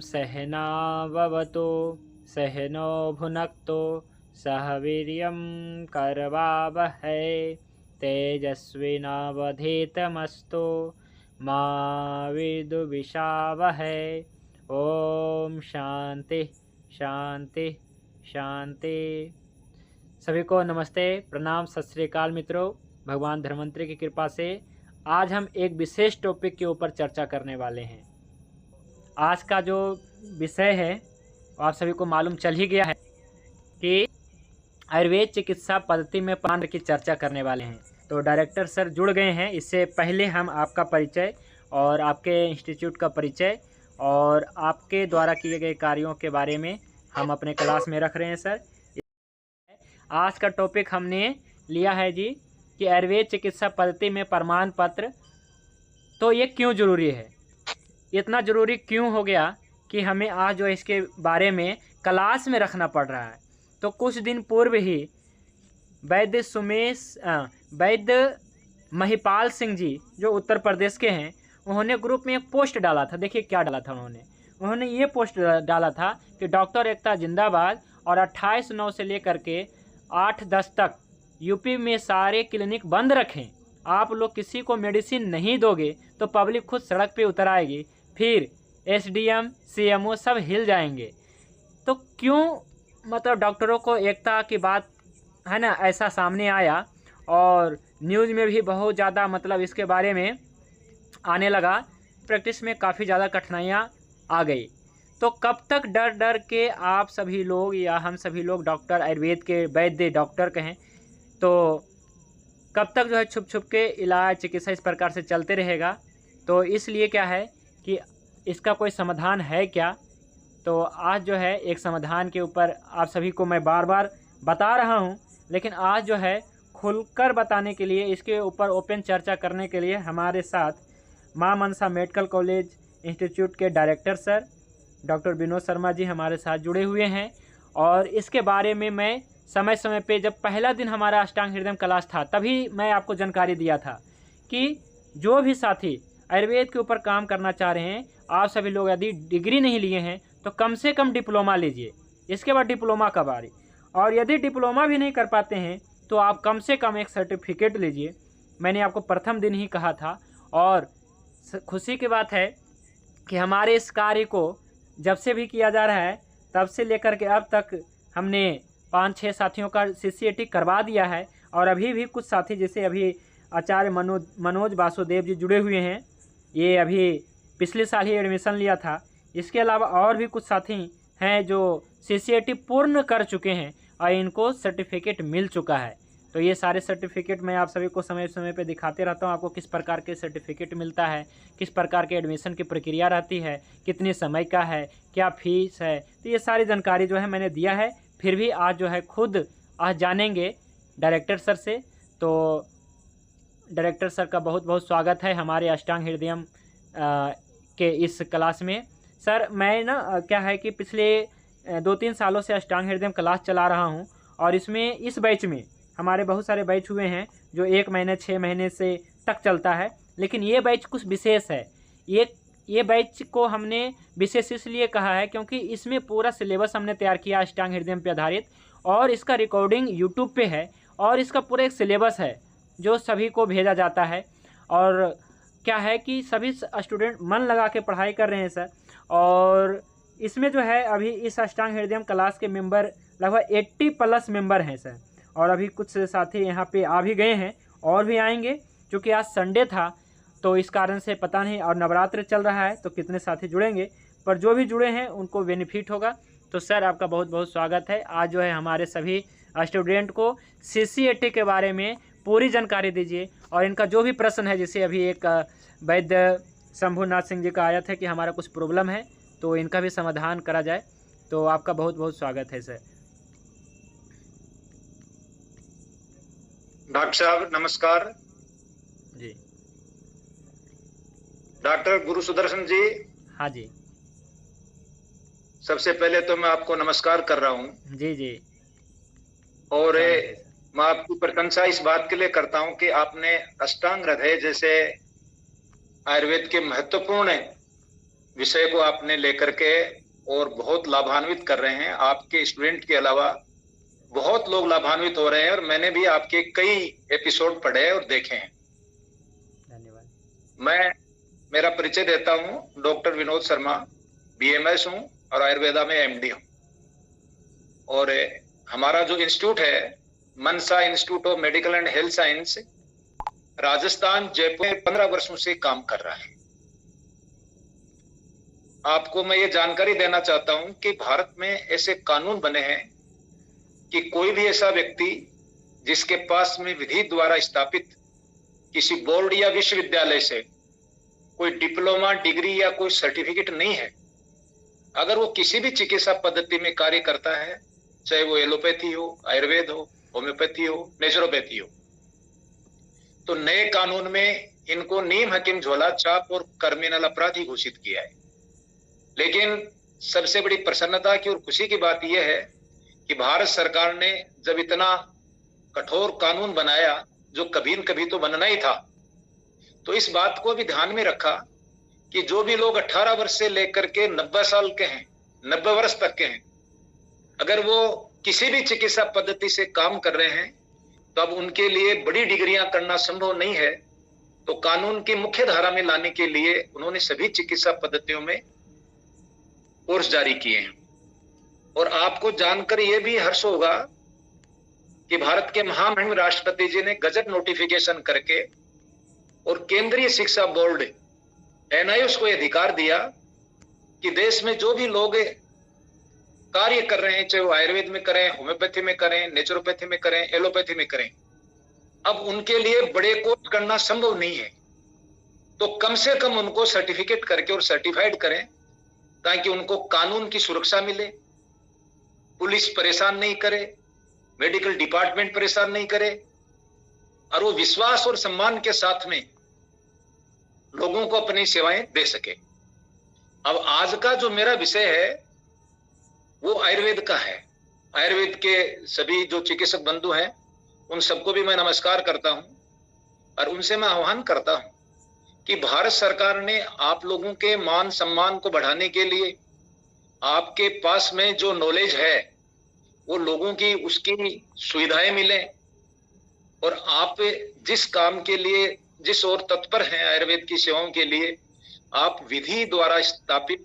सहनाववतु सहनो भुनक्तु सह वीर्यं करवावहै तेजस्विनावधीतमस्तु मा विद्विषावहै। ओम शांति शांति शांति। सभी को नमस्ते, प्रणाम, सत श्री अकाल मित्रों। भगवान धन्वंतरि की कृपा से आज हम एक विशेष टॉपिक के ऊपर चर्चा करने वाले हैं। आज का जो विषय है आप सभी को मालूम चल ही गया है कि आयुर्वेद चिकित्सा पद्धति में प्रमाण की चर्चा करने वाले हैं। तो डायरेक्टर सर जुड़ गए हैं। इससे पहले हम आपका परिचय और आपके इंस्टीट्यूट का परिचय और आपके द्वारा किए गए कार्यों के बारे में हम अपने क्लास में रख रहे हैं। सर, आज का टॉपिक हमने लिया है जी कि आयुर्वेद चिकित्सा पद्धति में प्रमाण पत्र, तो ये क्यों ज़रूरी है, इतना ज़रूरी क्यों हो गया कि हमें आज जो इसके बारे में क्लास में रखना पड़ रहा है। तो कुछ दिन पूर्व ही वैद्य महिपाल सिंह जी जो उत्तर प्रदेश के हैं, उन्होंने ग्रुप में एक पोस्ट डाला था। देखिए क्या डाला था उन्होंने ये पोस्ट डाला था कि डॉक्टर एकता जिंदाबाद और 28/9 से लेकर के 8/10 तक यूपी में सारे क्लिनिक बंद रखें। आप लोग किसी को मेडिसिन नहीं दोगे तो पब्लिक खुद सड़क पे उतर आएगी, फिर एसडीएम सीएमओ सब हिल जाएंगे। तो क्यों मतलब डॉक्टरों को एकता की बात है ना, ऐसा सामने आया और न्यूज़ में भी बहुत ज़्यादा मतलब इसके बारे में आने लगा। प्रैक्टिस में काफ़ी ज़्यादा कठिनाइयाँ आ गई। तो कब तक डर डर के आप सभी लोग या हम सभी लोग डॉक्टर आयुर्वेद के वैद्य डॉक्टर कहें तो कब तक जो है छुप छुप के इलाज चिकित्सा इस प्रकार से चलते रहेगा। तो इसलिए क्या है कि इसका कोई समाधान है क्या। तो आज जो है एक समाधान के ऊपर आप सभी को मैं बार बार बता रहा हूं, लेकिन आज जो है खुलकर बताने के लिए, इसके ऊपर ओपन चर्चा करने के लिए हमारे साथ Maa Mansa medical college institute के director sir doctor Vinod Sharma ji हमारे साथ जुड़े हुए हैं। और इसके बारे में मैं समय समय पे, जब पहला दिन हमारा अष्टांग हृदय क्लास था तभी मैं आपको जानकारी दिया था कि जो भी साथी आयुर्वेद के ऊपर काम करना चाह रहे हैं, आप सभी लोग यदि डिग्री नहीं लिए हैं तो कम से कम डिप्लोमा लीजिए, इसके बाद डिप्लोमा का बारी, और यदि डिप्लोमा भी नहीं कर पाते हैं तो आप कम से कम एक सर्टिफिकेट लीजिए। मैंने आपको प्रथम दिन ही कहा था। और खुशी की बात है कि हमारे इस कार्य को जब से भी किया जा रहा है तब से लेकर के अब तक हमने 5-6 साथियों का CCAT करवा दिया है। और अभी भी कुछ साथी, जैसे अभी आचार्य मनोज वासुदेव जी जुड़े हुए हैं, ये अभी पिछले साल ही एडमिशन लिया था। इसके अलावा और भी कुछ साथी हैं जो CCAT पूर्ण कर चुके हैं और इनको सर्टिफिकेट मिल चुका है। तो ये सारे सर्टिफिकेट मैं आप सभी को समय समय पे दिखाते रहता हूँ, आपको किस प्रकार के सर्टिफिकेट मिलता है, किस प्रकार के एडमिशन की प्रक्रिया रहती है, कितने समय का है, क्या फीस है। तो ये सारी जानकारी जो है मैंने दिया है। फिर भी आज जो है खुद आज जानेंगे डायरेक्टर सर से। तो डायरेक्टर सर का बहुत बहुत स्वागत है हमारे अष्टांग हृदय के इस क्लास में। सर, मैं ना क्या है कि पिछले 2-3 सालों से अष्टांग हृदय क्लास चला रहा हूँ और इसमें इस बैच में हमारे बहुत सारे बैच हुए हैं जो 1 महीने 6 महीने से तक चलता है, लेकिन ये बैच कुछ विशेष है। ये बैच को हमने विशेष इसलिए कहा है क्योंकि इसमें पूरा सिलेबस हमने तैयार किया अष्टांग हृदय पे आधारित, और इसका रिकॉर्डिंग यूट्यूब पे है और इसका पूरा एक सिलेबस है जो सभी को भेजा जाता है। और क्या है कि सभी स्टूडेंट मन लगा के पढ़ाई कर रहे हैं सर। और इसमें जो है अभी इस अष्टांग हृदय क्लास के मेंबर लगभग 80+ मेंबर हैं सर। और अभी कुछ साथी यहाँ पे आ भी गए हैं और भी आएंगे, क्योंकि आज संडे था तो इस कारण से पता नहीं, और नवरात्र चल रहा है तो कितने साथी जुड़ेंगे, पर जो भी जुड़े हैं उनको बेनिफिट होगा। तो सर, आपका बहुत बहुत स्वागत है। आज जो है हमारे सभी स्टूडेंट को CCAT के बारे में पूरी जानकारी दीजिए और इनका जो भी प्रश्न है, जैसे अभी एक वैद्य शंभुनाथ सिंह जी का आया था कि हमारा कुछ प्रॉब्लम है तो इनका भी समाधान करा जाए। तो आपका बहुत बहुत स्वागत है सर। डॉक्टर साहब नमस्कार जी। डॉक्टर गुरु सुदर्शन जी। हाँ जी। सबसे पहले तो मैं आपको नमस्कार कर रहा हूँ। जी जी। और मैं आपकी प्रशंसा इस बात के लिए करता हूँ कि आपने अष्टांग हृदय जैसे आयुर्वेद के महत्वपूर्ण विषय को आपने लेकर के और बहुत लाभान्वित कर रहे हैं। आपके स्टूडेंट के अलावा बहुत लोग लाभान्वित हो रहे हैं और मैंने भी आपके कई एपिसोड पढ़े और देखे हैं। धन्यवाद। मैं मेरा परिचय देता हूं, डॉक्टर विनोद शर्मा, बीएमएस हूं और आयुर्वेदा में एमडी हूं। और हमारा जो इंस्टीट्यूट है Mansa institute of medical and health science, Rajasthan Jaipur में 15 वर्षों से काम कर रहा है। आपको मैं ये जानकारी देना चाहता हूं कि भारत में ऐसे कानून बने हैं कि कोई भी ऐसा व्यक्ति जिसके पास में विधि द्वारा स्थापित किसी बोर्ड या विश्वविद्यालय से कोई डिप्लोमा, डिग्री या कोई सर्टिफिकेट नहीं है, अगर वो किसी भी चिकित्सा पद्धति में कार्य करता है, चाहे वो एलोपैथी हो, आयुर्वेद हो, होम्योपैथी हो, नेचुरोपैथी हो, तो नए कानून में इनको नीम हकीम झोला छाप और क्रिमिनल अपराधी घोषित किया है। लेकिन सबसे बड़ी प्रसन्नता की और खुशी की बात यह है कि भारत सरकार ने जब इतना कठोर कानून बनाया, जो कभी न कभी तो बनना ही था, तो इस बात को भी ध्यान में रखा कि जो भी लोग 18 वर्ष से लेकर के 90 साल के हैं, 90 वर्ष तक के हैं, अगर वो किसी भी चिकित्सा पद्धति से काम कर रहे हैं, तो अब उनके लिए बड़ी डिग्रियां करना संभव नहीं है। तो कानून की मुख्य धारा में लाने के लिए उन्होंने सभी चिकित्सा पद्धतियों में कोर्स जारी किए हैं। और आपको जानकर यह भी हर्ष होगा कि भारत के महामहिम राष्ट्रपति जी ने गजट नोटिफिकेशन करके और केंद्रीय शिक्षा बोर्ड एनआईओएस को अधिकार दिया कि देश में जो भी लोग कार्य कर रहे हैं, चाहे वो आयुर्वेद में करें, होम्योपैथी में करें, नेचुरोपैथी में करें, एलोपैथी में करें, अब उनके लिए बड़े कोर्स करना संभव नहीं है, तो कम से कम उनको सर्टिफिकेट करके और सर्टिफाइड करें, ताकि उनको कानून की सुरक्षा मिले, पुलिस परेशान नहीं करे, मेडिकल डिपार्टमेंट परेशान नहीं करे, और वो विश्वास और सम्मान के साथ में लोगों को अपनी सेवाएं दे सके। अब आज का जो मेरा विषय है वो आयुर्वेद का है। आयुर्वेद के सभी जो चिकित्सक बंधु हैं उन सबको भी मैं नमस्कार करता हूं और उनसे मैं आह्वान करता हूं कि भारत सरकार ने आप लोगों के मान सम्मान को बढ़ाने के लिए आपके पास में जो नॉलेज है वो लोगों की उसकी सुविधाएं मिले, और आप जिस काम के लिए जिस ओर तत्पर हैं आयुर्वेद की सेवाओं के लिए, आप विधि द्वारा स्थापित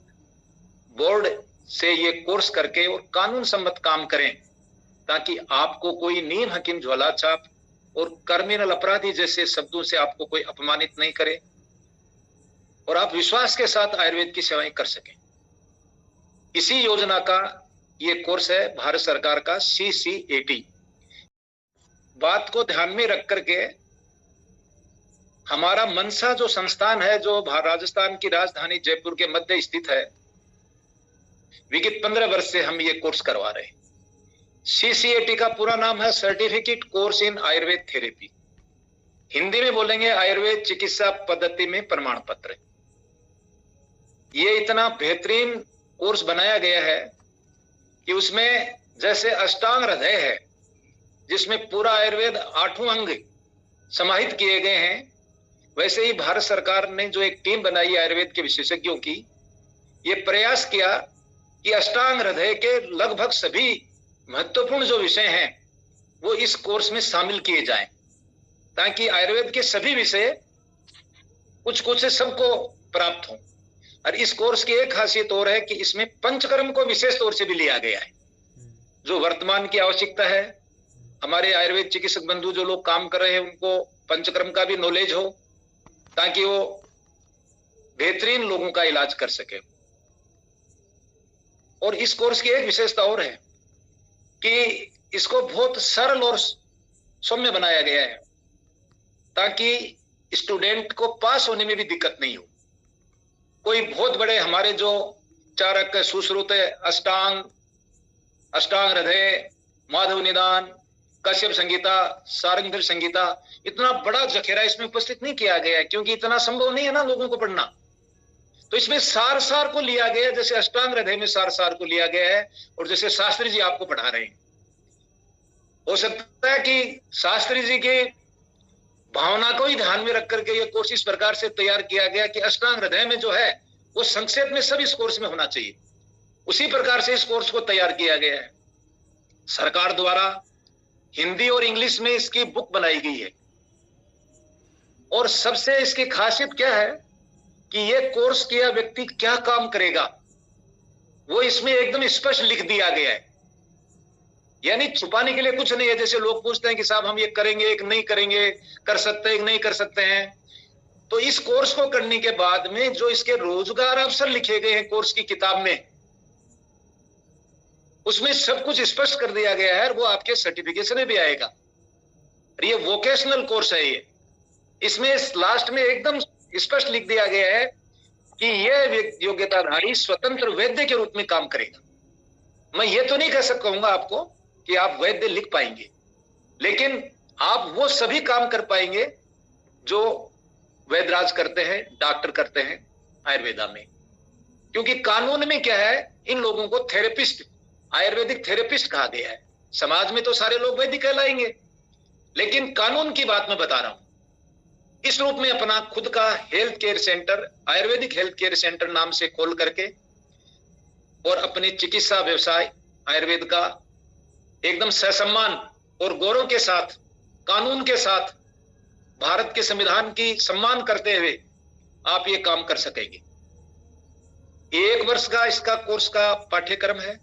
बोर्ड से ये कोर्स करके और कानून सम्मत काम करें, ताकि आपको कोई नीम हकीम झोला छाप और क्रिमिनल अपराधी जैसे शब्दों से आपको कोई अपमानित नहीं करे और आप विश्वास के साथ आयुर्वेद की सेवाएं कर सकें। इसी योजना का ये कोर्स है भारत सरकार का CCAT। बात को ध्यान में रख करके हमारा मनसा जो संस्थान है, जो राजस्थान की राजधानी जयपुर के मध्य स्थित है, विगत 15 वर्ष से हम ये कोर्स करवा रहे हैं। CCAT का पूरा नाम है certificate course in Ayurveda therapy. Hindi में बोलेंगे आयुर्वेद चिकित्सा पद्धति में प्रमाण पत्र। ये इतना बेहतरीन कोर्स बनाया गया है कि उसमें जैसे अष्टांग हृदय है, जिसमें पूरा आयुर्वेद 8 अंग समाहित किए गए हैं, वैसे ही भारत सरकार ने जो एक टीम बनाई आयुर्वेद के विशेषज्ञों की, ये प्रयास किया कि अष्टांग हृदय के लगभग सभी महत्वपूर्ण जो विषय हैं वो इस कोर्स में शामिल किए जाएं, ताकि आयुर्वेद के सभी विषय कुछ कुछ सबको प्राप्त हों। और इस कोर्स की एक खासियत और है कि इसमें पंचकर्म को विशेष तौर से भी लिया गया है, जो वर्तमान की आवश्यकता है। हमारे आयुर्वेद चिकित्सक बंधु जो लोग काम कर रहे हैं उनको पंचकर्म का भी नॉलेज हो, ताकि वो बेहतरीन लोगों का इलाज कर सके। और इस कोर्स की एक विशेषता और है कि इसको बहुत सरल और सौम्य बनाया गया है, ताकि स्टूडेंट को पास होने में भी दिक्कत नहीं हो। कोई बहुत बड़े हमारे जो चारक सुश्रुत अष्टांग, अष्टांग हृदय, माधव निदान, कश्यप संगीता, सारंगधर संगीता, इतना बड़ा जखेरा इसमें उपस्थित नहीं किया गया है, क्योंकि इतना संभव नहीं है ना लोगों को पढ़ना। तो इसमें सार सार को लिया गया है, जैसे अष्टांग हृदय में सार सार को लिया गया है, और जैसे शास्त्री जी आपको पढ़ा रहे हैं। हो सकता है कि शास्त्री जी के भावना को ही ध्यान में रख करके ये कोर्स इस प्रकार से तैयार किया गया कि अष्टांग हृदय में जो है वो संक्षेप में सब इस कोर्स में होना चाहिए। उसी प्रकार से इस कोर्स को तैयार किया गया है। सरकार द्वारा हिंदी और इंग्लिश में इसकी बुक बनाई गई है। और सबसे इसकी खासियत क्या है कि ये कोर्स किया व्यक्ति क्या काम करेगा, वो इसमें एकदम स्पष्ट लिख दिया गया है। यानी छुपाने के लिए कुछ नहीं है। जैसे लोग पूछते हैं कि साहब हम ये करेंगे कि नहीं करेंगे, कर सकते हैं कि नहीं कर सकते हैं। तो इस कोर्स को करने के बाद में जो इसके रोजगार अवसर लिखे गए हैं कोर्स की किताब में, उसमें सब कुछ स्पष्ट कर दिया गया है। वो आपके सर्टिफिकेशन में भी आएगा। ये वोकेशनल कोर्स है। ये इसमें लास्ट में एकदम स्पष्ट लिख दिया गया है कि यह योग्यताधारी स्वतंत्र वैद्य के रूप में काम करेगा। मैं ये तो नहीं कह सकूंगा आपको कि आप वैद्य लिख पाएंगे, लेकिन आप वो सभी काम कर पाएंगे जो वैद्यराज करते हैं, डॉक्टर करते हैं आयुर्वेदा में। क्योंकि कानून में क्या है, इन लोगों को थेरेपिस्ट, आयुर्वेदिक थेरेपिस्ट कहा गया है। समाज में तो सारे लोग वैद्य कहलाएंगे, लेकिन कानून की बात मैं बता रहा हूं। इस रूप में अपना खुद का health care centre, Ayurvedic health care centre नाम से खोल करके और अपने चिकित्सा व्यवसाय आयुर्वेद का एकदम ससम्मान और गौरव के साथ, कानून के साथ, भारत के संविधान की सम्मान करते हुए आप ये काम कर सकेंगे। 1 वर्ष का इसका कोर्स का पाठ्यक्रम है।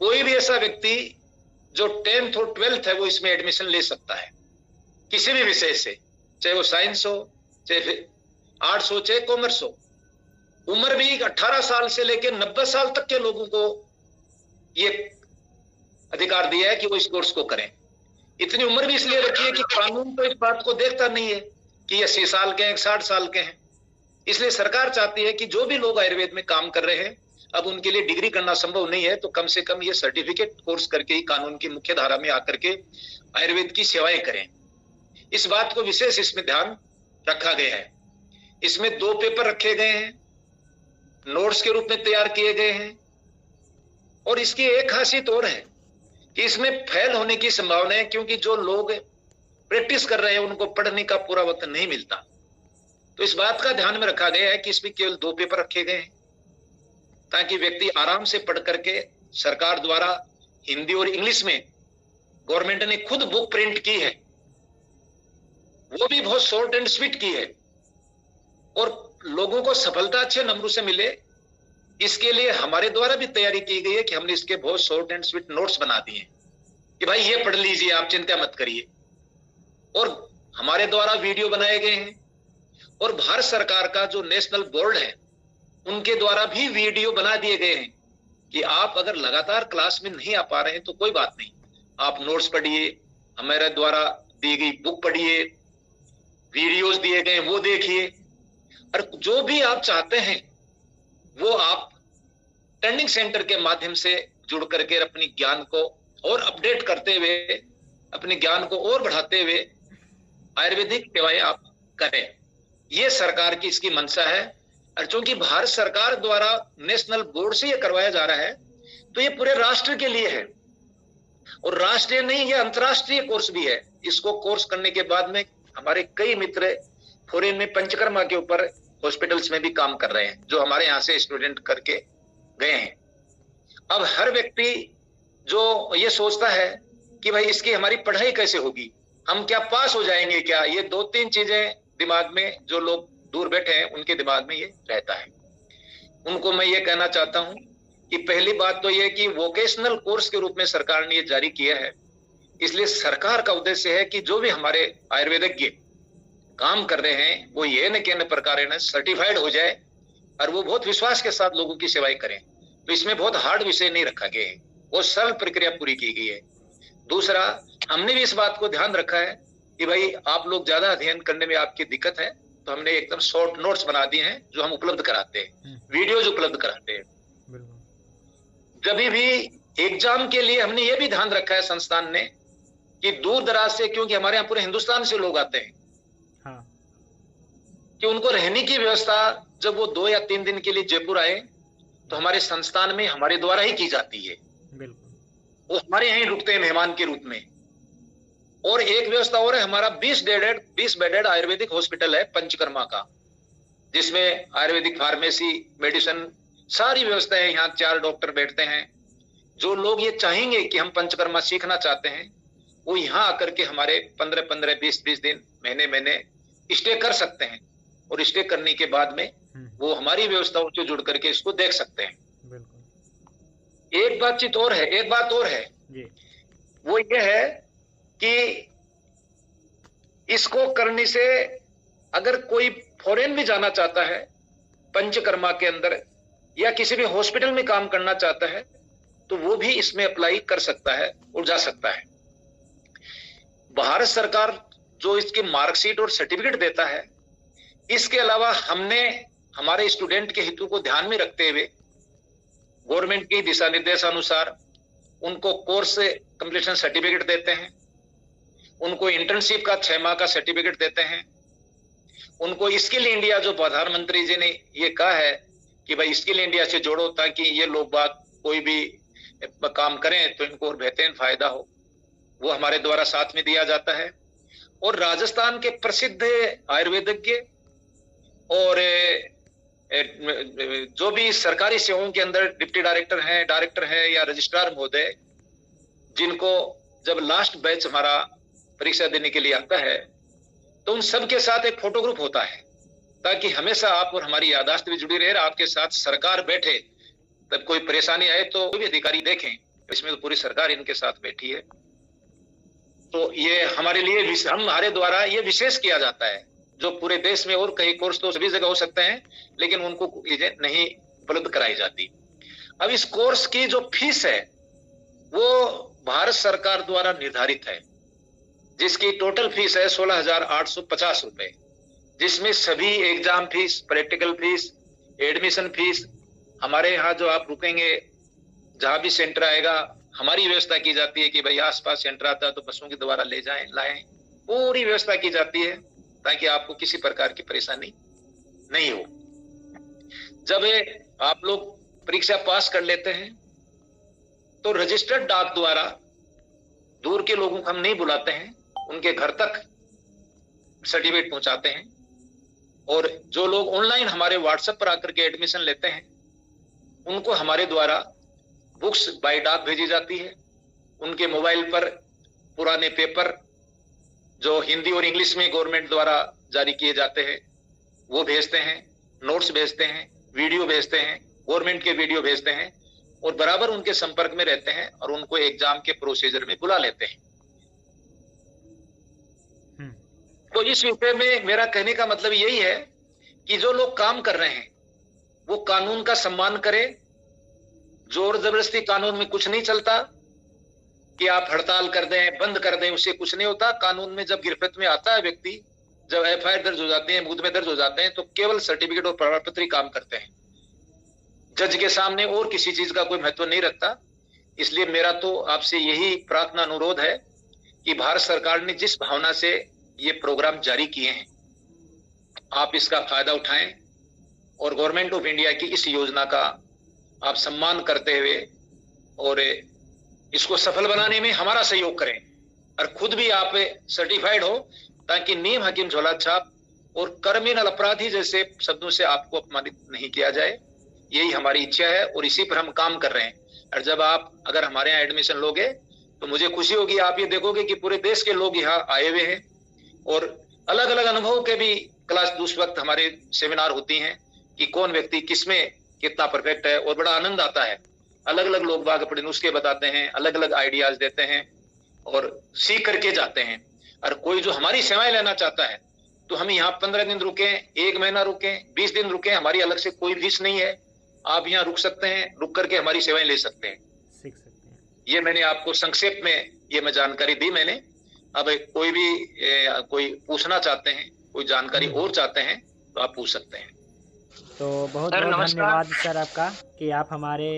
कोई भी ऐसा व्यक्ति जो 10th और 12th है वो इसमें एडमिशन ले सकता है, किसी भी विषय से, चाहे वो साइंस हो, चाहे आर्ट्स हो, चाहे कॉमर्स हो। उम्र भी 18 साल से लेकर 90 साल तक के लोगों को ये अधिकार दिया है कि वो इस कोर्स को करें। इतनी उम्र भी इसलिए रखी है कि कानून तो इस बात को देखता नहीं है कि ये 80 साल के हैं, 60 साल के हैं। इसलिए सरकार चाहती है कि जो भी लोग आयुर्वेद में काम कर रहे हैं, अब उनके लिए डिग्री करना संभव नहीं है, तो कम से कम ये सर्टिफिकेट कोर्स करके ही कानून की मुख्य धारा में आकर के आयुर्वेद की सेवाएं करें। इस बात को विशेष इसमें ध्यान रखा गया है। इसमें 2 पेपर रखे गए हैं, नोट्स के रूप में तैयार किए गए हैं। और इसकी एक खासियत और है कि इसमें फेल होने की संभावना है, क्योंकि जो लोग प्रैक्टिस कर रहे हैं उनको पढ़ने का पूरा वक्त नहीं मिलता। तो इस बात का ध्यान में रखा गया है कि इसमें केवल 2 पेपर रखे गए हैं, ताकि व्यक्ति आराम से पढ़ करके, सरकार द्वारा हिंदी और इंग्लिश में गवर्नमेंट ने खुद बुक प्रिंट की है, वो भी बहुत शॉर्ट एंड स्वीट की है, और लोगों को सफलता अच्छे नंबरों से मिले, इसके लिए हमारे द्वारा भी तैयारी की गई है कि हमने इसके बहुत शॉर्ट एंड स्वीट नोट्स बना दिए कि भाई ये पढ़ लीजिए, आप चिंता मत करिए। और हमारे द्वारा वीडियो बनाए गए हैं, और भारत सरकार का जो नेशनल बोर्ड है उनके द्वारा भी वीडियो बना दिए गए हैं कि आप अगर लगातार क्लास में नहीं आ पा रहे हैं तो कोई बात नहीं, आप नोट्स पढ़िए, हमारे द्वारा दी गई बुक पढ़िए, वीडियोस दिए गए वो देखिए, और जो भी आप चाहते हैं वो आप ट्रेनिंग सेंटर के माध्यम से जुड़ करके अपनी ज्ञान को और अपडेट करते हुए, अपने ज्ञान को और बढ़ाते हुए आयुर्वेदिक सेवाएं आप करें। ये सरकार की इसकी मंशा है। और चूंकि भारत सरकार द्वारा नेशनल बोर्ड से ये करवाया जा रहा है, तो ये पूरे राष्ट्र के लिए है, और राष्ट्रीय नहीं, ये अंतर्राष्ट्रीय कोर्स भी है। इसको कोर्स करने के बाद में हमारे कई मित्र फॉरेन में पंचकर्मा के ऊपर हॉस्पिटल्स में भी काम कर रहे हैं, जो हमारे यहाँ से स्टूडेंट करके गए हैं। अब हर व्यक्ति जो ये सोचता है कि भाई इसकी हमारी पढ़ाई कैसे होगी, हम क्या पास हो जाएंगे क्या, ये 2-3 चीजें दिमाग में, जो लोग दूर बैठे हैं उनके दिमाग में ये रहता है। उनको मैं ये कहना चाहता हूं कि पहली बात तो ये कि वोकेशनल कोर्स के रूप में सरकार ने ये जारी किया है, इसलिए सरकार का उद्देश्य है कि जो भी हमारे आयुर्वेदज्ञ काम कर रहे हैं वो ये न कहने प्रकार है सर्टिफाइड हो जाए, और वो बहुत विश्वास के साथ लोगों की सेवाएं करें। तो इसमें बहुत हार्ड विषय नहीं रखा गया है, वो सरल प्रक्रिया पूरी की गई है। दूसरा, हमने भी इस बात को ध्यान रखा है कि भाई आप लोग ज्यादा अध्ययन करने में आपकी दिक्कत है, तो हमने एकदम शॉर्ट नोट्स बना दिए हैं जो हम उपलब्ध कराते हैं, वीडियोज उपलब्ध कराते हैं। जब भी एग्जाम के लिए हमने ये भी ध्यान रखा है संस्थान ने कि दूर दराज से, क्योंकि हमारे यहाँ पूरे हिंदुस्तान से लोग आते हैं, हाँ, कि उनको रहने की व्यवस्था जब वो 2 या 3 दिन के लिए जयपुर आए तो हमारे संस्थान में हमारे द्वारा ही की जाती है। बिल्कुल, वो हमारे यहीं रुकते हैं मेहमान के रूप में। और एक व्यवस्था और है, हमारा 20 बेडेड आयुर्वेदिक हॉस्पिटल है पंचकर्मा का, जिसमें आयुर्वेदिक फार्मेसी, मेडिसिन, सारी व्यवस्थाएं, यहाँ 4 डॉक्टर बैठते हैं। जो लोग ये चाहेंगे कि हम पंचकर्मा सीखना चाहते हैं, वो यहाँ आकर के हमारे 15-15, 20-20 दिन, महीने स्टे कर सकते हैं, और स्टे करने के बाद में वो हमारी व्यवस्थाओं से जुड़ करके इसको देख सकते हैं। बिल्कुल। एक बात और है जी। वो ये है कि इसको करने से अगर कोई फॉरेन भी जाना चाहता है पंचकर्मा के अंदर, या किसी भी हॉस्पिटल में काम करना चाहता है, तो वो भी इसमें अप्लाई कर सकता है और जा सकता है। भारत सरकार जो इसकी मार्कशीट और सर्टिफिकेट देता है, इसके अलावा हमने हमारे स्टूडेंट के हितों को ध्यान में रखते हुए गवर्नमेंट की दिशा निर्देशानुसार उनको कोर्स कंप्लीशन सर्टिफिकेट देते हैं, उनको इंटर्नशिप का 6 माह का सर्टिफिकेट देते हैं, उनको स्किल इंडिया, जो प्रधानमंत्री जी ने ये कहा है कि भाई स्किल इंडिया से जोड़ो ताकि ये लोग बात कोई भी काम करें तो इनको और बेहतरीन फायदा हो, वो हमारे द्वारा साथ में दिया जाता है। और राजस्थान के प्रसिद्ध आयुर्वेदिज्ञ और जो भी सरकारी सेवाओं के अंदर डिप्टी डायरेक्टर हैं या रजिस्ट्रार महोदय, जिनको जब लास्ट बैच हमारा परीक्षा देने के लिए आता है, तो उन सब के साथ एक फोटो ग्रुप होता है, ताकि हमेशा आप और हमारी याददाश्त भी जुड़ी रहे। आपके साथ सरकार बैठे, तब कोई परेशानी आए तो कोई भी अधिकारी देखें, इसमें तो पूरी सरकार इनके साथ बैठी है। तो ये हमारे लिए हमारे द्वारा ये विशेष किया जाता है, जो पूरे देश में और कई कोर्स तो सभी जगह हो सकते हैं, लेकिन उनको नहीं उपलब्ध कराई जाती। अब इस कोर्स की जो फीस है वो भारत सरकार द्वारा निर्धारित है, जिसकी टोटल फीस है 16,850 रुपए, जिसमें सभी exam fees, practical fees, admission fees, हमारे यहाँ जो आप रुकेंगे, जहां भी सेंटर आएगा, हमारी व्यवस्था की जाती है कि भाई आसपास सेंटर आता है तो बसों के द्वारा ले जाएं, लाएं, पूरी व्यवस्था की जाती है ताकि आपको किसी प्रकार की परेशानी नहीं हो। जब आप लोग परीक्षा पास कर लेते हैं तो रजिस्टर्ड डाक द्वारा दूर के लोगों को हम नहीं बुलाते हैं, उनके घर तक सर्टिफिकेट पहुंचाते हैं। और जो लोग ऑनलाइन हमारे व्हाट्सएप पर आकर के एडमिशन लेते हैं, उनको हमारे द्वारा बुक्स बाय डाक भेजी जाती है। उनके मोबाइल पर पुराने पेपर जो हिंदी और इंग्लिश में गवर्नमेंट द्वारा जारी किए जाते हैं वो भेजते हैं, नोट्स भेजते हैं, वीडियो भेजते हैं, गवर्नमेंट के वीडियो भेजते हैं, और बराबर उनके संपर्क में रहते हैं और उनको एग्जाम के प्रोसीजर में बुला लेते हैं। तो इस विषय में मेरा कहने का मतलब यही है कि जो लोग काम कर रहे हैं वो कानून का सम्मान करें। जोर जबरदस्ती कानून में कुछ नहीं चलता कि आप हड़ताल कर दें, बंद कर दें, उससे कुछ नहीं होता। कानून में जब गिरफ्त में आता है व्यक्ति, जब एफआईआर दर्ज हो जाते हैं, मुकदमे दर्ज हो जाते हैं, तो केवल सर्टिफिकेट और प्रमाण पत्र ही काम करते हैं, जज के सामने और किसी चीज का कोई महत्व नहीं रखता। इसलिए मेरा तो आपसे यही प्रार्थना अनुरोध है कि भारत सरकार ने जिस भावना से ये प्रोग्राम जारी किए हैं, आप इसका फायदा उठाएं और गवर्नमेंट ऑफ इंडिया की इस योजना का आप सम्मान करते हुए और इसको सफल बनाने में हमारा सहयोग करें, और खुद भी आप सर्टिफाइड हो, ताकि नीम हकीम झोला छाप और क्रिमिनल अपराधी जैसे शब्दों से आपको अपमानित नहीं किया जाए। यही हमारी इच्छा है और इसी पर हम काम कर रहे हैं। और जब आप अगर हमारे यहाँ एडमिशन लोगे तो मुझे खुशी होगी। आप ये देखोगे कि पूरे देश के लोग यहाँ आए हुए हैं और अलग अलग अनुभव के भी क्लास उस वक्त हमारे सेमिनार होती हैं कि कौन व्यक्ति किसमें कितना परफेक्ट है, और बड़ा आनंद आता है। अलग अलग लोग बाग अपने नुस्खे बताते हैं, अलग अलग आइडियाज देते हैं और सीख करके जाते हैं। और कोई जो हमारी सेवाएं लेना चाहता है तो हम यहाँ 15 दिन रुके, 1 महीना रुके, 20 दिन रुके, हमारी अलग से कोई फीस नहीं है। आप यहाँ रुक सकते हैं, रुक करके हमारी सेवाएं ले सकते हैं, सीख सकते हैं। ये मैंने आपको संक्षेप में ये मैं जानकारी दी मैंने। अब कोई भी कोई पूछना चाहते हैं, कोई जानकारी और चाहते हैं तो आप पूछ सकते हैं। तो बहुत बहुत धन्यवाद सर आपका कि आप हमारे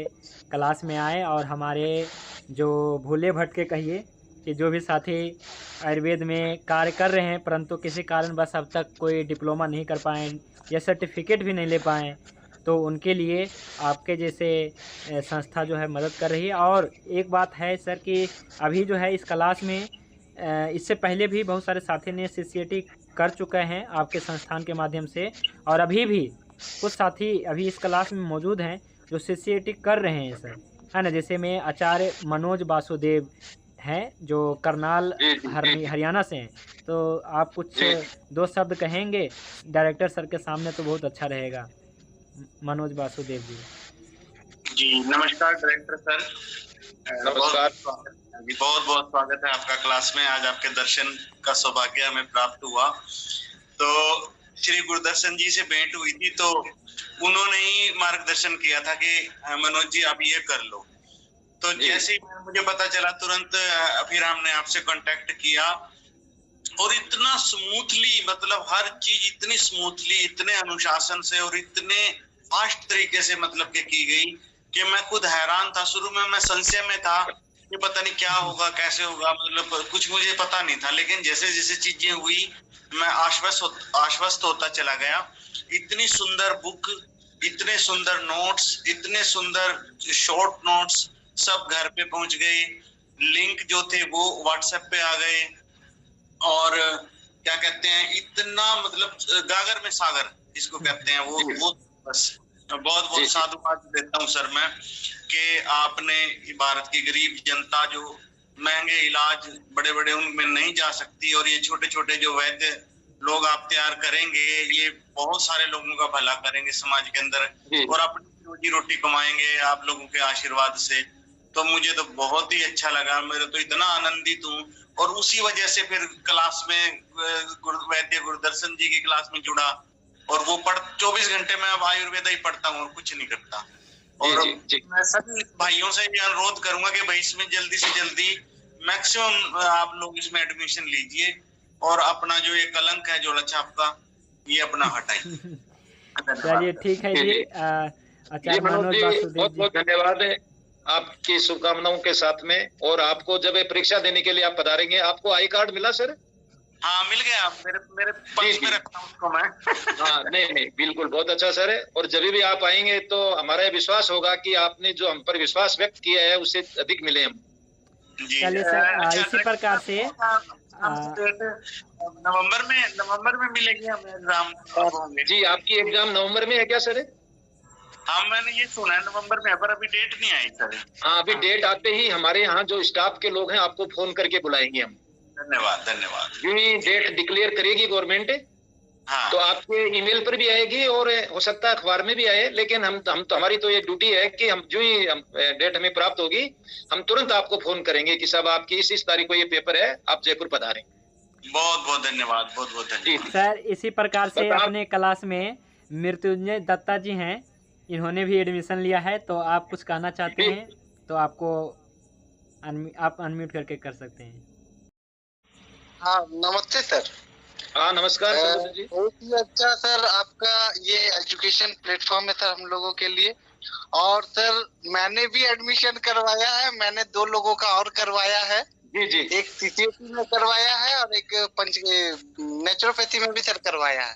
क्लास में आए और हमारे जो भूले भटके कहिए कि जो भी साथी आयुर्वेद में कार्य कर रहे हैं परंतु किसी कारणवश अब तक कोई डिप्लोमा नहीं कर पाए या सर्टिफिकेट भी नहीं ले पाए, तो उनके लिए आपके जैसे संस्था जो है मदद कर रही है। और एक बात है सर कि अभी जो है इस क्लास में इससे पहले भी बहुत सारे साथी ने CCAT कर चुके हैं आपके संस्थान के माध्यम से, और अभी भी कुछ साथी अभी इस क्लास में मौजूद हैं जो CCAT कर रहे हैं सर, है ना। जैसे में आचार्य मनोज वासुदेव हैं जो करनाल हरियाणा से हैं, तो आप कुछ 2 शब्द कहेंगे डायरेक्टर सर के सामने तो बहुत अच्छा रहेगा। मनोज वासुदेव जी। जी नमस्कार डायरेक्टर सर। नमस्कार। बहुत बहुत स्वागत है आपका क्लास में। आज आपके दर्शन का सौभाग्य हमें प्राप्त हुआ। तो श्री गुरुदर्शन जी से भेंट हुई थी, तो उन्होंने ही मार्गदर्शन किया था कि मनोज जी आप ये कर लो। तो जैसे ही मुझे पता चला तुरंत फिर हमने आपसे कांटेक्ट किया, और इतना स्मूथली, मतलब हर चीज इतनी स्मूथली, इतने अनुशासन से और इतने फास्ट तरीके से मतलब के की गई कि मैं खुद हैरान था। शुरू में मैं संशय में था कि पता नहीं क्या होगा, कैसे होगा, मतलब कुछ मुझे पता नहीं था। लेकिन जैसे जैसे चीजें हुई मैं आश्वस्त होता चला गया। इतनी सुंदर बुक, इतने सुंदर नोट्स, इतने सुंदर शॉर्ट नोट्स सब घर पे पहुंच गए। लिंक जो थे वो व्हाट्सएप पे आ गए, और क्या कहते हैं, इतना मतलब गागर में सागर जिसको कहते हैं वो बस बहुत बहुत साधुवाद देता हूँ सर मैं कि आपने भारत की गरीब जनता जो महंगे इलाज बड़े बड़े उनमें नहीं जा सकती, और ये छोटे छोटे जो वैद्य लोग आप तैयार करेंगे, ये बहुत सारे लोगों का भला करेंगे समाज के अंदर, और अपनी रोजी रोटी कमाएंगे आप लोगों के आशीर्वाद से। तो मुझे तो बहुत ही अच्छा लगा, मेरे तो इतना आनंदित हूँ। और उसी वजह से फिर क्लास में वैद्य गुरुदर्शन जी की क्लास में जुड़ा, और वो 24 घंटे में अब आयुर्वेद ही पढ़ता हूँ और कुछ नहीं करता। और मैं सभी भाइयों से ये अनुरोध करूंगा कि भाई इसमें जल्दी से जल्दी मैक्सिमम आप लोग इसमें एडमिशन लीजिए, और अपना जो ये कलंक है जोड़ा छाप का, ये अपना हटाइए। चलिए ठीक है जी। आचार्य मनोज वासुदेव बहुत बहुत धन्यवाद है आपकी शुभकामनाओं के साथ में। और आपको जब ये परीक्षा देने के लिए आप पधारेंगे, आपको आई कार्ड मिला सर? हाँ मिल गया, मेरे पर्स में रखता हूँ उसको मैं। हाँ नहीं बिल्कुल बहुत अच्छा सर है। और जब भी आप आएंगे तो हमारा विश्वास होगा कि आपने जो हम पर विश्वास व्यक्त किया है उससे अधिक मिले हम। चलिए सर, इसी प्रकार से नवंबर में मिलेगी हमें एग्जाम। जी आपकी एग्जाम नवंबर में है क्या सर? हाँ मैंने ये सुना है नवंबर में है, पर अभी डेट नहीं आई सर। हाँ अभी डेट आते ही हमारे यहाँ जो स्टाफ के लोग हैं आपको फोन करके बुलाएंगे हम। धन्यवाद। जी डेट डिक्लेयर करेगी गवर्नमेंट, हाँ। तो आपके ईमेल पर भी आएगी, और हो सकता है अखबार में भी आए, लेकिन हम तो हमारी तो ये ड्यूटी है कि हम जो ही डेट हमें प्राप्त होगी हम तुरंत आपको फोन करेंगे कि साहब आपकी इस तारीख को ये पेपर है, आप जयपुर पधारें। बहुत बहुत धन्यवाद, बहुत बहुत धन्यवाद सर। इसी प्रकार से अपने क्लास में मृत्युंजय दत्ता जी हैं, इन्होंने भी एडमिशन लिया है, तो आप कुछ कहना चाहते हैं तो आपको आप अनम्यूट करके कर सकते हैं। हाँ नमस्ते सर। हाँ नमस्कार सर जी। बहुत ही अच्छा सर आपका ये एजुकेशन प्लेटफॉर्म है सर हम लोगों के लिए। और सर मैंने भी एडमिशन करवाया है, मैंने 2 लोगों का और करवाया है। जी एक CCAT में करवाया है और एक नेचुरोपैथी में भी सर करवाया है।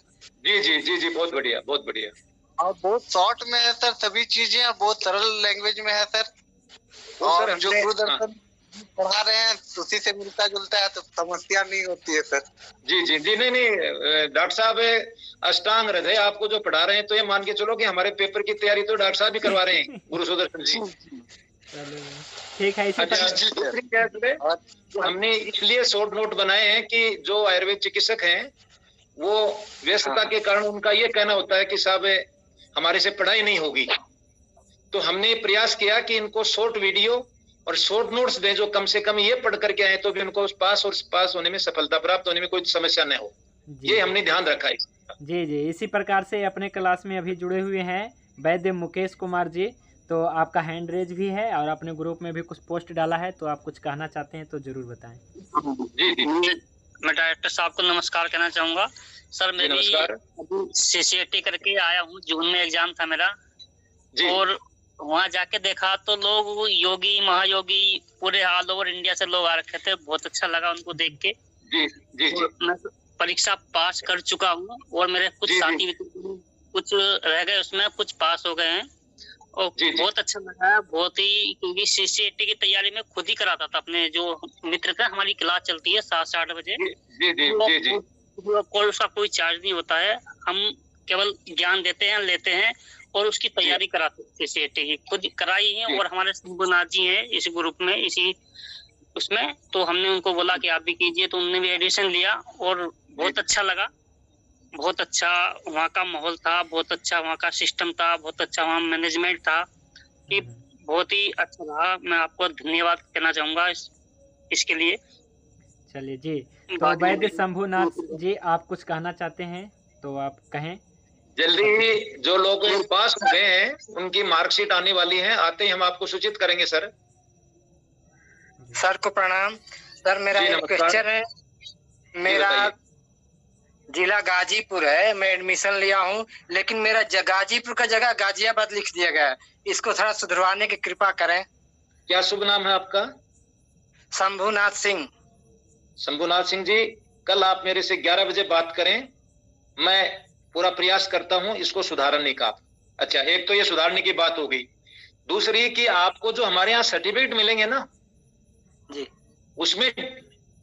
जी बहुत बढ़िया बहुत बढ़िया। और बहुत शॉर्ट में है सर सभी चीजें, बहुत सरल लैंग्वेज में है सर। और जो गुरुदर्शन पढ़ा रहे हैं उसी से मिलता जुलता है, तो समस्या नहीं होती है सर। जी नहीं डॉक्टर साहब अष्टांग हृदय आपको जो पढ़ा रहे हैं, तो ये मान के चलो कि हमारे पेपर की तैयारी तो डॉक्टर साहब भी करवा रहे हैं गुरु सुदर्शन जी। ठीक है। हमने इसलिए शॉर्ट नोट बनाए हैं कि जो आयुर्वेद चिकित्सक हैं वो व्यस्तता के कारण उनका ये कहना होता है कि साहब हमारे से पढ़ाई नहीं होगी, तो हमने प्रयास किया कि इनको शॉर्ट वीडियो और शॉर्ट नोट्स दें जो कम से कम ये पढ़ करके आए तो भी उनको पास होने में सफलता प्राप्त होने में कोई समस्या न हो, ये हमने ध्यान रखा है। जी इसी प्रकार से अपने क्लास में अभी जुड़े हुए हैं वैद्य मुकेश कुमार जी, तो आपका हैंड रेज भी है और अपने ग्रुप में भी कुछ पोस्ट डाला है, तो आप कुछ कहना चाहते हैं तो जरूर बताएं। जी मैं डायरेक्टर साहब को नमस्कार कहना चाहूँगा। सर मेरी CCAT करके आया हूँ, जून में एग्जाम था मेरा, और वहाँ जाके देखा तो लोग योगी महायोगी पूरे ऑल ओवर इंडिया से लोग आ रखे थे। बहुत अच्छा लगा उनको देख के। जी मैं परीक्षा पास कर चुका हूँ, और मेरे कुछ साथी कुछ रह गए उसमें, कुछ पास हो गए हैं, और बहुत अच्छा लगा बहुत ही, क्योंकि CCAT की तैयारी में खुद ही कराता था। अपने जो मित्र थे, हमारी क्लास चलती है 7 से 8 बजे, उसका कोई चार्ज नहीं होता है। हम केवल ज्ञान देते हैं, लेते हैं और उसकी तैयारी कराते हैं। सीसीएटी की खुद कराई है और हमारे शंभुनाथ जी हैं इस ग्रुप में, इसी उसमें, तो हमने उनको बोला कि आप भी कीजिए, तो उन्होंने भी एडमिशन लिया और बहुत अच्छा लगा। बहुत अच्छा वहाँ का माहौल था, बहुत अच्छा वहाँ का सिस्टम था, बहुत अच्छा वहाँ मैनेजमेंट था, कि बहुत ही अच्छा रहा। मैं आपको धन्यवाद कहना चाहूँगा इसके लिए। चलिए जी, तो वैद्य शंभुनाथ जी आप कुछ कहना चाहते हैं तो आप कहें। जल्दी जो लोग पास हो गए हैं उनकी मार्कशीट आने वाली है, आते ही हम आपको सूचित करेंगे। सर को प्रणाम। सर मेरा एक क्वेश्चन है। मेरा जिला गाजीपुर है, मैं एडमिशन लिया हूँ, लेकिन मेरा गाजीपुर का जगह गाजियाबाद लिख दिया गया है। इसको थोड़ा सुधरवाने की कृपा करें। क्या शुभ नाम है आपका? शंभुनाथ सिंह। शंभुनाथ सिंह जी, कल आप मेरे से 11 बजे बात करें, मैं पूरा प्रयास करता हूं इसको सुधारने का। अच्छा, एक तो ये सुधारने की बात हो गई। दूसरी कि आपको जो हमारे यहाँ सर्टिफिकेट मिलेंगे ना जी, उसमें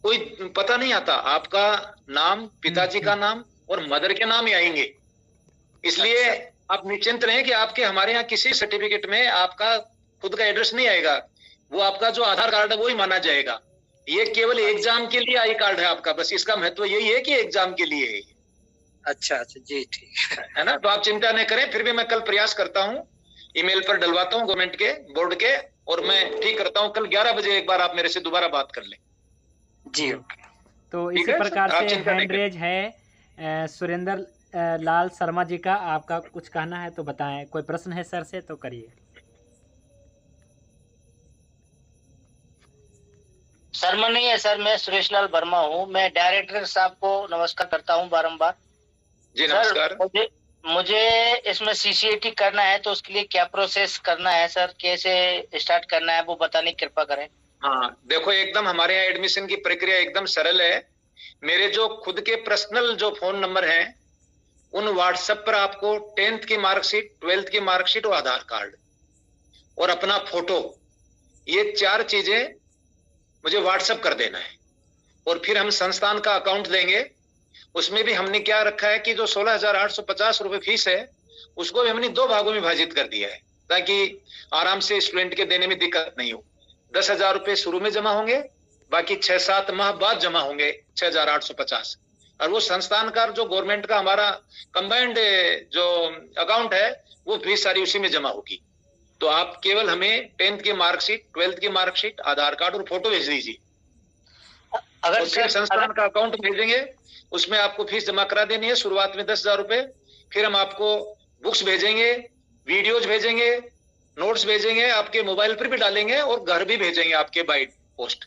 कोई पता नहीं आता, आपका नाम, पिताजी का नाम और मदर के नाम ही आएंगे। इसलिए आप निश्चिंत रहें कि आपके हमारे यहाँ किसी सर्टिफिकेट में आपका खुद का एड्रेस नहीं आएगा। वो आपका जो आधार कार्ड है वो ही माना जाएगा। ये केवल एग्जाम के लिए आई कार्ड है आपका, बस इसका महत्व यही है कि एग्जाम के लिए है। अच्छा जी, ठीक है ना। तो आप चिंता न करें, फिर भी मैं कल प्रयास करता हूँ, ईमेल पर डलवाता हूँ गवर्नमेंट के बोर्ड के, और मैं ठीक करता हूँ। कल 11 बजे एक बार आप मेरे से दोबारा बात कर लें जी। तो इसी प्रकार से हैंड रेज है सुरेंद्र लाल शर्मा जी का। आपका कुछ कहना है तो बताएं। कोई प्रश्न है सर से तो करिए। शर्मा नहीं है सर, मैं सुरेश लाल वर्मा हूँ। मैं डायरेक्टर साहब को नमस्कार करता हूँ बारंबार। जी नमस्कार। मुझे इसमें सीसीएटी करना है, तो उसके लिए क्या प्रोसेस करना है सर, कैसे स्टार्ट करना है, वो बताने की कृपा करें। हाँ देखो, एकदम हमारे यहाँ एडमिशन की प्रक्रिया एकदम सरल है। मेरे जो खुद के पर्सनल जो फोन नंबर हैं उन व्हाट्सएप पर आपको 10th की मार्कशीट, 12th की मार्कशीट और आधार कार्ड और अपना फोटो, ये 4 चीजें मुझे व्हाट्सएप कर देना है। और फिर हम संस्थान का अकाउंट देंगे। उसमें भी हमने क्या रखा है कि जो 16,850 रुपए फीस है उसको भी हमने 2 भागों में विभाजित कर दिया है, ताकि आराम से स्टूडेंट के देने में दिक्कत नहीं हो। 10,000 रुपए शुरू में जमा होंगे, बाकी 6-7 माह बाद जमा होंगे 6,850। और वो संस्थान का जो गवर्नमेंट का हमारा कंबाइंड जो अकाउंट है वो फीस सारी उसी में जमा होगी। तो आप केवल हमें 10th की मार्कशीट, 12th की मार्कशीट, आधार कार्ड और फोटो भेज दीजिए। अगर फिर संस्थान का अकाउंट भेजेंगे, उसमें आपको फीस जमा करा देनी है शुरुआत में 10,000 रुपए। फिर हम आपको बुक्स भेजेंगे, वीडियोज भेजेंगे, नोट्स भेजेंगे, आपके मोबाइल पर भी डालेंगे और घर भी भेजेंगे आपके बाई पोस्ट।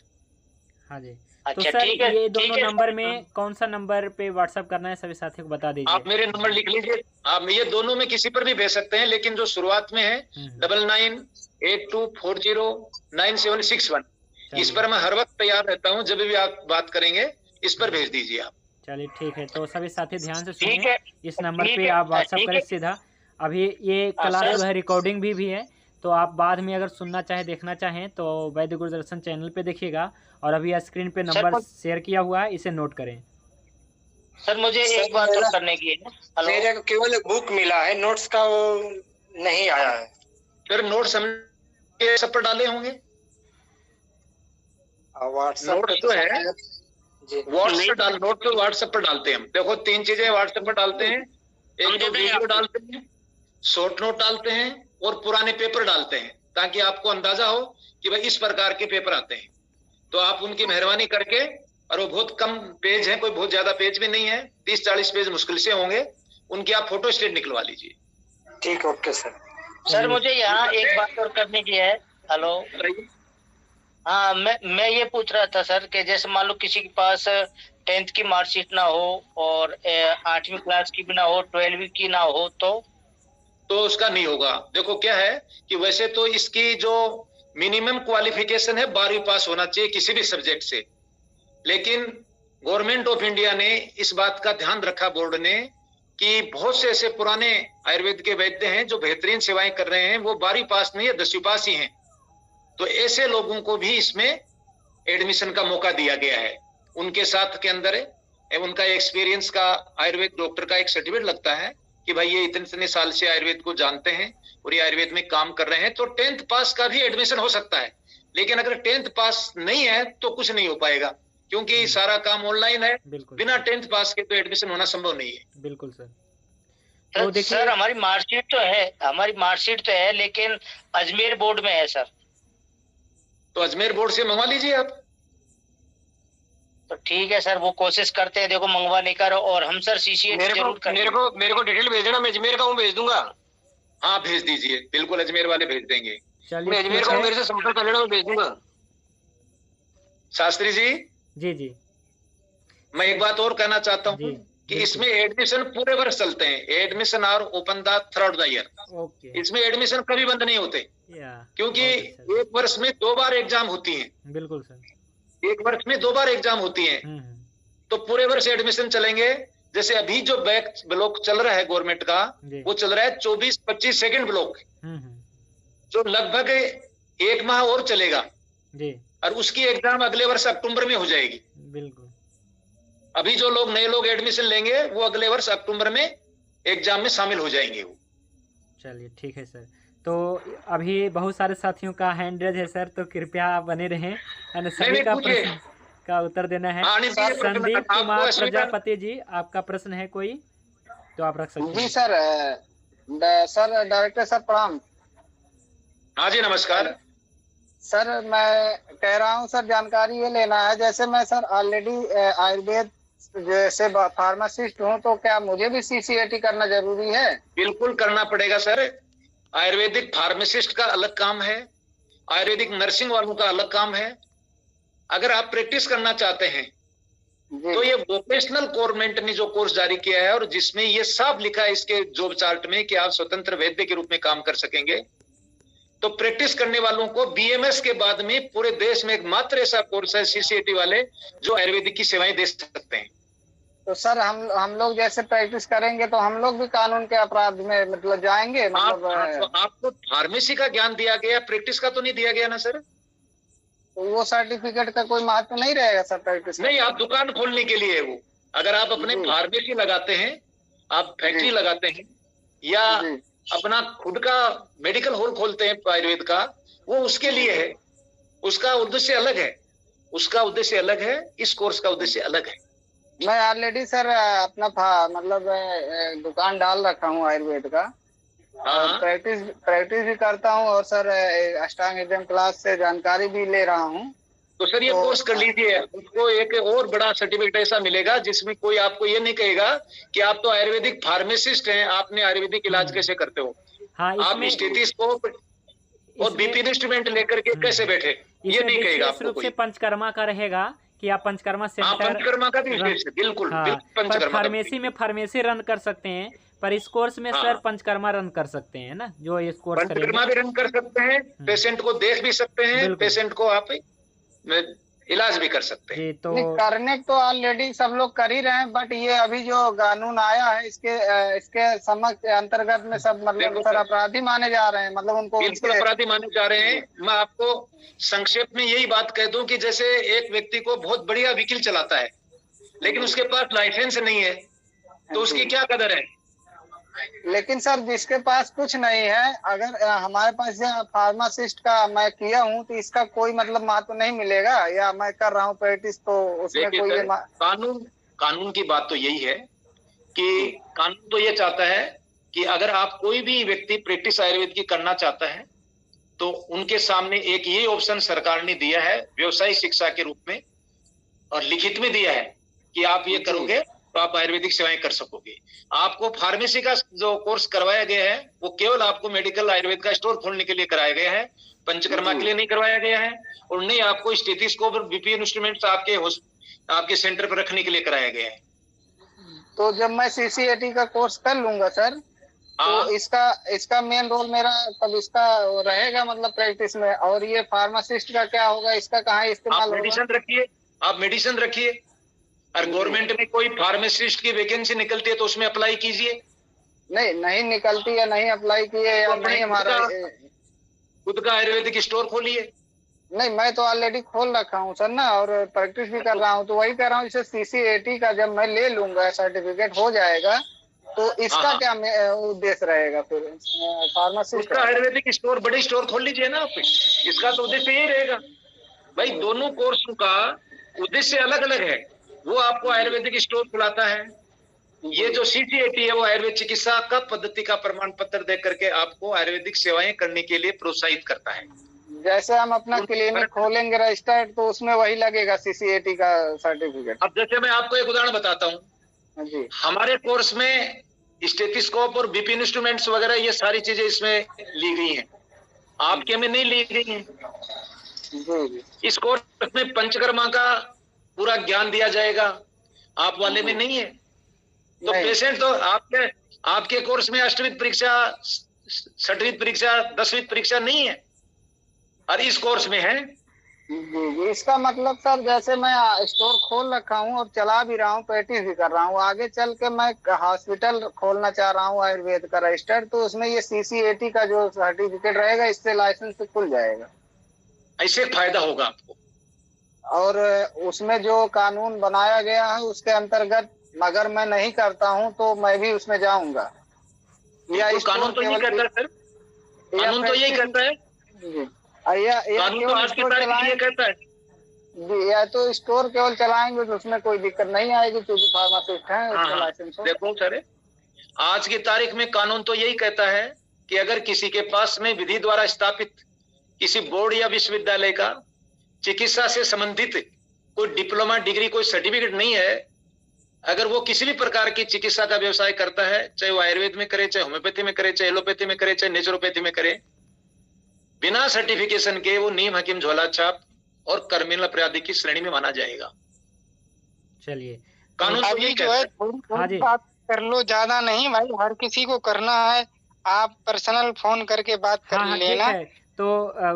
हाँ जी। अच्छा, तो सर ठीक है, ये दोनों नंबर में कौन सा नंबर पे व्हाट्सएप करना है सभी साथियों को बता दीजिए। आप मेरे नंबर लिख लीजिए। आप ये दोनों में किसी पर भी भेज सकते हैं, लेकिन जो शुरुआत में है 9982409761, इस पर मैं हर वक्त तैयार रहता हूँ। जब भी आप बात करेंगे इस पर भेज दीजिए आप। चलिए ठीक है। तो सभी साथी ध्यान से सुनिए, इस नंबर पे आप व्हाट्सएप करें सीधा। अभी ये क्लास जो है रिकॉर्डिंग भी है, तो आप बाद में अगर सुनना चाहे, देखना चाहें तो वैद्य गुरुदर्शन चैनल पे देखिएगा। और अभी स्क्रीन पे नंबर शेयर किया हुआ है, इसे नोट करें। सर मुझे एक बात और करने की है। मेरे को केवल बुक मिला है, नोट्स का वो नहीं आया है। फिर नोट्स हम सब पर डाले होंगे। व्हाट्सएप तो है व्हाट्सएप नोट तो व्हाट्सएप पर डालते हैं हम। देखो 3 चीजें व्हाट्सएप पर डालते हैं। एक तो वीडियो डालते हैं, शॉर्ट नोट डालते हैं और पुराने पेपर डालते हैं, ताकि आपको अंदाजा हो कि भाई इस प्रकार के पेपर आते हैं। तो आप उनकी मेहरबानी करके, और वो बहुत कम पेज है, कोई बहुत ज्यादा पेज भी नहीं है, 30-40 पेज मुश्किल से होंगे, उनकी आप फोटो स्टेट निकलवा लीजिए। ठीक, ओके सर। सर मुझे यहाँ एक बात और करने की है। हेलो, हाँ, मैं ये पूछ रहा था सर कि जैसे मान लो किसी के पास 10th की मार्कशीट ना हो और 8वीं क्लास की भी ना हो, 12वीं की ना हो, तो उसका नहीं होगा। देखो क्या है कि वैसे तो इसकी जो मिनिमम क्वालिफिकेशन है 12वीं पास होना चाहिए किसी भी सब्जेक्ट से, लेकिन गवर्नमेंट ऑफ इंडिया ने इस बात का ध्यान रखा, बोर्ड ने, कि बहुत से ऐसे पुराने आयुर्वेद के वैद्य हैं जो बेहतरीन सेवाएं कर रहे हैं, वो 12वीं पास नहीं है, 10वीं पास ही हैं। तो ऐसे लोगों को भी इसमें एडमिशन का मौका दिया गया है। उनके साथ के अंदर उनका एक्सपीरियंस का आयुर्वेद डॉक्टर का एक सर्टिफिकेट लगता है कि भाई ये इतने साल से आयुर्वेद को जानते हैं और ये आयुर्वेद में काम कर रहे हैं, तो 10th पास का भी एडमिशन हो सकता है। लेकिन अगर 10th पास नहीं है तो कुछ नहीं हो पाएगा, क्योंकि सारा काम ऑनलाइन है। बिना 10th पास के तो एडमिशन होना संभव नहीं है। बिल्कुल सर। तो देखिए सर, हमारी मार्कशीट तो है लेकिन अजमेर बोर्ड में है सर। तो अजमेर बोर्ड से मंगवा लीजिए आप। तो ठीक है सर, वो कोशिश करते हैं देखो मंगवाने का। और हम सर सीसीएटी जरूर करेंगे। मेरे को डिटेल भेज देना, मैं अजमेर का हूँ, भेज दूंगा। हाँ भेज दीजिए, बिल्कुल अजमेर वाले भेज देंगे। मैं अजमेर का हूँ, मेरे से संपर्क कर लेना, मैं भेज दूंगा। शास्त्री जी जी मैं एक बात और कहना चाहता हूँ कि इसमें एडमिशन पूरे वर्ष चलते हैं। Admission are open the through the year. इसमें एडमिशन कभी बंद नहीं होते, क्योंकि एक वर्ष में 2 बार एग्जाम होती है। बिल्कुल सर, एक वर्ष में 2 बार एग्जाम होती है, तो पूरे वर्ष एडमिशन चलेंगे। जैसे अभी जो बैक ब्लॉक चल रहा है गवर्नमेंट का, वो चल रहा है 24-25 सेकंड ब्लॉक, जो लगभग 1 माह और चलेगा और उसकी एग्जाम अगले वर्ष अक्टूबर में हो जाएगी। बिल्कुल। अभी जो लोग नए लोग एडमिशन लेंगे वो अगले वर्ष अक्टूबर में एग्जाम में शामिल हो जाएंगे वो। चलिए ठीक है सर। तो अभी बहुत सारे साथियों का हैंड रेज है सर, तो कृपया बने रहें। सभी का प्रश्न का उत्तर देना है। संदीप कुमार प्रजापति जी, आपका प्रश्न है कोई तो आप रख सकते हैं। जी सर। सर डायरेक्टर सर प्रणाम। हाँ जी नमस्कार सर। मैं कह रहा हूँ सर, जानकारी ये लेना है, जैसे मैं सर ऑलरेडी आयुर्वेद जैसे फार्मासिस्ट हूँ, तो क्या मुझे भी सीसीएटी करना जरूरी है? बिल्कुल करना पड़ेगा सर। आयुर्वेदिक फार्मासिस्ट का अलग काम है, आयुर्वेदिक नर्सिंग वालों का अलग काम है। अगर आप प्रैक्टिस करना चाहते हैं तो ये वोकेशनल गवर्नमेंट ने जो कोर्स जारी किया है और जिसमें ये साफ लिखा है इसके जॉब चार्ट में कि आप स्वतंत्र वैद्य के रूप में काम कर सकेंगे, तो प्रैक्टिस करने वालों को बीएमएस के बाद में पूरे देश में एकमात्र ऐसा कोर्स है सीसीएटी वाले जो आयुर्वेदिक की सेवाएं दे सकते हैं। तो सर हम लोग जैसे प्रैक्टिस करेंगे तो हम लोग भी कानून के अपराध में मतलब जाएंगे? मतलब आपको फार्मेसी का ज्ञान दिया गया, प्रैक्टिस का तो नहीं दिया गया ना सर। तो वो सर्टिफिकेट का कोई महत्व नहीं रहेगा सर प्रैक्टिस? नहीं, आप दुकान खोलने के लिए है वो। अगर आप अपने फार्मेसी लगाते हैं, आप फैक्ट्री लगाते हैं या अपना खुद का मेडिकल हॉल खोलते हैं आयुर्वेद का, वो उसके लिए है। उसका उद्देश्य अलग है, उसका उद्देश्य अलग है, इस कोर्स का उद्देश्य अलग है। मैं ऑलरेडी सर अपना मतलब दुकान डाल रखा हूँ आयुर्वेद का, प्रैक्टिस भी करता हूँ और सर अष्टांग हृदय क्लास से जानकारी भी ले रहा हूँ। तो सर ये कोर्स कर लीजिए, उसको एक और बड़ा सर्टिफिकेट ऐसा मिलेगा जिसमें कोई आपको ये नहीं कहेगा कि आप तो आयुर्वेदिक फार्मासिस्ट हैं, आपने आयुर्वेदिक इलाज कैसे करते हो। हाँ, आप स्टेथोस्कोप और बीपी इंस्ट्रूमेंट लेकर के कैसे बैठे, ये नहीं कहेगा आपको कोई। पंचकर्मा का रहेगा कि आप पंचकर्मा सेंटर, पंचकर्मा का भी बिल्कुल। फार्मेसी में फार्मेसी रन कर सकते हैं, पर इस कोर्स में सर पंचकर्मा रन कर सकते हैं ना, जो इस कोर्स पंचकर्मा भी रन कर सकते हैं, पेशेंट को देख भी सकते हैं, पेशेंट को आप इलाज भी कर सकते हैं। तो करने तो ऑलरेडी सब लोग कर ही रहे हैं, बट ये अभी जो कानून आया है इसके समक्ष अंतर्गत में सब मतलब सर अपराधी माने जा रहे हैं, मतलब उनको बिल्कुल अपराधी माने जा रहे हैं। मैं आपको संक्षेप में यही बात कह दूं कि जैसे एक व्यक्ति को बहुत बढ़िया व्हीकल चलाता है लेकिन उसके पास लाइसेंस नहीं है, तो उसकी क्या कदर है। लेकिन सर जिसके पास कुछ नहीं है, अगर हमारे पास फार्मासिस्ट का मैं किया हूँ तो इसका कोई मतलब महत्व नहीं मिलेगा, या मैं कर रहा हूँ प्रैक्टिस तो उसमें कोई कानून की बात तो यही है कि कानून तो ये चाहता है कि अगर आप कोई भी व्यक्ति प्रैक्टिस आयुर्वेद की करना चाहता है तो उनके सामने एक ये ऑप्शन सरकार ने दिया है व्यवसायिक शिक्षा के रूप में, और लिखित में दिया है कि आप ये करोगे तो आप आयुर्वेदिक सेवाएं कर सकोगे। आपको फार्मेसी का जो कोर्स करवाया गया है वो केवल आपको मेडिकल आयुर्वेद का स्टोर खोलने के लिए कराया गया है, पंचकर्मा के लिए नहीं करवाया गया है, और नहीं आपको स्टेथोस्कोप और बीपी इंस्ट्रूमेंट्स आपके सेंटर पर रखने के लिए कराया गया है। तो जब मैं सीसीएटी का कोर्स कर लूंगा सर, तो इसका मेन रोल मेरा तब इसका रहेगा मतलब प्रैक्टिस में, और ये फार्मासिस्ट का क्या होगा, इसका कहाँ इस्तेमाल होगा? आप मेडिसिन रखिए और गवर्नमेंट में कोई फार्मासिस्ट की वैकेंसी निकलती है तो उसमें अप्लाई कीजिए। नहीं निकलती है, नहीं अप्लाई किए या नहीं, हमारा खुद का आयुर्वेदिक स्टोर खोलिए। नहीं, मैं तो ऑलरेडी खोल रखा हूँ सर ना, और प्रैक्टिस भी कर रहा हूँ। तो वही कह रहा हूँ, जैसे CCAT का जब मैं ले लूंगा, सर्टिफिकेट हो जाएगा, तो इसका क्या उद्देश्य रहेगा फिर? फार्मासिस्ट उसका आयुर्वेदिक स्टोर, बड़े स्टोर खोल लीजिए ना आप। इसका तो उद्देश्य यही रहेगा भाई। दोनों कोर्सों का उद्देश्य अलग अलग है। वो आपको आयुर्वेदिक स्टोर खुलाता है, ये जो CCAT है वो आयुर्वेद चिकित्सा का पद्धति का प्रमाण पत्र दे करके आपको आयुर्वेदिक सेवाएं करने के लिए प्रोत्साहित करता है। जैसे हम अपना क्लिनिक खोलेंगे रजिस्टर्ड, तो उसमें वही लगेगा CCAT का सर्टिफिकेट। अब जैसे मैं आपको एक उदाहरण बताता हूँ जी। हमारे कोर्स में स्टेथोस्कोप और BP इंस्ट्रूमेंट्स वगैरह ये सारी चीजें इसमें ली गई हैं, आपके में नहीं ली गई हैं। इस कोर्स में पंचकर्मा का पूरा ज्ञान दिया जाएगा, आप वाले में नहीं है। तो पेशेंट तो आपके कोर्स में अष्टमी परीक्षा, छठवीं परीक्षा, 10वीं परीक्षा नहीं है, और इस कोर्स में है। जी, इसका मतलब सर, जैसे मैं स्टोर खोल रखा हूँ और चला भी रहा हूँ, प्रैक्टिस भी कर रहा हूँ, आगे चल के मैं हॉस्पिटल खोलना चाह रहा हूँ आयुर्वेद का रजिस्टर्ड, तो उसमें ये CCAT का जो सर्टिफिकेट रहेगा, इससे लाइसेंस खुल जाएगा। ऐसे फायदा होगा आपको। और उसमें जो कानून बनाया गया है उसके अंतर्गत अगर मैं नहीं करता हूं तो मैं भी उसमें जाऊंगा, या तो कानून तो यही कहता है सर, कानून तो यही कहता है, कानून तो आज की तारीख में ये कहता है जी। या तो स्टोर केवल चलाएंगे तो उसमें कोई दिक्कत नहीं आएगी, क्योंकि फार्मासिस्ट हैं, उसका लाइसेंस हो। देखो सर, आज की तारीख में कानून तो यही कहता है कि अगर किसी के पास में विधि द्वारा स्थापित किसी बोर्ड या विश्वविद्यालय का चिकित्सा से संबंधित कोई डिप्लोमा, डिग्री, कोई सर्टिफिकेट नहीं है, अगर वो किसी भी प्रकार की चिकित्सा का व्यवसाय करता है, चाहे वो आयुर्वेद में करे, चाहे होम्योपैथी में करे, चाहे एलोपैथी में करे, चाहे नेचुरोपैथी में करे, बिना सर्टिफिकेशन के वो नीम हकीम झोला छाप और क्रिमिनल अपराधी की श्रेणी में माना जाएगा। चलिए, कानून तो यही जो है थोड़ी बात कर लो, ज्यादा नहीं भाई, हर किसी को करना है। आप पर्सनल फोन करके बात कर लेना। तो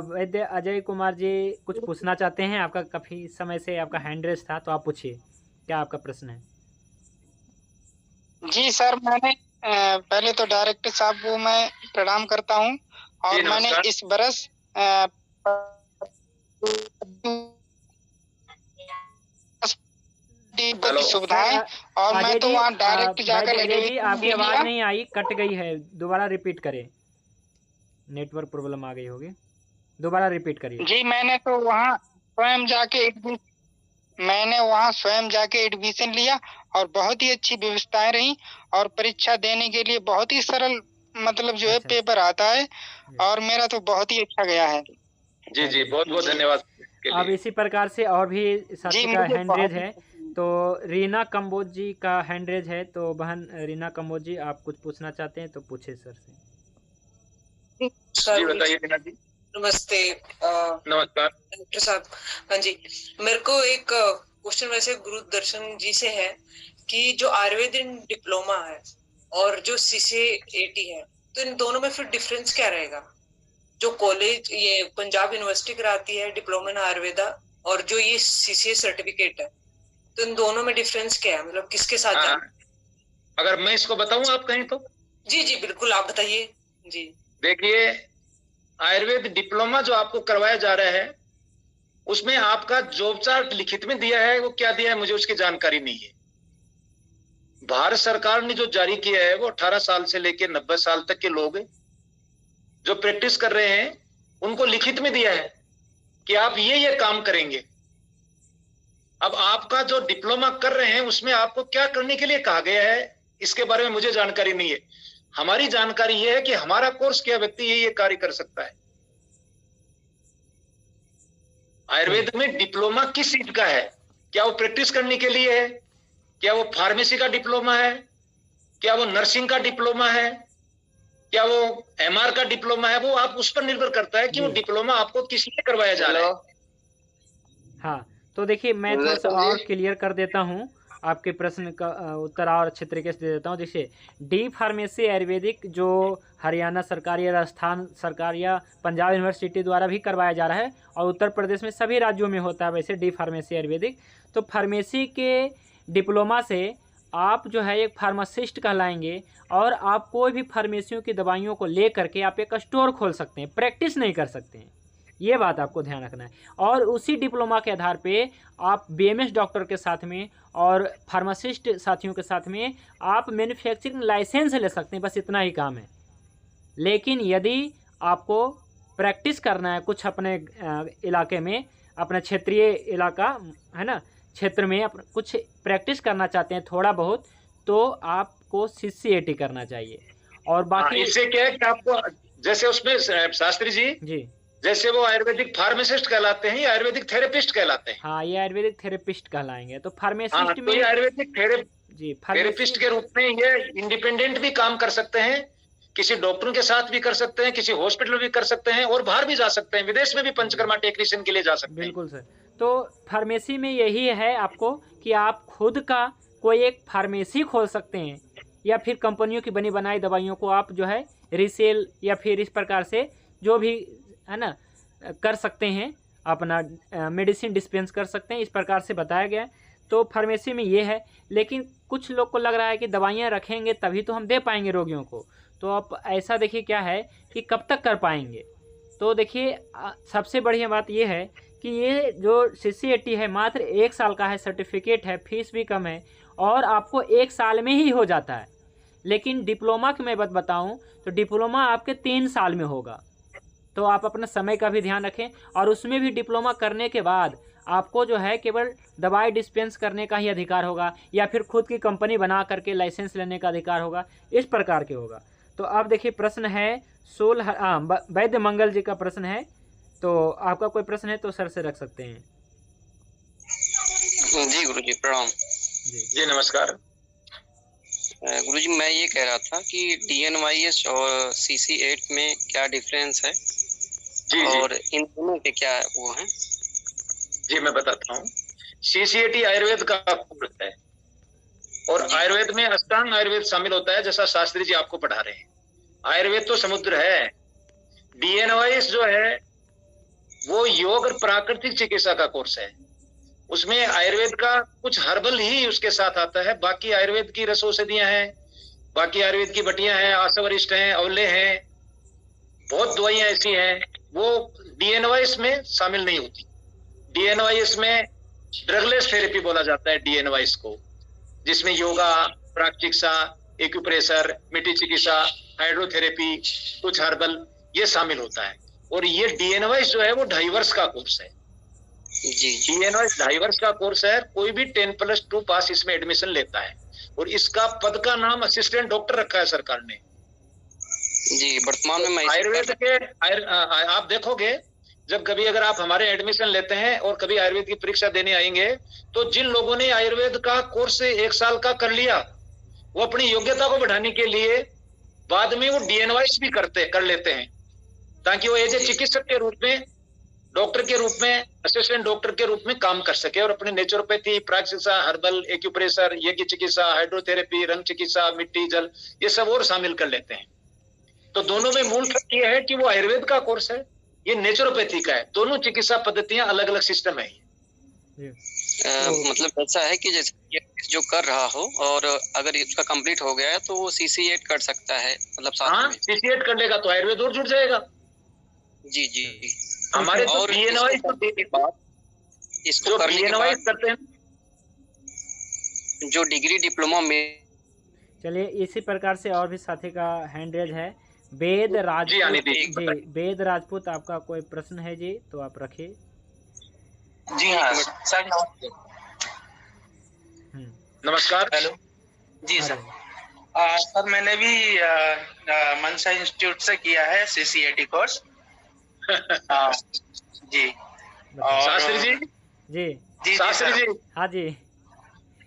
वैद्य अजय कुमार जी कुछ पूछना चाहते हैं, आपका काफी समय से आपका हैंड रेस था, तो आप पूछिए, क्या आपका प्रश्न है? जी सर, मैंने पहले तो डायरेक्टर साहब को मैं प्रणाम करता हूं, और मैंने इस बरस सुविधाएं, और मैं तो वहाँ डायरेक्ट जाकर आपकी आवाज नहीं आई, कट गई है, दोबारा रिपीट करें, नेटवर्क प्रॉब्लम आ गई होगी, दोबारा रिपीट करिए। जी, मैंने तो वहाँ स्वयं जाके एडमिशन लिया, और बहुत ही अच्छी व्यवस्थाएं रही, और परीक्षा देने के लिए बहुत ही सरल, मतलब जो है पेपर आता है, और मेरा तो बहुत ही अच्छा गया है। जी जी, बहुत बहुत धन्यवाद। अब इसी प्रकार से और भी साथी का हैंड रेज है, तो रीना कंबोज जी का हैंड रेज है, तो बहन रीना कंबोज जी, आप कुछ पूछना चाहते हैं तो पूछे सर से। जी बताइए रीना जी। नमस्ते। नमस्कार डॉक्टर साहब। हाँ जी, मेरे को एक क्वेश्चन वैसे गुरुदर्शन जी से है कि जो आयुर्वेदिक डिप्लोमा है और जो CCAT है, तो इन दोनों में फिर डिफरेंस क्या रहेगा? जो कॉलेज ये पंजाब यूनिवर्सिटी कराती है डिप्लोमा इन आयुर्वेदा, और जो ये CCA सर्टिफिकेट है, तो इन दोनों में डिफरेंस क्या है? मतलब किसके साथ जाना? अगर मैं इसको बताऊं आप कहें तो? जी जी बिल्कुल, आप बताइए जी। देखिए, आयुर्वेद डिप्लोमा जो आपको करवाया जा रहा है, उसमें आपका जॉब चार्ट लिखित में दिया है, वो क्या दिया है मुझे उसकी जानकारी नहीं है। भारत सरकार ने जो जारी किया है वो 18 साल से लेकर 90 साल तक के लोग जो प्रैक्टिस कर रहे हैं उनको लिखित में दिया है कि आप ये काम करेंगे। अब आपका जो डिप्लोमा कर रहे हैं उसमें आपको क्या करने के लिए कहा गया है, इसके बारे में मुझे जानकारी नहीं है। हमारी जानकारी यह है कि हमारा कोर्स क्या व्यक्ति ये कार्य कर सकता है। आयुर्वेद में डिप्लोमा किस चीज का है? क्या वो प्रैक्टिस करने के लिए है? क्या वो फार्मेसी का डिप्लोमा है? क्या वो नर्सिंग का डिप्लोमा है? क्या वो MR का डिप्लोमा है? वो आप उस पर निर्भर करता है कि वो डिप्लोमा आपको किस लिए करवाया जा रहा है। हाँ, तो देखिए मैं थोड़ा सा और क्लियर कर देता हूँ, आपके प्रश्न का उत्तर और अच्छे तरीके से दे देता हूँ। जैसे डी फार्मेसी आयुर्वेदिक जो हरियाणा सरकार या राजस्थान सरकार या पंजाब यूनिवर्सिटी द्वारा भी करवाया जा रहा है, और उत्तर प्रदेश में सभी राज्यों में होता है वैसे डी फार्मेसी आयुर्वेदिक। तो फार्मेसी के डिप्लोमा से आप जो है एक फार्मासिस्ट कहलाएंगे, और आप कोई भी फार्मेसियों की दवाइयों को ले करके आप एक स्टोर खोल सकते हैं, प्रैक्टिस नहीं कर सकते हैं। ये बात आपको ध्यान रखना है। और उसी डिप्लोमा के आधार पे आप बीएमएस डॉक्टर के साथ में और फार्मासिस्ट साथियों के साथ में आप मैन्युफैक्चरिंग लाइसेंस ले सकते हैं, बस इतना ही काम है। लेकिन यदि आपको प्रैक्टिस करना है कुछ अपने इलाके में, अपना क्षेत्रीय इलाका है ना, क्षेत्र में कुछ प्रैक्टिस करना चाहते हैं थोड़ा बहुत, तो आपको CCAT करना चाहिए। और बाकी इससे क्या है कि आपको जैसे उसमें शास्त्री जी जैसे वो आयुर्वेदिक फार्मासिस्ट कहलाते हैं या आयुर्वेदिक थेरेपिस्ट कहलाते हैं? हाँ, ये आयुर्वेदिक थेरेपिस्ट कहलाएंगे। तो फार्मासिस्ट में तो आयुर्वेदिक थेरेपिस्ट के रूप में ये इंडिपेंडेंट भी काम कर सकते हैं, किसी डॉक्टरों के साथ भी कर सकते हैं, किसी हॉस्पिटल में भी कर सकते हैं और बाहर भी जा सकते हैं, विदेश में भी पंचकर्मा टेक्नीशियन के लिए जा सकते हैं। बिल्कुल सर। तो फार्मेसी में यही है आपको कि आप खुद का कोई एक फार्मेसी खोल सकते हैं, या फिर कंपनियों की बनी बनाई दवाइयों को आप जो है रीसेल या फिर इस प्रकार से जो भी है ना कर सकते हैं, अपना मेडिसिन डिस्पेंस कर सकते हैं, इस प्रकार से बताया गया है। तो फार्मेसी में ये है। लेकिन कुछ लोग को लग रहा है कि दवाइयाँ रखेंगे तभी तो हम दे पाएंगे रोगियों को, तो आप ऐसा देखिए क्या है कि कब तक कर पाएंगे। तो देखिए सबसे बढ़िया बात ये है कि ये जो CCAT है मात्र 1 साल का है, सर्टिफिकेट है, फीस भी कम है और आपको 1 साल में ही हो जाता है। लेकिन डिप्लोमा की मैं बात बताऊं तो डिप्लोमा आपके 3 साल में होगा। तो आप अपना समय का भी ध्यान रखें। और उसमें भी डिप्लोमा करने के बाद आपको जो है केवल दवाई डिस्पेंस करने का ही अधिकार होगा, या फिर खुद की कंपनी बना करके लाइसेंस लेने का अधिकार होगा, इस प्रकार के होगा। तो अब देखिए प्रश्न है वैद्य मंगल जी का प्रश्न है। तो आपका कोई प्रश्न है तो सर से रख सकते हैं। जी गुरुजी प्रणाम। जी नमस्कार। गुरुजी मैं ये कह रहा था कि DNYS और CCAT में क्या डिफरेंस है और इन दोनों के क्या वो हैं? जी मैं बताता हूँ। CCAT आयुर्वेद का कोर्स है और आयुर्वेद में अष्टांग आयुर्वेद शामिल होता है, जैसा शास्त्री जी आपको पढ़ा रहे हैं। आयुर्वेद तो समुद्र है। DNYS जो है वो योग और प्राकृतिक चिकित्सा का कोर्स है। उसमें आयुर्वेद का कुछ हर्बल ही उसके साथ आता है, बाकी आयुर्वेद की रस औषधियां हैं, बाकी आयुर्वेद की बटियां हैं, आसवरिष्ठ हैं, औले हैं, बहुत दवाइयां ऐसी हैं वो DNYS में शामिल नहीं होती। DNYS में ड्रगलेस थेरेपी बोला जाता है DNYS को, जिसमें योगा, प्राकृतिकसा, एक्यूप्रेशर, मिट्टी चिकित्सा, हाइड्रोथेरेपी, कुछ हर्बल ये शामिल होता है। और ये DNYS जो है वो 2.5 वर्ष का कोर्स है। जी DNYS 2.5 वर्ष का कोर्स है। कोई भी 10+2 पास इसमें एडमिशन लेता है और इसका पद का नाम असिस्टेंट डॉक्टर रखा है सरकार ने। जी वर्तमान में आयुर्वेद के आप देखोगे जब कभी अगर आप हमारे एडमिशन लेते हैं और कभी आयुर्वेद की परीक्षा देने आएंगे तो जिन लोगों ने आयुर्वेद का कोर्स 1 साल का कर लिया, वो अपनी योग्यता को बढ़ाने के लिए बाद में वो DNYS भी कर लेते हैं, ताकि वो एज ए चिकित्सक के रूप में, डॉक्टर के रूप में, असिस्टेंट डॉक्टर के रूप में काम कर सके और अपने नेचुरोपैथी, प्राकृतिक हर्बल, एक्यूप्रेशर, यज्ञ चिकित्सा, हाइड्रोथेरेपी, रंग चिकित्सा, मिट्टी जल ये सब और शामिल कर लेते हैं। तो दोनों में मूल फर्क ये है कि वो आयुर्वेद का कोर्स है, ये नेचुरोपैथी का है। दोनों चिकित्सा पद्धतियां अलग अलग सिस्टम है। मतलब ऐसा है कि जैसे जो कर रहा हो और अगर इसका कंप्लीट हो गया है तो वो CCAT कर सकता है, मतलब साथ में CCAT कर लेगा तो आयुर्वेद और जुड़ जाएगा। जी जी हमारे तो DNYS इसको करने के बाद करते हैं जो डिग्री डिप्लोमा में। चलिए इसी प्रकार से और भी साथी का हैंड रेज है। वेद राजपूत जी, वेद राजपूत आपका कोई प्रश्न है जी तो आप रखिए। जी हाँ सर नमस्ते। नमस्कार। हेलो जी सर। सर मैंने भी मनसा इंस्टीट्यूट से किया है CCAT कोर्स। जी और शास्त्री जी जी शास्त्री जी हाँ जी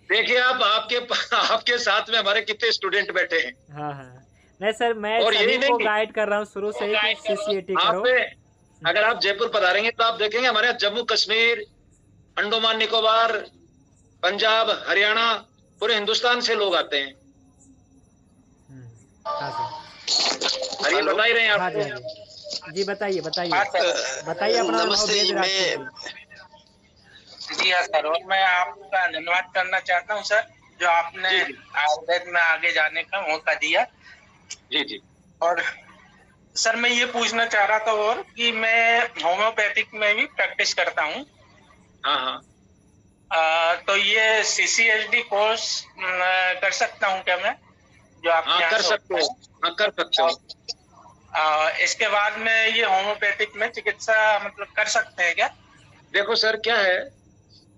देखिए आपके साथ में हमारे कितने स्टूडेंट बैठे हैं। हाँ नहीं सर, मैं सभी को गाइड कर रहा हूँ शुरू से ही कि CCAT करो। अगर आप जयपुर पधारेंगे तो आप देखेंगे हमारे यहाँ जम्मू कश्मीर, अंडमान निकोबार, पंजाब, हरियाणा, पूरे हिंदुस्तान से लोग आते हैं। अरे बता ही रहे हैं आप। जी बताइए अपना। नमस्ते जी हाँ सर, और मैं आपका धन्यवाद करना चाहता हूँ सर, जो आपने आयुर्वेद में आगे जाने का मौका दिया। जी जी। और सर मैं ये पूछना चाह रहा था और कि मैं होम्योपैथिक में भी प्रैक्टिस करता हूँ। हाँ हाँ। तो ये CCHD कोर्स कर सकता हूँ क्या मैं, जो आप कर सकते हो? हाँ कर सकते हो। इसके बाद में ये होम्योपैथिक में चिकित्सा मतलब कर सकते हैं क्या? देखो सर, क्या है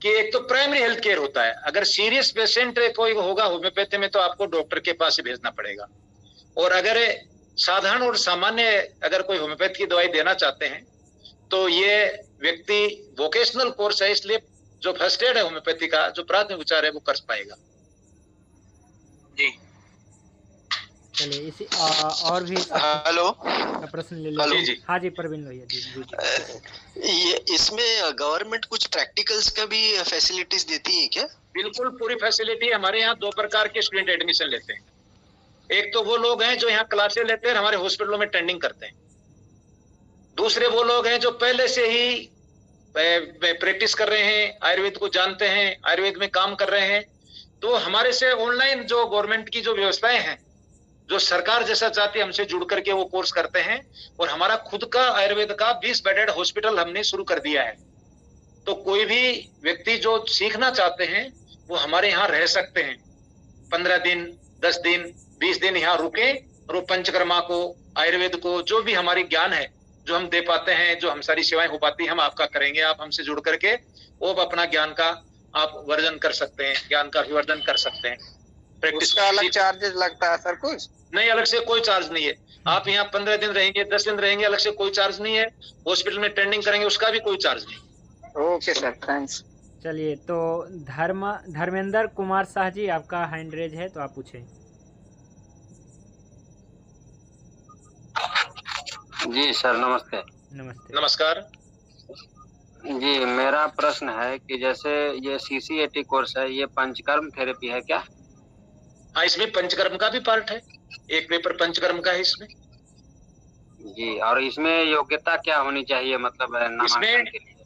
कि एक तो प्राइमरी हेल्थ केयर होता है। अगर सीरियस पेशेंट कोई होगा होम्योपैथी में तो आपको डॉक्टर के पास ही भेजना पड़ेगा। और अगर साधारण और सामान्य अगर कोई होम्योपैथी की दवाई देना चाहते हैं तो ये व्यक्ति वोकेशनल कोर्स है, इसलिए जो फर्स्ट एड है होम्योपैथी का, जो प्राथमिक उपचार है, वो कर पाएगा। जी चलिए इसी और भी हेलो प्रश्न ले लीजिए। जी। हाँ जी प्रवीण भैया जी। ये इसमें गवर्नमेंट कुछ प्रैक्टिकल्स का भी फैसिलिटीज देती है क्या? बिल्कुल पूरी फैसिलिटी। हमारे यहाँ 2 प्रकार के स्टूडेंट एडमिशन लेते हैं। एक तो वो लोग हैं जो यहाँ क्लासेस लेते हैं, हमारे हॉस्पिटलों में ट्रेनिंग करते हैं। दूसरे वो लोग हैं जो पहले से ही प्रैक्टिस कर रहे हैं, आयुर्वेद को जानते हैं, आयुर्वेद में काम कर रहे हैं। तो हमारे से ऑनलाइन जो गवर्नमेंट की जो व्यवस्थाएं हैं, जो सरकार जैसा चाहती है, हमसे जुड़ करके वो कोर्स करते हैं। और हमारा खुद का आयुर्वेद का 20 बेडेड हॉस्पिटल हमने शुरू कर दिया है। तो कोई भी व्यक्ति जो सीखना चाहते हैं वो हमारे यहाँ रह सकते हैं। 15 दिन, 10 दिन, 20 दिन यहाँ रुके और वो पंचकर्मा को, आयुर्वेद को, जो भी हमारी ज्ञान है जो हम दे पाते हैं, जो हम सारी सेवाएं हो पाती हैं, हम आपका करेंगे। आप हमसे जुड़ करके वो अपना ज्ञान का आप वर्धन कर सकते हैं, ज्ञान का विवर्धन कर सकते हैं। प्रैक्टिस का अलग चार्जेस लगता है सर? कुछ नहीं, अलग से कोई चार्ज नहीं है। आप यहाँ 15 दिन रहेंगे, 10 दिन रहेंगे, अलग से कोई चार्ज नहीं है। हॉस्पिटल में ट्रेनिंग करेंगे, उसका भी कोई चार्ज नहीं। Okay sir, thanks. चलिए तो धर्मेंद्र कुमार शाह जी, आपका हैंड रेज है तो आप पूछें। जी सर नमस्ते। नमस्ते। नमस्कार जी, मेरा प्रश्न है कि जैसे ये CCAT कोर्स है, ये पंचकर्म थेरेपी है क्या? हाँ, इसमें पंचकर्म का भी पार्ट है। एक पेपर पंचकर्म का है इसमें। जी, और इसमें योग्यता क्या होनी चाहिए, मतलब नामांकन के लिए?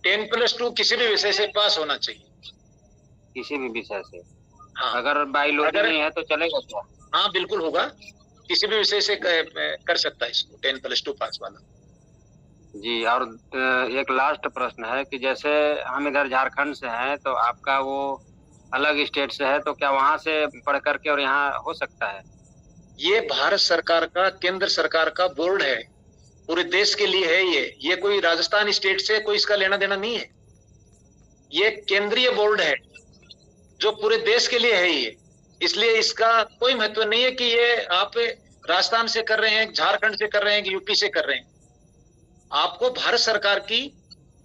10+2 किसी भी विषय से पास होना चाहिए। किसी भी विषय से? हाँ। अगर बायोलॉजी नहीं है तो चलेगा क्या? हाँ बिल्कुल होगा, किसी भी विषय से कर सकता है इसको 10+2 पास वाला। जी, और एक लास्ट प्रश्न है कि जैसे हम इधर झारखंड से हैं तो आपका वो अलग स्टेट से है, तो क्या वहाँ से पढ़ करके और यहाँ हो सकता है? ये भारत सरकार का, केंद्र सरकार का बोर्ड है, पूरे देश के लिए है। ये कोई राजस्थान स्टेट से कोई इसका लेना देना नहीं है। ये केंद्रीय बोर्ड है जो पूरे देश के लिए है ये, इसलिए इसका कोई महत्व नहीं है कि ये आप राजस्थान से कर रहे हैं, झारखंड से कर रहे हैं कि यूपी से कर रहे हैं। आपको भारत सरकार की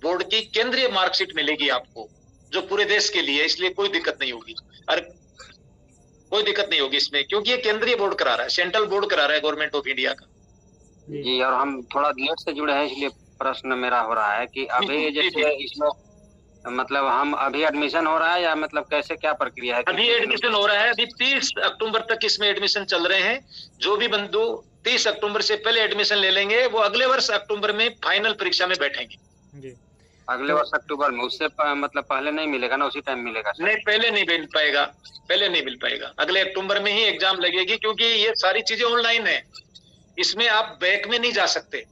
बोर्ड की केंद्रीय मार्कशीट मिलेगी आपको, जो पूरे देश के लिए, इसलिए कोई दिक्कत नहीं होगी। और कोई दिक्कत नहीं होगी इसमें, क्योंकि ये केंद्रीय बोर्ड करा रहा है, सेंट्रल बोर्ड करा रहा है गवर्नमेंट ऑफ इंडिया का। जी, और हम थोड़ा लेट से जुड़े हैं इसलिए प्रश्न मेरा हो रहा है कि अभी जैसे इसमें मतलब हम अभी एडमिशन हो रहा है या मतलब कैसे, क्या प्रक्रिया है? अभी एडमिशन हो रहा है। अभी 30 अक्टूबर तक इसमें एडमिशन चल रहे हैं। जो भी बंधु 30 अक्टूबर से पहले एडमिशन ले लेंगे वो अगले वर्ष अक्टूबर में फाइनल परीक्षा में बैठेंगे। जी, अगले वर्ष अक्टूबर में? उससे मतलब पहले नहीं मिलेगा ना, उसी टाइम मिलेगा? नहीं, पहले नहीं मिल पाएगा, पहले नहीं मिल पाएगा। अगले अक्टूबर में ही एग्जाम लगेगी, क्योंकि ये सारी चीजें ऑनलाइन है। इसमें आप बैक में नहीं जा सकते,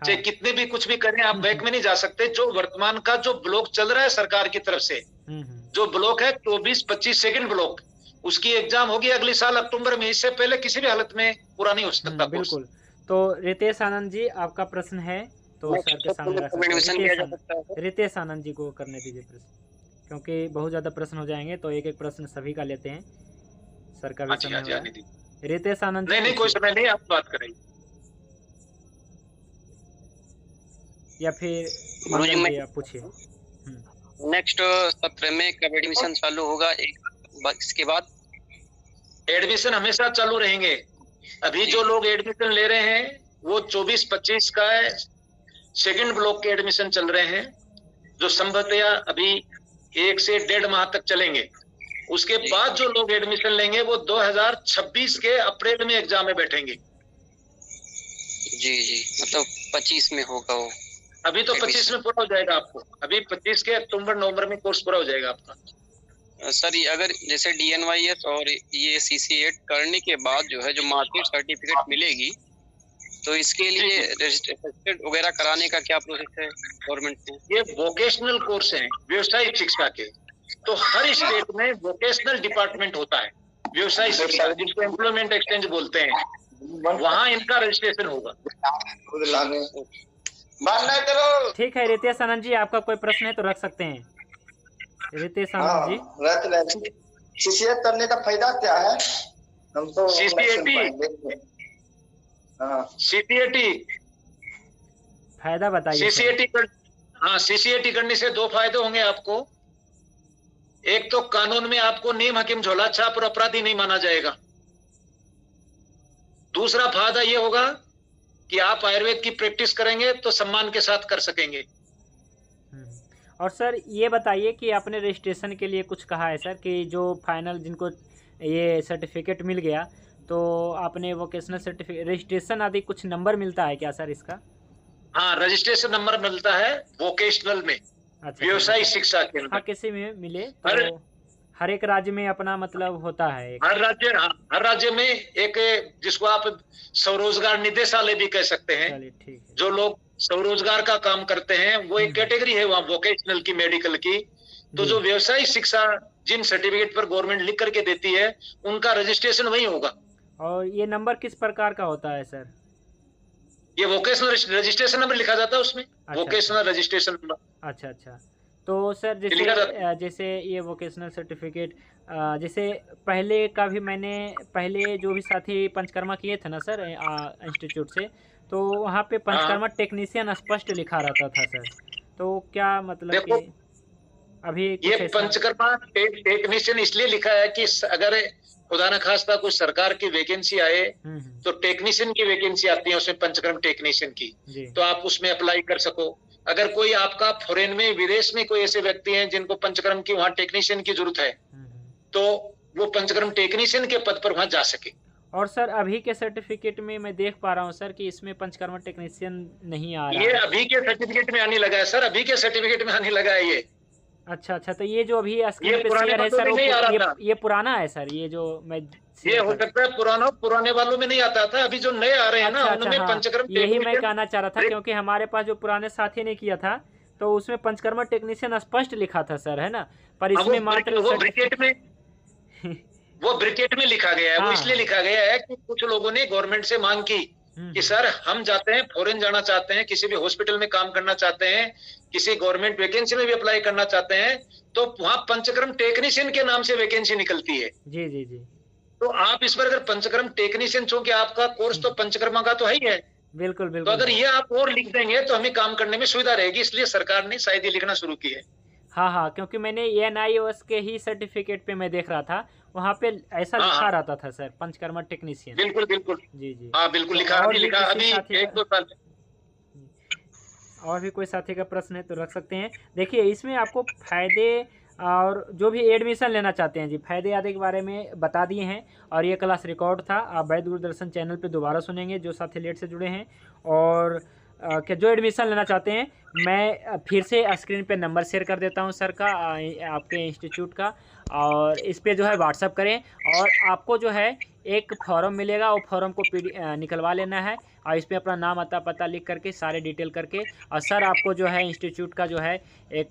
चाहे कितने भी कुछ भी करें, आप बैक में नहीं जा सकते। जो वर्तमान का जो ब्लॉक चल रहा है सरकार की तरफ से, जो ब्लॉक है 24-25 सेकंड ब्लॉक, उसकी एग्जाम होगी अगले साल अक्टूबर में। इससे पहले किसी भी हालत में पूरा नहीं हो सकता। बिल्कुल। तो रितेश आनंद जी, आपका प्रश्न है तो सर के सामने रितेश आनंद जी को करने दीजिए प्रश्न, क्योंकि बहुत ज्यादा प्रश्न हो जाएंगे तो एक एक प्रश्न सभी का लेते हैं। सर का भी समय। रितेश आनंद जी। नहीं, कोई समय नहीं, आप बात करें। या फिर गुरुजी मैं आप पूछिए। नेक्स्ट सत्र में कब एडमिशन चालू होगा? इसके बाद एडमिशन हमेशा चालू रहेंगे। अभी जो लोग एडमिशन ले रहे हैं वो 24-25 का सेकंड ब्लॉक के एडमिशन चल रहे हैं, जो संभवतया अभी 1 से 1.5 माह तक चलेंगे। उसके बाद जो लोग एडमिशन लेंगे वो 2026 के अप्रैल में एग्जाम में बैठेंगे। जी, मतलब 25 में होगा वो। अभी तो 25 में पूरा हो जाएगा आपको। अभी 25 के अक्टूबर नवंबर में कोर्स पूरा हो जाएगा आपका। सर ये अगर जैसे DNYS और ये CC8 करने के बाद जो है जो मार्कशीट सर्टिफिकेट मिलेगी तो इसके लिए रजिस्ट्रेशन वगैरह कराने का क्या प्रोसेस है गवर्नमेंट में? ये वोकेशनल कोर्स है व्यवसायिक शिक्षा के, तो हर स्टेट में वोकेशनल डिपार्टमेंट होता है व्यवसायिक शिक्षा, जिसको एम्प्लॉयमेंट एक्सचेंज बोलते हैं, वहाँ इनका रजिस्ट्रेशन होगा। ठीक है रितेश आनंद जी, आपका कोई प्रश्न है तो रख सकते हैं। रितेश आनंद जी, सीसीएट करने का फायदा क्या है? हम तो सीसीएटी फायदा बताइए। सीसीएटी करने से दो फायदे होंगे आपको। एक तो कानून में आपको नीम हकीम झोला छाप और अपराधी नहीं माना जाएगा। दूसरा फायदा ये होगा कि आप आयुर्वेद की प्रैक्टिस करेंगे तो सम्मान के साथ कर सकेंगे। और सर ये बताइए कि आपने रजिस्ट्रेशन के लिए कुछ कहा है सर, कि जो फाइनल जिनको ये सर्टिफिकेट मिल गया तो आपने वोकेशनल सर्टिफिकेट रजिस्ट्रेशन आदि कुछ नंबर मिलता है क्या सर इसका? हाँ, रजिस्ट्रेशन नंबर मिलता है वोकेशनल में। अच्छा, व्यवसायिक शिक्षा के हाँ, किसी में मिले तो हर एक राज्य में अपना मतलब होता है। हर राज्य में एक, जिसको आप स्वरोजगार निदेशालय भी कह सकते हैं, जो लोग स्वरोजगार का काम करते हैं वो एक कैटेगरी है वहाँ वोकेशनल की, मेडिकल की। तो जो व्यवसायिक शिक्षा जिन सर्टिफिकेट पर गवर्नमेंट लिख करके देती है उनका रजिस्ट्रेशन वही होगा। और ये नंबर किस प्रकार का होता है सर? ये वोकेशनल रजिस्ट्रेशन नंबर लिखा जाता है उसमें। Vocational registration number. अच्छा। तो सर जैसे ये वोकेशनल सर्टिफिकेट, जैसे पहले का भी पहले जो भी साथी पंचकर्मा किए थे ना सर इंस्टीट्यूट से, तो वहाँ पे पंचकर्मा टेक्नीशियन स्पष्ट लिखा रहता था सर, तो क्या मतलब कि अभी ये पंचकर्मा टेक्नीशियन इसलिए लिखा है कि अगर खुदा न खास्ता कोई सरकार की वैकेंसी आए तो टेक्नीशियन की वैकेंसी आती है उसमें, पंचकर्म टेक्नीशियन की, तो आप उसमें अप्लाई कर सको। अगर कोई आपका फॉरेन में, विदेश में कोई ऐसे व्यक्ति हैं जिनको पंचकर्म की वहाँ टेक्नीशियन की जरूरत है तो वो पंचकर्म टेक्नीशियन के पद पर वहाँ जा सके। और सर अभी के सर्टिफिकेट में मैं देख पा रहा हूँ सर कि इसमें पंचकर्मा टेक्नीशियन नहीं आ रहा। ये अभी के सर्टिफिकेट में आने लगा है सर, अभी के सर्टिफिकेट में आने लगा है ये। अच्छा, तो ये जो अभी स्क्रीन पे शेयर है सर ये पुराना है सर, ये जो मैं ये हो सकता है पुराने वालों में नहीं आता था, अभी जो नए आ रहे हैं ना उनमें पंचकर्म। यही मैं कहना चाह रहा था, क्योंकि हमारे पास जो पुराने साथी ने किया था तो उसमें पंचकर्मा टेक्नीशियन स्पष्ट लिखा था सर, है ना, पर इसमें मात्र वो ब्रिकेट में लिखा गया है। वो इसलिए लिखा गया है कि कुछ लोगों ने गवर्नमेंट से मांग की कि सर हम जाते हैं, फॉरेन जाना चाहते हैं, किसी भी हॉस्पिटल में काम करना चाहते हैं, किसी गवर्नमेंट वैकेंसी में भी अप्लाई करना चाहते हैं, तो वहाँ पंचकर्म टेक्नीशियन के नाम से वैकेंसी निकलती है। जी। तो आप इस पर अगर पंचकर्म टेक्नीशियन, चूंकि आपका कोर्स तो पंचकर्मा का तो है ही है, बिल्कुल। तो अगर ये आप और लिख देंगे तो हमें काम करने में सुविधा रहेगी, इसलिए सरकार ने शायद ये लिखना शुरू की है। हाँ, क्योंकि मैंने NIOS के ही सर्टिफिकेट पे मैं देख रहा था, वहाँ पे ऐसा लिखा रहता था सर, पंचकर्मा टेक्नीशियन। बिल्कुल जी। हाँ बिल्कुल लिखा अभी 1-2 साल। और भी कोई साथी का प्रश्न है तो रख सकते हैं। देखिए इसमें आपको फायदे और जो भी एडमिशन लेना चाहते हैं जी, फायदे आदि के बारे में बता दिए हैं। और ये क्लास रिकॉर्ड था, आप वैद्य गुरुदर्शन चैनल पे दोबारा सुनेंगे जो साथी लेट से जुड़े हैं। और कि जो एडमिशन लेना चाहते हैं, मैं फिर से स्क्रीन पे नंबर शेयर कर देता हूं सर का, आपके इंस्टीट्यूट का, और इस पे जो है व्हाट्सअप करें। और आपको जो है एक फॉर्म मिलेगा, वो फॉर्म को निकलवा लेना है और इस पे अपना नाम, अता, पता लिख करके सारे डिटेल करके, और सर आपको जो है इंस्टीट्यूट का जो है एक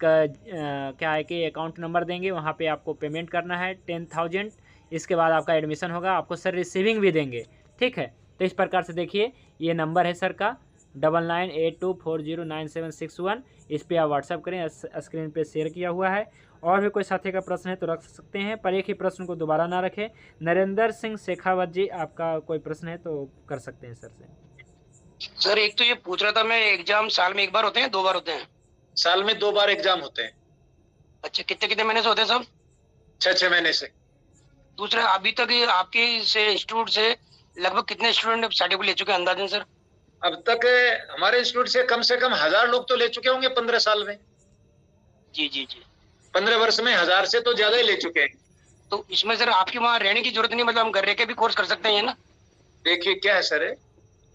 क्या है कि अकाउंट नंबर देंगे, वहाँ पे आपको पेमेंट करना है 10,000। इसके बाद आपका एडमिशन होगा, आपको सर रिसीविंग भी देंगे, ठीक है। तो इस प्रकार से देखिए ये नंबर है सर का 9982409761, इस पे आप व्हाट्सअप करें, स्क्रीन पे शेयर किया हुआ है। और भी कोई साथी का प्रश्न है तो रख सकते हैं, पर एक ही प्रश्न को दोबारा ना रखें। नरेंद्र सिंह शेखावत जी, आपका कोई प्रश्न है तो कर सकते हैं सर से। सर एक तो ये पूछ रहा था मैं, एग्जाम साल में 1 बार होते हैं, 2 बार होते हैं? साल में 2 बार एग्जाम होते हैं। अच्छा, कितने महीने से होते हैं सब? 6 महीने से। दूसरा, अभी तक आपके से इंस्टीट्यूट से लगभग कितने स्टूडेंट सर्टिफिकेट ले चुके हैं अंदाजन सर? अब तक हमारे इंस्टीट्यूट से कम 1000 लोग तो ले चुके होंगे 15 साल में। जी 15 वर्ष में 1000 से तो ज्यादा ही ले चुके हैं। तो इसमें सर आपके वहाँ रहने की जरूरत नहीं, मतलब हम घर रह के भी कोर्स कर सकते हैं ना? देखिए क्या है सर,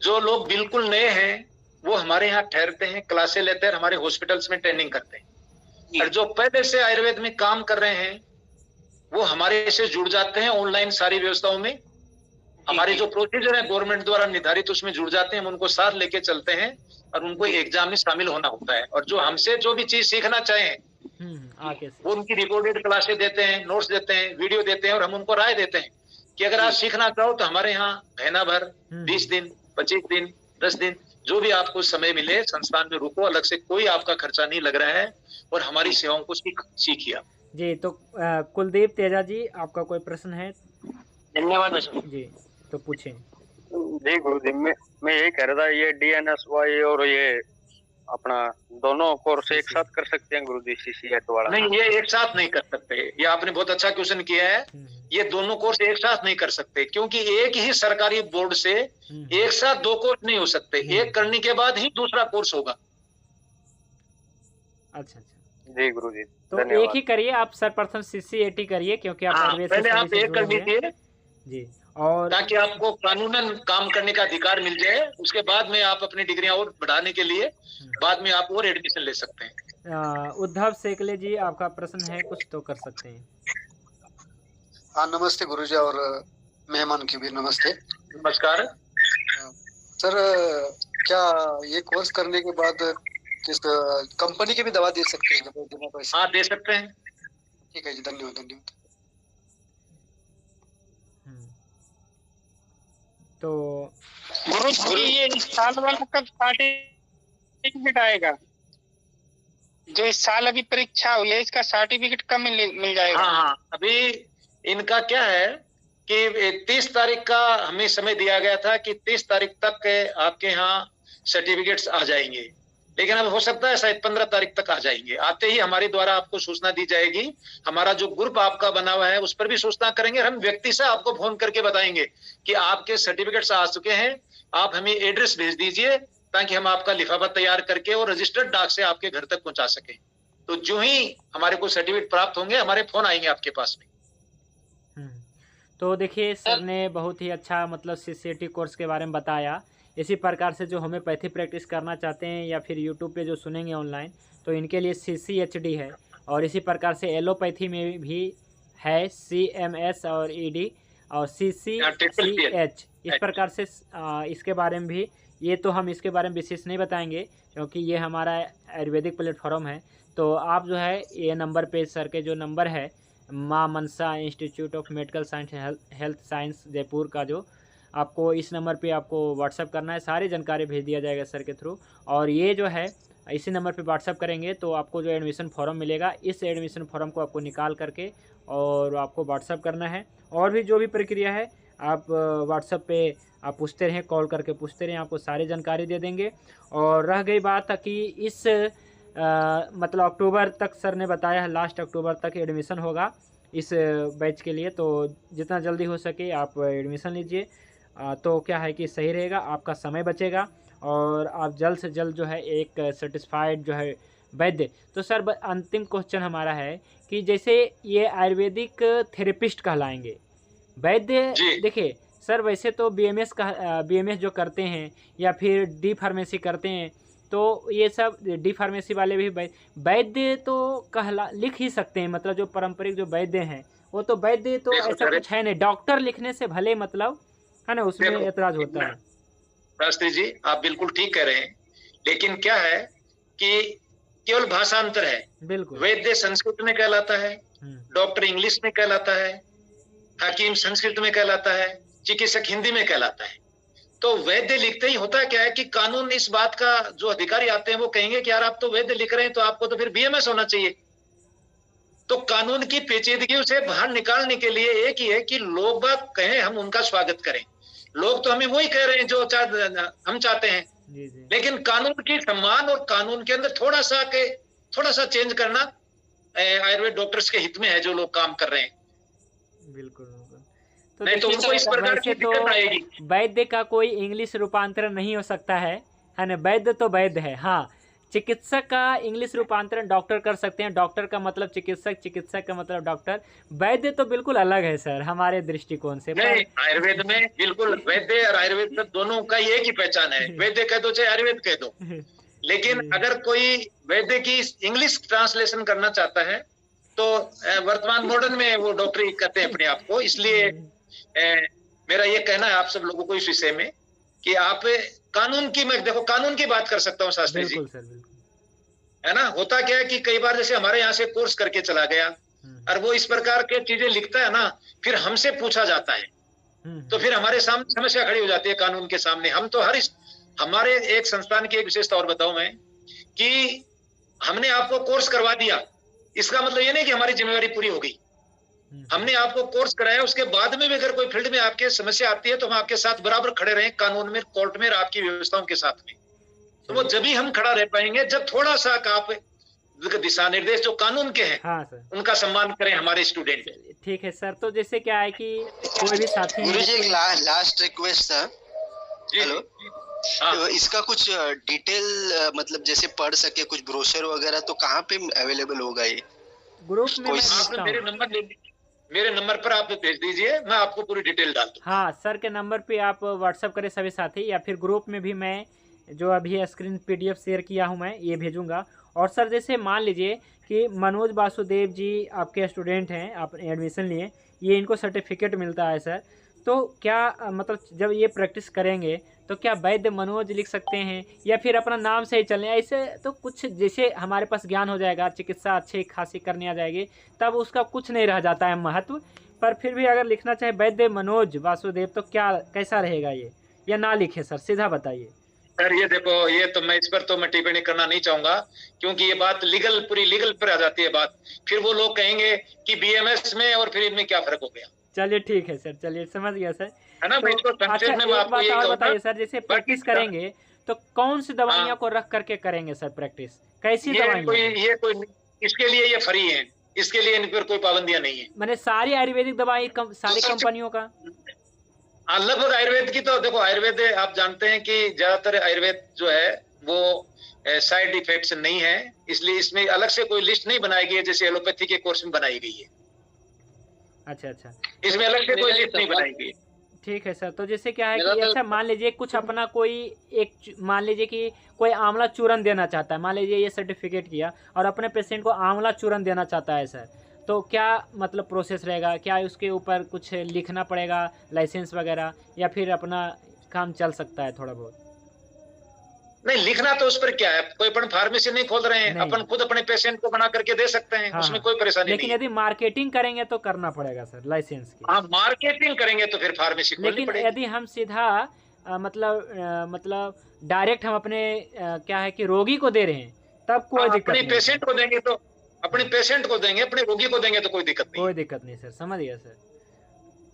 जो लोग बिल्कुल नए हैं वो हमारे यहाँ ठहरते हैं, क्लासे लेते हैं, हमारे हॉस्पिटल्स में ट्रेनिंग करते हैं। और जो पहले से आयुर्वेद में काम कर रहे हैं वो हमारे से जुड़ जाते हैं ऑनलाइन सारी व्यवस्थाओं में, हमारी जो प्रोसीजर है गवर्नमेंट द्वारा निर्धारित उसमें जुड़ जाते हैं, हम उनको साथ लेके चलते हैं और उनको एग्जाम में शामिल होना होता है। और जो हमसे जो भी चीज सीखना चाहें वो उनकी रिकॉर्डेड क्लासेस देते हैं, नोट्स देते हैं, वीडियो देते हैं और हम उनको राय देते हैं कि अगर आप सीखना चाहो तो हमारे यहाँ महीना भर 20 दिन 25 दिन 10 दिन जो भी आपको समय मिले संस्थान में रुको, अलग से कोई आपका खर्चा नहीं लग रहा है और हमारी सेवाओं को सीखिए जी। तो कुलदीप तेजा जी, आपका कोई प्रश्न है? धन्यवाद जी, तो पूछें। जी गुरु जी, मैं यही कह रहा था, ये DNSY और ये अपना दोनों कोर्स एक साथ कर सकते हैं गुरु जी CC8 वाला? नहीं, ये एक साथ नहीं कर सकते। ये आपने बहुत अच्छा क्वेश्चन किया है। ये दोनों कोर्स एक साथ नहीं कर सकते क्योंकि एक ही सरकारी बोर्ड से एक साथ 2 कोर्स नहीं हो सकते। एक करने के बाद ही दूसरा कोर्स होगा। अच्छा, जी गुरु जी, तो एक ही करिए आप, सर्वप्रथम CC8 करिए क्योंकि आप पहले आप एक कर लीजिए जी, और ताकि आपको कानूनन काम करने का अधिकार मिल जाए। उसके बाद में आप अपनी डिग्रियां और बढ़ाने के लिए बाद में आप और एडमिशन ले सकते हैं। उद्धव सेकले जी, आपका प्रश्न है कुछ तो कर सकते हैं। हाँ नमस्ते गुरुजी और मेहमान की भी नमस्ते। नमस्कार सर, क्या ये कोर्स करने के बाद किस कंपनी की भी दवा दे सकते हैं? हाँ दे सकते हैं। ठीक है जी, धन्यवाद धन्यवाद। तो गुरु जी ये इस साल वाला कब सर्टिफिकेट आएगा? जो इस साल अभी परीक्षा हुई है इसका सर्टिफिकेट कब मिल जाएगा? हाँ, अभी इनका क्या है कि 30 तारीख का हमें समय दिया गया था कि 30 तारीख तक आपके यहाँ सर्टिफिकेट्स आ जाएंगे, लेकिन अब हो सकता है शायद 15 तारीख तक आ जाएंगे। आते ही हमारे द्वारा आपको सूचना दी जाएगी। हमारा जो ग्रुप आपका बना हुआ है उस पर भी सूचना करेंगे। हम व्यक्ति से आपको फोन करके बताएंगे कि आपके सर्टिफिकेट्स आ चुके हैं, आप हमें एड्रेस भेज दीजिए ताकि हम आपका लिफाफा तैयार करके और रजिस्टर्ड डाक से आपके घर तक पहुंचा सकें। तो जो ही हमारे को सर्टिफिकेट प्राप्त होंगे हमारे फोन आएंगे आपके पास में। तो देखिए सर ने बहुत ही अच्छा मतलब CC8 कोर्स के बारे में बताया। इसी प्रकार से जो होम्योपैथी प्रैक्टिस करना चाहते हैं या फिर यूट्यूब पे जो सुनेंगे ऑनलाइन, तो इनके लिए CCHD है। और इसी प्रकार से एलोपैथी में भी है CMS और ED और CCCH। इस प्रकार से इसके बारे में भी, ये तो हम इसके बारे में विशेष नहीं बताएंगे क्योंकि ये हमारा आयुर्वेदिक प्लेटफॉर्म है। तो आप जो है ये नंबर पे, सर के जो नंबर है Maa Mansa institute of medical science health science Jaipur का, जो आपको इस नंबर पे आपको व्हाट्सअप करना है, सारी जानकारी भेज दिया जाएगा सर के थ्रू। और ये जो है इसी नंबर पे व्हाट्सअप करेंगे तो आपको जो एडमिशन फॉर्म मिलेगा, इस एडमिशन फॉर्म को आपको निकाल करके और आपको व्हाट्सअप करना है। और भी जो भी प्रक्रिया है आप व्हाट्सअप पे आप पूछते रहें, कॉल करके पूछते रहें, आपको सारी जानकारी दे देंगे। और रह गई बात कि इस मतलब अक्टूबर तक सर ने बताया है, लास्ट अक्टूबर तक एडमिशन होगा इस बैच के लिए। तो जितना जल्दी हो सके आप एडमिशन लीजिए, तो क्या है कि सही रहेगा, आपका समय बचेगा और आप जल्द से जल्द जो है एक सेटिस्फाइड जो है वैद्य। तो सर अंतिम क्वेश्चन हमारा है कि जैसे ये आयुर्वेदिक थेरेपिस्ट कहलाएंगे वैद्य। देखिए सर, वैसे तो BMS जो करते हैं या फिर D फार्मेसी करते हैं, तो ये सब D फार्मेसी वाले भी वैद्य तो लिख ही सकते हैं। मतलब जो पारंपरिक जो वैद्य हैं वो तो वैद्य तो ऐसा कुछ है नहीं। डॉक्टर लिखने से भले मतलब है ना, उसमें ऐतराज होता है। शास्त्री जी आप बिल्कुल ठीक कह रहे हैं, लेकिन क्या है कि केवल भाषांतर है। बिल्कुल, वैद्य संस्कृत में कहलाता है, डॉक्टर इंग्लिश में कहलाता है, हकीम संस्कृत में कहलाता है, चिकित्सक हिंदी में कहलाता है। तो वैद्य लिखते ही होता क्या है कि कानून इस बात का जो अधिकारी आते हैं वो कहेंगे कि यार आप तो वैद्य लिख रहे हैं तो आपको तो फिर BMS होना चाहिए। तो कानून की पेचीदगी से बाहर निकालने के लिए एक ही है कि लोग बात कहें, हम उनका स्वागत करें। लोग तो हमें वही कह रहे हैं जो हम चाहते हैं, लेकिन कानून की सम्मान और कानून के अंदर थोड़ा सा चेंज करना आयुर्वेद डॉक्टर्स के हित में है जो लोग काम कर रहे हैं। बिल्कुल, तो नहीं तो उनको इस प्रकार की दिक्कत आएगी। वैद्य का कोई इंग्लिश रूपांतरण नहीं हो सकता है ना। वैद्य तो वैद्य है। हाँ, चिकित्सक का इंग्लिश रूपांतरण डॉक्टर कर सकते हैं। डॉक्टर का मतलब चिकित्सक, चिकित्सक का मतलब डॉक्टर। वैद्य तो बिल्कुल अलग है सर हमारे दृष्टिकोण से। नहीं, आयुर्वेद में बिल्कुल वैद्य और आयुर्वेद में दोनों का एक ही पहचान है। वैद्य कह दो चाहे आयुर्वेद कह दो, लेकिन अगर कोई वैद्य की इंग्लिश ट्रांसलेशन करना चाहता है तो वर्तमान मॉडर्न में वो डॉक्टरी करते हैं अपने आप को, इसलिए मेरा ये कहना है आप सब लोगों को इस विषय में कि आप कानून की, मैं देखो कानून की बात कर सकता हूँ शास्त्री जी, बिल्कुल सर, बिल्कुल। है ना। होता क्या है कि कई बार जैसे हमारे यहाँ से कोर्स करके चला गया और वो इस प्रकार के चीजें लिखता है ना, फिर हमसे पूछा जाता है, तो फिर हमारे सामने समस्या खड़ी हो जाती है कानून के सामने। हम तो हमारे एक संस्थान की एक विशेषता और बताऊं मैं कि हमने आपको कोर्स करवा दिया, इसका मतलब ये नहीं कि हमारी जिम्मेवारी पूरी हो गई। हमने आपको कोर्स कराया, उसके बाद में भी अगर कोई फील्ड में आपके समस्या आती है तो हम आपके साथ बराबर खड़े रहें, कानून में, कोर्ट में, आपकी व्यवस्थाओं के साथ में। तो वो जब ही हम खड़ा रह पाएंगे जब थोड़ा सा आप दिशा निर्देश जो कानून के हैं, हाँ सर, उनका सम्मान करें हमारे स्टूडेंट। ठीक है सर। तो जैसे क्या है कि कोई भी साथी, गुरुजी एक लास्ट रिक्वेस्ट था। हेलो, तो इसका कुछ डिटेल मतलब जैसे पढ़ सके कुछ ब्रोशर वगैरह, तो कहाँ पे अवेलेबल होगा ये? ग्रुप में मेरे नंबर पर आप भेज दीजिए, मैं आपको पूरी डिटेल डाल दूँ। हाँ सर के नंबर पे आप व्हाट्सअप करें सभी साथी, या फिर ग्रुप में भी मैं जो अभी स्क्रीन PDF शेयर किया हूँ मैं ये भेजूंगा। और सर जैसे मान लीजिए कि मनोज वासुदेव जी आपके स्टूडेंट हैं, आप एडमिशन लिए, ये इनको सर्टिफिकेट मिलता है सर, तो क्या मतलब जब ये प्रैक्टिस करेंगे तो क्या वैद्य मनोज लिख सकते हैं या फिर अपना नाम से ही चलें? ऐसे तो कुछ जैसे हमारे पास ज्ञान हो जाएगा, चिकित्सा अच्छी खासी करने आ जाएगी, तब उसका कुछ नहीं रह जाता है महत्व। पर फिर भी अगर लिखना चाहे वैद्य मनोज वासुदेव तो क्या कैसा रहेगा ये, या ना लिखे सर, सीधा बताइए। सर ये देखो, ये तो मैं इस पर तो मैं टिप्पणी करना नहीं चाहूंगा, क्योंकि ये बात लीगल, पूरी लीगल पर आ जाती है बात। फिर वो लोग कहेंगे कि BMS में और फिर इनमें क्या फर्क हो गया। चलिए ठीक है सर, चलिए समझ गया सर, है ना। तो, अच्छा एक बात और बताइए सर, जैसे प्रैक्टिस करेंगे तो कौन सी दवाइयाँ को रख करके करेंगे सर प्रैक्टिस, कैसी दवाइयाँ? ये कोई इसके लिए ये फ्री है, इसके लिए इन पर कोई पाबंदियां नहीं है। मैंने सारी आयुर्वेदिक दवाई सारी कंपनियों का लगभग आयुर्वेद की, तो देखो आयुर्वेद आप जानते हैं कि ज्यादातर आयुर्वेद जो है वो साइड इफेक्ट्स नहीं है, इसलिए इसमें अलग से कोई लिस्ट नहीं बनाई गई है जैसे एलोपैथी के कोर्स में बनाई गई है। अच्छा अच्छा, इसमें अलग से कोई लिस्ट नहीं बनाई गई। ठीक है सर। तो जैसे क्या है कि अच्छा मान लीजिए कुछ अपना कोई एक, मान लीजिए कि कोई आंवला चूर्ण देना चाहता है, मान लीजिए ये सर्टिफिकेट किया और अपने पेशेंट को आंवला चूर्ण देना चाहता है सर, तो क्या मतलब प्रोसेस रहेगा? क्या उसके ऊपर कुछ लिखना पड़ेगा, लाइसेंस वगैरह, या फिर अपना काम चल सकता है थोड़ा बहुत? नहीं, लिखना तो उस पर क्या है, कोई अपन फार्मेसी नहीं खोल रहे हैं, अपन खुद अपने पेशेंट को बना करके दे सकते हैं। हाँ, उसमें कोई परेशानी नहीं। लेकिन यदि मार्केटिंग करेंगे तो करना पड़ेगा सर लाइसेंस की। हाँ, मार्केटिंग करेंगे तो फिर फार्मेसी खोलनी पड़ेगी। लेकिन यदि हम सीधा मतलब डायरेक्ट हम अपने क्या है कि रोगी को दे रहे हैं तब कोई दिक्कत नहीं। अपने पेशेंट को देंगे तो अपने पेशेंट को देंगे, अपने रोगी को देंगे तो कोई दिक्कत नहीं। कोई दिक्कत नहीं सर, समझ गया सर।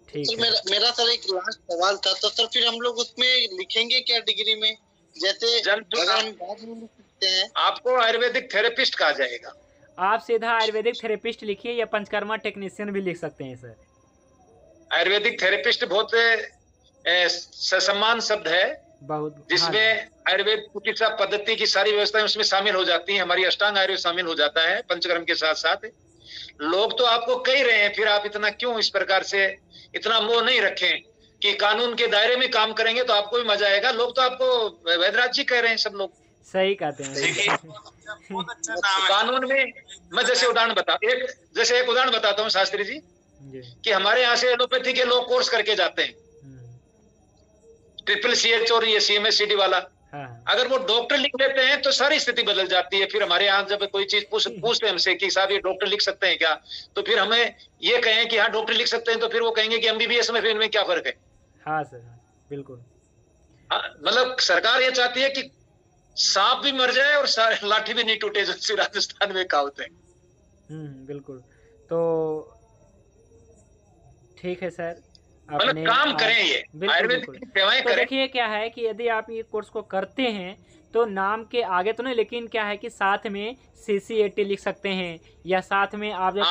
ठीक है। मेरा सर एक लास्ट सवाल था, तो सर फिर हम लोग उसमें लिखेंगे क्या डिग्री में, जैसे अगर हम बाद में लिख सकते हैं? आपको आयुर्वेदिक थेरेपिस्ट कहा जाएगा। आप सीधा आयुर्वेदिक थेरेपिस्ट लिखिए या पंचकर्मा टेक्नीशियन भी लिख सकते हैं सर। आयुर्वेदिक थेरेपिस्ट बहुत ससम्मान शब्द है, बहुत, जिसमें आयुर्वेद चिकित्सा पद्धति की सारी व्यवस्थाएं उसमें शामिल हो जाती हैं। हमारी अष्टांग आयुर्वेद शामिल हो जाता है पंचकर्म के साथ साथ। लोग तो आपको कह रहे हैं, फिर आप इतना क्यों इस प्रकार से इतना मोह नहीं रखें कि कानून के दायरे में काम करेंगे तो आपको भी मजा आएगा। लोग तो आपको वैद्यराज जी कह रहे हैं, सब लोग सही कहते हैं। कानून में मैं जैसे एक उदाहरण बताता हूँ शास्त्री जी, कि हमारे यहाँ से एलोपैथी के लोग कोर्स करके जाते हैं, CCH और ये CMS-CD वाला। अगर वो डॉक्टर लिख लेते हैं तो सारी स्थिति बदल जाती है। फिर हमारे यहाँ जब कोई चीज पूछते हैं हमसे कि साहब ये डॉक्टर लिख सकते हैं क्या, तो फिर हमें ये कहें कि हाँ डॉक्टर लिख सकते हैं, तो फिर वो कहेंगे कि MBBS में फिर इनमें क्या फर्क है। हाँ सर, बिल्कुल। मतलब सरकार ये चाहती है कि सांप भी मर जाए और लाठी भी नहीं टूटे, जैसे राजस्थान में कहावत है। बिल्कुल। तो ठीक है सर, मतलब काम करें ये आयुर्वेद की सेवाएं करें। देखिए क्या है कि यदि आप ये कोर्स को करते हैं तो नाम के आगे तो नहीं, लेकिन क्या है कि साथ में CCAT लिख सकते हैं, या साथ में आप जो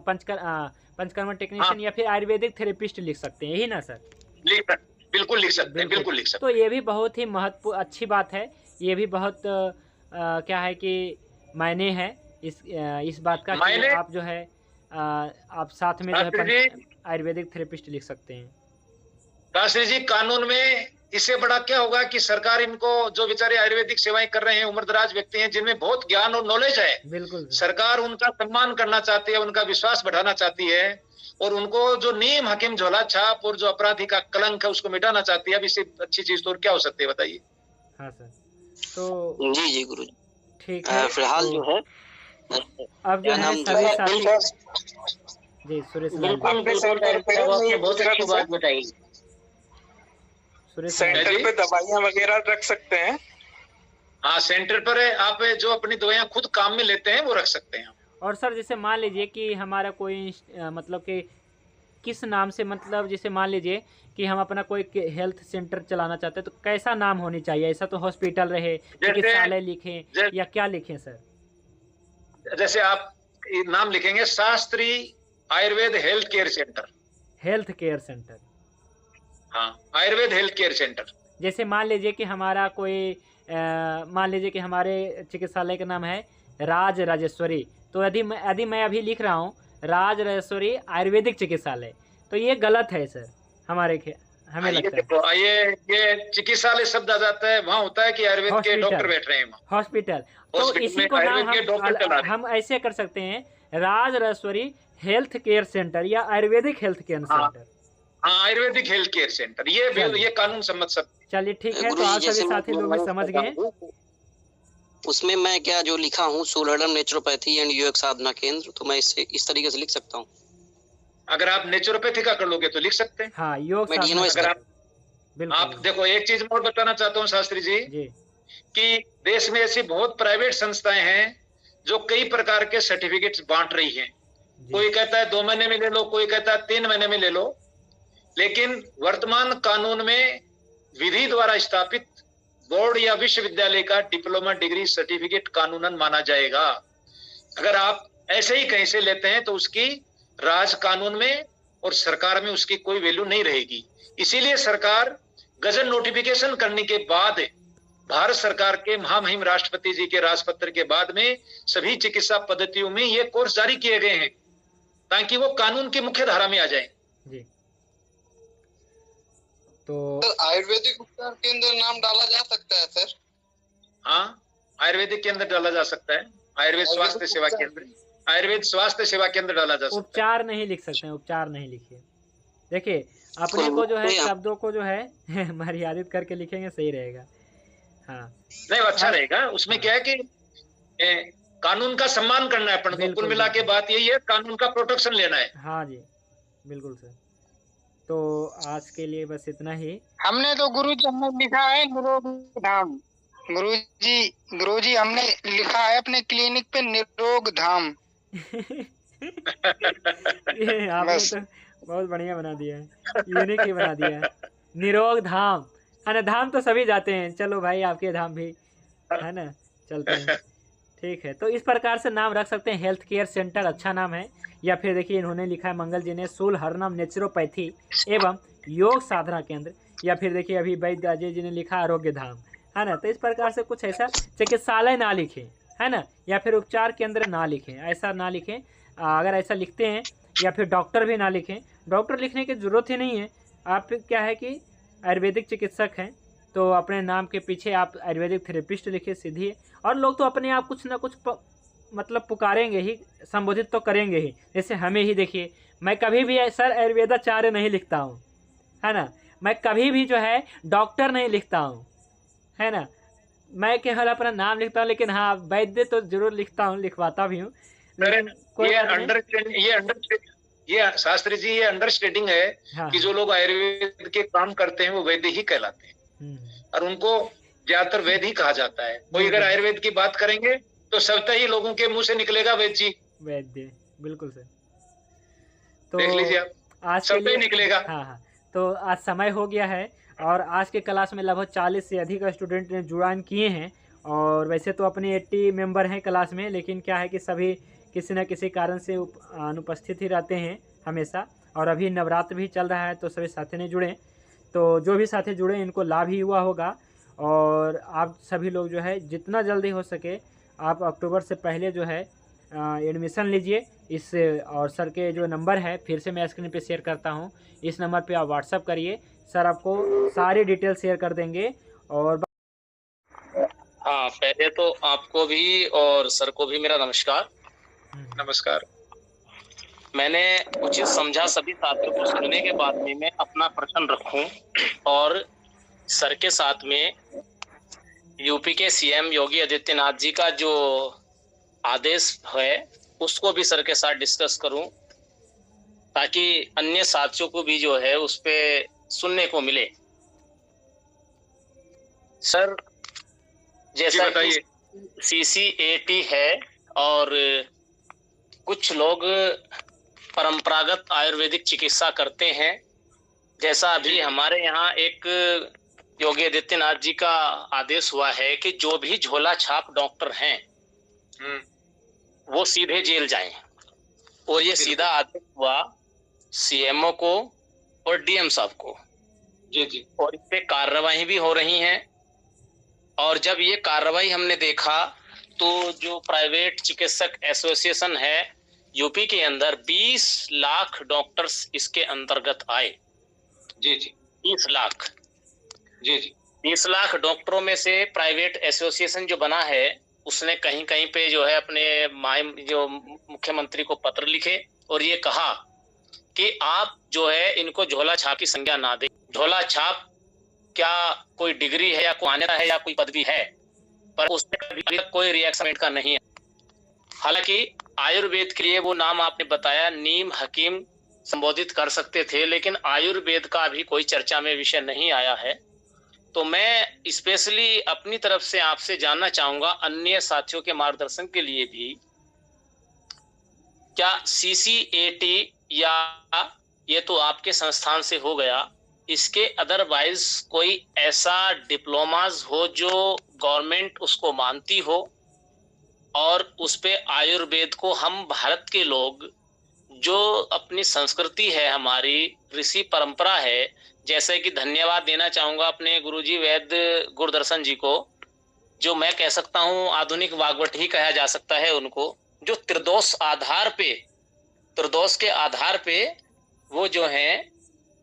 पंचकर्मा टेक्नीशियन या फिर आयुर्वेदिक थेरेपिस्ट लिख सकते हैं, यही ना सर? बिल्कुल लिख सकते हैं, बिल्कुल लिख सकते हैं। तो ये भी बहुत ही महत्वपूर्ण अच्छी बात है, ये भी बहुत क्या है कि मायने है इस बात का कि आप जो है आप साथ में जो है आयुर्वेदिक थेरेपिस्ट लिख सकते हैं। शास्त्री जी, कानून में इससे बड़ा क्या होगा कि सरकार इनको, जो बेचारे आयुर्वेदिक सेवाएं कर रहे हैं, उम्रदराज व्यक्ति हैं जिनमें बहुत ज्ञान और नॉलेज है, बिल्कुल सरकार उनका सम्मान करना चाहती है, उनका विश्वास बढ़ाना चाहती है और उनको जो नीम हकीम झोला छाप और जो अपराधी का कलंक है उसको मिटाना चाहती है। अब इससे अच्छी चीज तो और क्या हो सकती है, बताइए। हाँ सर, तो जी जी गुरु जी, ठीक है। फिलहाल जो है अब जो है सभी साथी जी, सुरेश लाल बहुत अच्छी बात बताई। सेंटर पे दवाइयाँ वगैरह रख सकते हैं। हाँ, सेंटर पर आप जो अपनी दवाइयाँ खुद काम में लेते हैं वो रख सकते हैं। और सर जैसे मान लीजिए कि हमारा कोई मतलब कि किस नाम से, मतलब जैसे मान लीजिए कि हम अपना कोई हेल्थ सेंटर चलाना चाहते हैं तो कैसा नाम होनी चाहिए? ऐसा तो हॉस्पिटल रहे, चिकित्सालय लिखें या क्या लिखें सर? जैसे आप नाम लिखेंगे Shastri Ayurveda health care centre. Health care centre, हाँ, आयुर्वेद हेल्थ केयर सेंटर। जैसे मान लीजिए कि हमारा कोई मान लीजिए कि हमारे चिकित्सालय का नाम है राज राजेश्वरी, तो यदि मैं अभी लिख रहा हूँ राज राजेश्वरी आयुर्वेदिक चिकित्सालय, तो ये गलत है सर हमें लगता है। ये चिकित्सालय शब्द आ जाता है, वहाँ होता है कि आयुर्वेद के डॉक्टर बैठ रहे हैं हॉस्पिटल, तो इसी को नाम हम ऐसे कर सकते हैं Raj Rajeshwari health care centre या आयुर्वेदिक हेल्थ केयर सेंटर। हाँ, आयुर्वेदिक हेल्थ केयर सेंटर, ये कानून सम्मत सब। चलिए ठीक है, तो आप सभी साथी लोग भी समझ गए। उसमें मैं क्या जो लिखा हूँ सोलरडम नेचुरोपैथी एंड योग साधना केंद्र, तो मैं इससे इस तरीके से लिख सकता हूँ। अगर आप नेचुरोपैथी का कर लोगे तो लिख सकते हैं। हाँ, योग साधना। अगर आप देखो, एक चीज और बताना चाहता हूँ शास्त्री जी कि देश में ऐसी बहुत प्राइवेट संस्थाएं हैं जो कई प्रकार के सर्टिफिकेट्स बांट रही हैं। कोई कहता है 2 महीने में ले लो, कोई कहता है 3 महीने में ले लो, लेकिन वर्तमान कानून में विधि द्वारा स्थापित बोर्ड या विश्वविद्यालय का डिप्लोमा डिग्री सर्टिफिकेट कानूनन माना जाएगा। अगर आप ऐसे ही कहीं से लेते हैं तो उसकी राज कानून में और सरकार में उसकी कोई वैल्यू नहीं रहेगी। इसीलिए सरकार गजट नोटिफिकेशन करने के बाद भारत सरकार के महामहिम राष्ट्रपति जी के राजपत्र के बाद में सभी चिकित्सा पद्धतियों में ये कोर्स जारी किए गए हैं ताकि वो कानून की मुख्य धारा में आ जाए। तो आयुर्वेदिक उपचार केंद्र नाम डाला जा सकता है सर? हाँ, आयुर्वेदिक केंद्र डाला जा सकता है, आयुर्वेद स्वास्थ्य सेवा केंद्र, आयुर्वेद स्वास्थ्य सेवा केंद्र डाला जा सकता है। उपचार नहीं लिख सकते हैं, उपचार नहीं लिखिए। देखिए अपने को जो है शब्दों को जो है मर्यादित करके लिखेंगे सही रहेगा। हाँ, नहीं अच्छा रहेगा। उसमें क्या है कि कानून का सम्मान करना है अपन को, कुल मिला के बात यही है, कानून का प्रोटेक्शन लेना है। हाँ जी, बिल्कुल सर। तो आज के लिए बस इतना ही। हमने तो गुरुजी हमने लिखा है निरोग धाम। गुरुजी हमने लिखा है अपने क्लिनिक पे निरोग धाम। ये आपने तो बहुत बढ़िया बना दिया है, यूनिक ही बना दिया है, निरोग धाम है ना। धाम तो सभी जाते हैं, चलो भाई आपके धाम भी है ना, चलते हैं। ठीक है, तो इस प्रकार से नाम रख सकते हैं। हेल्थ केयर सेंटर अच्छा नाम है। या फिर देखिए इन्होंने लिखा है मंगल जी ने सूल हरनम नेचुरोपैथी एवं योग साधना केंद्र। या फिर देखिए अभी वैद्य अजय जी ने लिखा आरोग्य धाम, है ना। तो इस प्रकार से कुछ ऐसा चिकित्सालय ना लिखें, है ना, या फिर उपचार केंद्र ना लिखें, ऐसा ना लिखें। अगर ऐसा लिखते हैं या फिर डॉक्टर भी ना लिखें, डॉक्टर लिखने की ज़रूरत ही नहीं है। आप क्या है कि आयुर्वेदिक चिकित्सक हैं तो अपने नाम के पीछे आप आयुर्वेदिक थेरेपिस्ट लिखिए सीधी। और लोग तो अपने आप कुछ ना कुछ मतलब पुकारेंगे ही, संबोधित तो करेंगे ही। जैसे हमें ही देखिए, मैं कभी भी सर आयुर्वेदाचार्य नहीं लिखता हूँ, है ना। मैं कभी भी जो है डॉक्टर नहीं लिखता हूँ, है ना। मैं केवल अपना नाम लिखता हूँ, लेकिन हाँ वैद्य तो जरूर लिखता हूँ, लिखवाता भी हूँ। ये शास्त्री जी, ये अंडरस्टैंडिंग है कि जो लोग आयुर्वेद के काम करते हैं वो वैद्य ही कहलाते हैं और उनको ज्यादातर वैद्य ही कहा जाता है। कोई अगर आयुर्वेद की बात करेंगे तो सबसे ही लोगों के मुंह से निकलेगा वैद्य जी, वैद्य, बिल्कुल सर। तो देख लीजिए आप, आज सबसे ही निकलेगा। हाँ, तो आज समय हो गया है और आज के क्लास में लगभग 40 से अधिक स्टूडेंट ने ज्वाइन किए हैं। और वैसे तो अपने 80 मेंबर हैं क्लास में, लेकिन क्या है कि सभी किसी न किसी कारण से अनुपस्थित ही रहते हैं हमेशा। और अभी नवरात्र भी चल रहा है तो सभी साथी ने जुड़े, तो जो भी साथी जुड़े इनको लाभ ही हुआ होगा। और आप सभी लोग जो है जितना जल्दी हो सके आप अक्टूबर से पहले जो है एडमिशन लीजिए इस। और सर के जो नंबर है फिर से मैं स्क्रीन पे शेयर करता हूँ, इस नंबर पे आप व्हाट्सअप करिए सर आपको सारी डिटेल शेयर कर देंगे। और हाँ, पहले तो आपको भी और सर को भी मेरा नमस्कार। नमस्कार। मैंने उचित समझा सभी साथियों को सुनने के बाद में मैं अपना प्रश्न रखूं और सर के साथ में यूपी के सीएम योगी आदित्यनाथ जी का जो आदेश है उसको भी सर के साथ डिस्कस करूं, ताकि अन्य साथियों को भी जो है उस पे सुनने को मिले। सर, जैसा कि CCAT है और कुछ लोग परंपरागत आयुर्वेदिक चिकित्सा करते हैं, जैसा अभी हमारे यहाँ एक योगी आदित्यनाथ जी का आदेश हुआ है कि जो भी झोला छाप डॉक्टर हैं वो सीधे जेल जाएं, और ये सीधा आदेश हुआ CMO को और DM साहब को। जी। और इस पे कार्रवाई भी हो रही है। और जब ये कार्रवाई हमने देखा तो जो प्राइवेट चिकित्सक एसोसिएशन है यूपी के अंदर 20 लाख डॉक्टर्स इसके अंतर्गत आए। जी। 20 लाख। जी। 20 लाख डॉक्टरों में से प्राइवेट एसोसिएशन जो बना है उसने कहीं कहीं पे जो है अपने जो मुख्यमंत्री को पत्र लिखे और ये कहा कि आप जो है इनको झोला छाप की संज्ञा ना दें। झोला छाप क्या कोई डिग्री है या कोई मान्यता है या कोई पदवी है, पर उसमें कभी कोई रिएक्शन का नहीं है। हालांकि आयुर्वेद के लिए वो नाम आपने बताया, नीम हकीम संबोधित कर सकते थे, लेकिन आयुर्वेद का अभी कोई चर्चा में विषय नहीं आया है। तो मैं स्पेशली अपनी तरफ से आपसे जानना चाहूंगा, अन्य साथियों के मार्गदर्शन के लिए भी, क्या CCAT या ये तो आपके संस्थान से हो गया, इसके अदरवाइज कोई ऐसा डिप्लोमाज हो जो गवर्नमेंट उसको मानती हो और उस पे आयुर्वेद को हम भारत के लोग जो अपनी संस्कृति है, हमारी ऋषि परंपरा है, जैसे कि धन्यवाद देना चाहूंगा अपने गुरुजी वैद्य गुरुदर्शन जी को, जो मैं कह सकता हूं आधुनिक वाग्वट ही कहा जा सकता है उनको, जो त्रिदोष के आधार पे वो जो है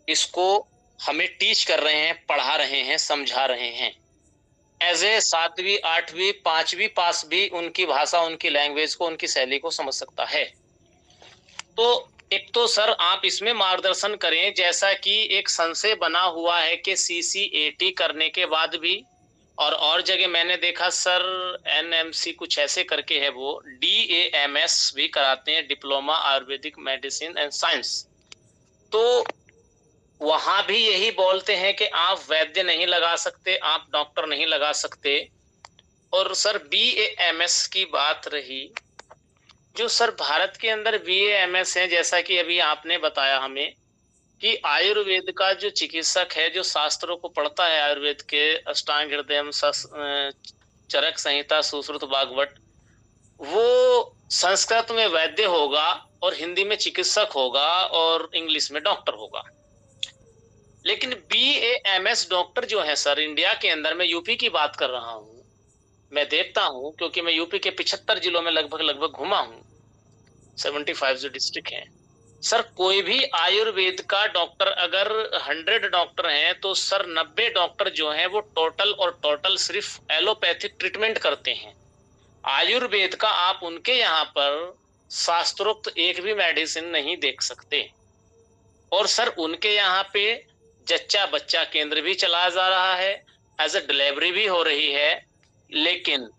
इसको हमें टीच कर रहे हैं, पढ़ा रहे हैं, समझा रहे हैं। एज ए 7वीं 8वीं 5वीं पास भी उनकी भाषा, उनकी लैंग्वेज को, उनकी शैली को समझ सकता है। तो एक तो सर आप इसमें मार्गदर्शन करें, जैसा कि एक संशय बना हुआ है कि CCAT करने के बाद भी, और जगह मैंने देखा सर NMC कुछ ऐसे करके है, वो DAMS भी कराते हैं, diploma Ayurvedic medicine and science. तो वहां भी यही बोलते हैं कि आप वैद्य नहीं लगा सकते, आप डॉक्टर नहीं लगा सकते। और सर BAMS की बात रही, जो सर भारत के अंदर BAMS है, जैसा कि अभी आपने बताया हमें कि आयुर्वेद का जो चिकित्सक है, जो शास्त्रों को पढ़ता है, आयुर्वेद के अष्टांग हृदय, चरक संहिता, सुश्रुत, भागवत, वो संस्कृत में वैद्य होगा और हिंदी में चिकित्सक होगा और इंग्लिश में डॉक्टर होगा। लेकिन BAMS डॉक्टर जो है सर इंडिया के अंदर, मैं यूपी की बात कर रहा हूँ, मैं देखता हूँ क्योंकि मैं यूपी के 75 जिलों में लगभग घुमा हूँ, 75 जो डिस्ट्रिक्ट हैं। सर कोई भी आयुर्वेद का डॉक्टर अगर 100 डॉक्टर हैं तो सर 90 डॉक्टर जो हैं वो टोटल सिर्फ एलोपैथिक ट्रीटमेंट करते हैं। आयुर्वेद का आप उनके यहाँ पर शास्त्रोक्त एक भी मेडिसिन नहीं देख सकते। और सर उनके यहाँ पे जच्चा बच्चा केंद्र भी चलाया जा रहा है, एज ए डिलीवरी भी हो रही है। लेकिन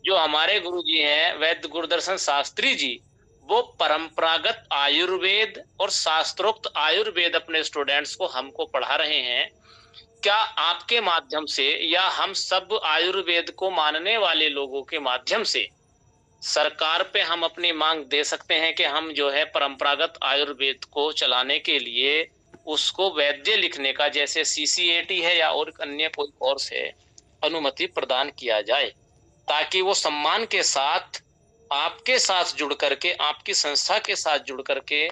जो हमारे गुरुजी हैं वैद्य गुरुदर्शन शास्त्री जी, वो परंपरागत आयुर्वेद और शास्त्रोक्त आयुर्वेद अपने स्टूडेंट्स को हमको पढ़ा रहे हैं। क्या आपके माध्यम से या हम सब आयुर्वेद को मानने वाले लोगों के माध्यम से सरकार पे हम अपनी मांग दे सकते हैं कि हम जो है परंपरागत आयुर्वेद को चलाने के लिए उसको वैद्य लिखने का, जैसे CCAT है या और अन्य कोई कोर्स है, अनुमति प्रदान किया जाए, ताकि वो सम्मान के साथ आपके साथ जुड़ करके, आपकी संस्था के साथ जुड़ करके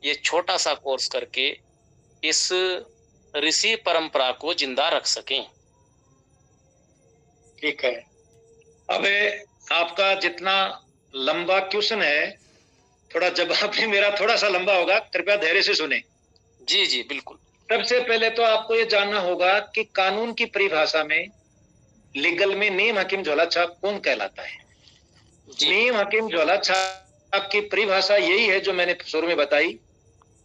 ये छोटा सा कोर्स करके इस ऋषि परंपरा को जिंदा रख सकें। ठीक है। अब आपका जितना लंबा क्वेश्चन है, थोड़ा जवाब भी मेरा थोड़ा सा लंबा होगा, कृपया धैर्य से सुने। जी जी बिल्कुल। सबसे पहले तो आपको ये जानना होगा कि कानून की परिभाषा में लीगल में नीम हकीम झोला छाप कौन कहलाता है। नीम हकीम झोला छाप की परिभाषा यही है जो मैंने शुरू में बताई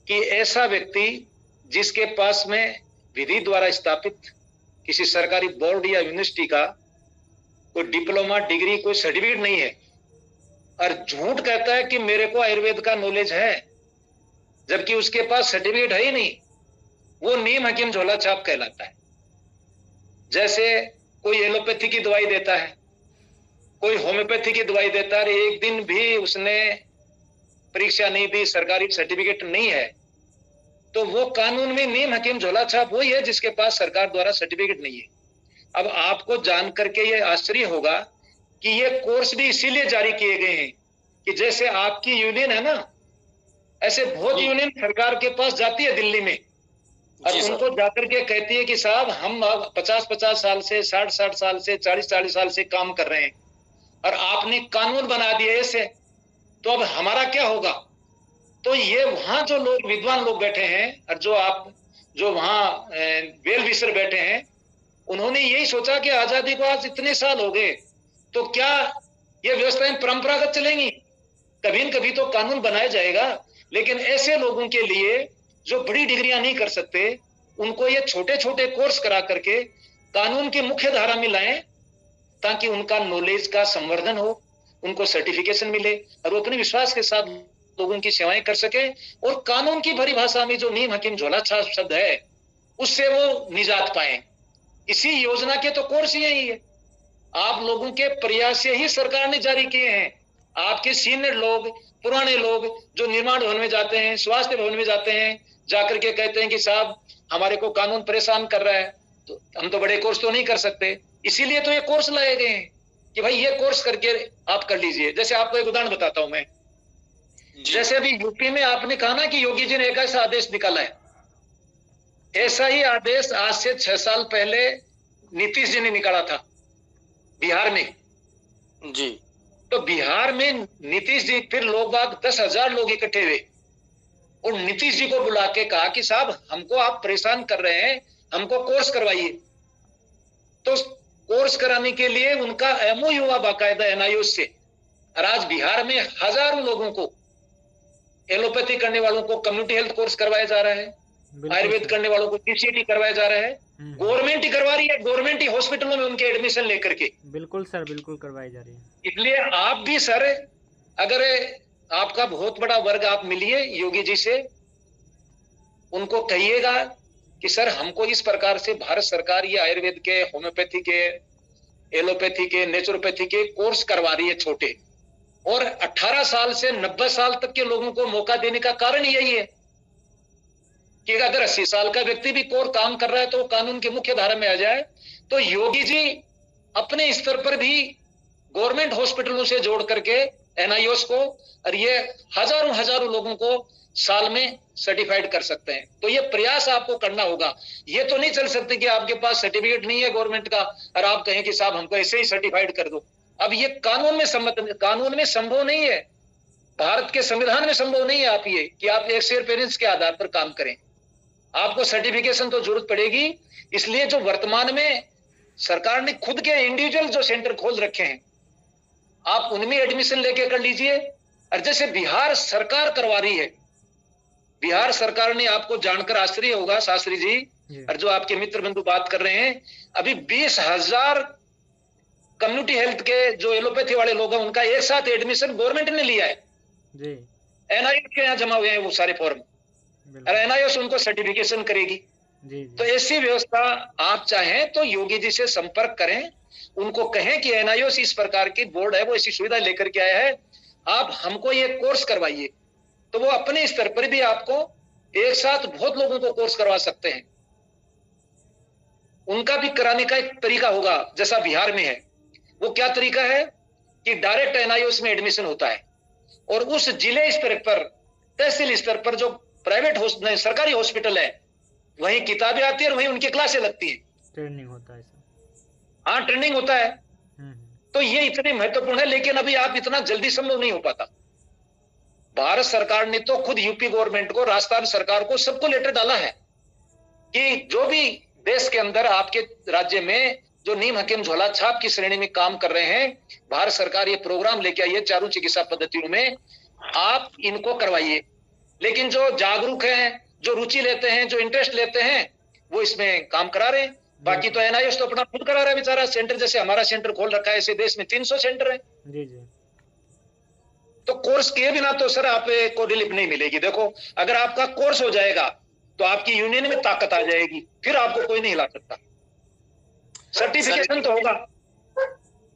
कि ऐसा व्यक्ति जिसके पास में विधि द्वारा स्थापित किसी सरकारी बोर्ड या यूनिवर्सिटी का कोई डिप्लोमा डिग्री कोई सर्टिफिकेट नहीं है और झूठ कहता है कि मेरे को आयुर्वेद का नॉलेज है, जबकि उसके पास सर्टिफिकेट है ही नहीं, वो नीम हकीम झोला छाप कहलाता है। जैसे कोई एलोपैथी की दवाई देता है, कोई होम्योपैथी की दवाई देता है, एक दिन भी उसने परीक्षा नहीं दी, सरकारी सर्टिफिकेट नहीं है, तो वो कानून में नीम हकीम झोला छाप वही है जिसके पास सरकार द्वारा सर्टिफिकेट नहीं है। अब आपको जान करके ये आश्चर्य होगा कि ये कोर्स भी इसीलिए जारी किए गए हैं कि जैसे आपकी यूनियन है ना, ऐसे बहुत यूनियन सरकार के पास जाती है दिल्ली में और उनको जाकर के कहती है कि साहब हम 50-50 साल से 60-60 साल से 40-40 साल से काम कर रहे हैं और आपने कानून बना दिए ऐसे, तो अब हमारा क्या होगा। तो ये वहां जो लोग विद्वान लोग बैठे हैं और जो वहां वेल विशर बैठे हैं, उन्होंने यही सोचा कि आजादी को आज इतने साल हो गए तो क्या ये व्यवस्थाएं परंपरागत चलेंगी, कभी न कभी तो कानून बनाया जाएगा। लेकिन ऐसे लोगों के लिए जो बड़ी डिग्रियां नहीं कर सकते, उनको ये छोटे छोटे कोर्स करा करके कानून की मुख्य धारा में लाएं ताकि उनका नॉलेज का संवर्धन हो, उनको सर्टिफिकेशन मिले और वो अपने विश्वास के साथ लोगों की सेवाएं कर सके और कानून की भरी भाषा में जो नीम हकीम झोला छाप शब्द है उससे वो निजात पाए। इसी योजना के तो कोर्स यही है, आप लोगों के प्रयास से ही सरकार ने जारी किए हैं। आपके सीनियर लोग, पुराने लोग जो निर्माण भवन में जाते हैं, स्वास्थ्य भवन में जाते हैं, जाकर के कहते हैं कि साहब हमारे को कानून परेशान कर रहा है, तो हम तो बड़े कोर्स तो नहीं कर सकते, इसीलिए तो ये कोर्स लाए गए हैं कि भाई ये कोर्स करके आप कर लीजिए। जैसे आपको एक उदाहरण बताता हूं मैं, जैसे अभी यूपी में आपने कहा ना कि योगी जी ने एक ऐसा आदेश निकाला है, ऐसा ही आदेश आज से 6 साल पहले नीतीश जी ने निकाला था बिहार में जी। तो बिहार में नीतीश जी, फिर लोग बाग 10,000 लोग इकट्ठे हुए और नीतीश जी को बुला के कहा कि साहब हमको आप परेशान कर रहे हैं, हमको कोर्स करवाइए। तो कोर्स कराने के लिए उनका एमओयू हुआ बाकायदा एनआईओएस से, और आज बिहार में हजारों लोगों को, एलोपैथी करने वालों को कम्युनिटी हेल्थ कोर्स करवाया जा रहा है, आयुर्वेद करने वालों को सीसीएटी करवाया जा रहा है, गवर्नमेंट ही करवा रही है, गवर्नमेंट ही हॉस्पिटलों में उनके एडमिशन लेकर के। बिल्कुल सर, बिल्कुल करवाई जा रही है। इसलिए आप भी सर, अगर आपका बहुत बड़ा वर्ग, आप मिलिए योगी जी से, उनको कहिएगा कि सर हमको इस प्रकार से भारत सरकार ये आयुर्वेद के, होम्योपैथी के, एलोपैथी के, नेचुरोपैथी के कोर्स करवा रही है छोटे, और 18 साल से 90 साल तक के लोगों को मौका देने का कारण यही है कि अगर 80 साल का व्यक्ति भी कोर काम कर रहा है तो वो कानून की मुख्य धारा में आ जाए। तो योगी जी अपने स्तर पर भी गवर्नमेंट हॉस्पिटलों से जोड़ करके एनआईओएस को, और ये हजारों लोगों को साल में सर्टिफाइड कर सकते हैं। तो ये प्रयास आपको करना होगा। ये तो नहीं चल सकते कि आपके पास सर्टिफिकेट नहीं है गवर्नमेंट का और आप कहें कि साहब हमको ऐसे ही सर्टिफाइड कर दो। अब ये कानून में संभव नहीं है, भारत के संविधान में संभव नहीं है आप ये कि आप एक्सपीरियंस के आधार पर काम करें। आपको सर्टिफिकेशन तो जरूरत पड़ेगी। इसलिए जो वर्तमान में सरकार ने खुद के इंडिविजुअल जो सेंटर खोल रखे हैं, आप उनमें एडमिशन लेके कर लीजिए। और जैसे बिहार सरकार करवा रही है, बिहार सरकार ने, आपको जानकर आश्चर्य होगा शास्त्री जी और जो आपके मित्र बंधु बात कर रहे हैं, अभी 20,000 कम्युनिटी हेल्थ के जो एलोपैथी वाले लोग हैं उनका एक साथ एडमिशन गवर्नमेंट ने लिया है जी। एनआईओएस के यहाँ जमा हुए हैं वो सारे फॉर्म, और एनआईओएस उनको सर्टिफिकेशन करेगी जी। तो ऐसी व्यवस्था आप चाहें तो योगी जी से संपर्क करें, उनको कहें कि एनआईओएस इस प्रकार की बोर्ड है, वो ऐसी सुविधा लेकर के आया है, आप हमको ये कोर्स करवाइए। तो वो अपने स्तर पर भी आपको एक साथ बहुत लोगों को कोर्स करवा सकते हैं। उनका भी कराने का एक तरीका होगा जैसा बिहार में है। वो क्या तरीका है कि डायरेक्ट एनआईओएस में एडमिशन होता है और उस जिले स्तर पर, तहसील स्तर पर जो प्राइवेट सरकारी हॉस्पिटल है वहीं किताबें आती है और वहीं उनकी क्लासें लगती है, ट्रेनिंग होता है। हाँ, ट्रेनिंग होता है। तो ये इतनी महत्वपूर्ण है, लेकिन अभी आप इतना जल्दी संभव नहीं हो पाता। भारत सरकार ने तो खुद यूपी गवर्नमेंट को, राजस्थान सरकार को, सबको लेटर डाला है कि जो भी देश के अंदर आपके राज्य में जो नीम हकीम झोला छाप की श्रेणी में काम कर रहे हैं, भारत सरकार ये प्रोग्राम लेके आई है चारों चिकित्सा पद्धतियों में, आप इनको करवाइए। लेकिन जो जागरूक हैं, जो रुचि लेते हैं, जो इंटरेस्ट लेते हैं, वो इसमें काम करा रहे हैं। बाकी तो एनआईएस तो अपना खुद करा रहा है बेचारा। सेंटर जैसे हमारा सेंटर खोल रखा है, ऐसे देश में 300 सेंटर है। जी जी। तो कोर्स किए बिना तो सर आपको रिलीफ नहीं मिलेगी। देखो, अगर आपका कोर्स हो जाएगा तो आपकी यूनियन में ताकत आ जाएगी, फिर आपको कोई नहीं हिला सकता। सर्टिफिकेशन तो होगा।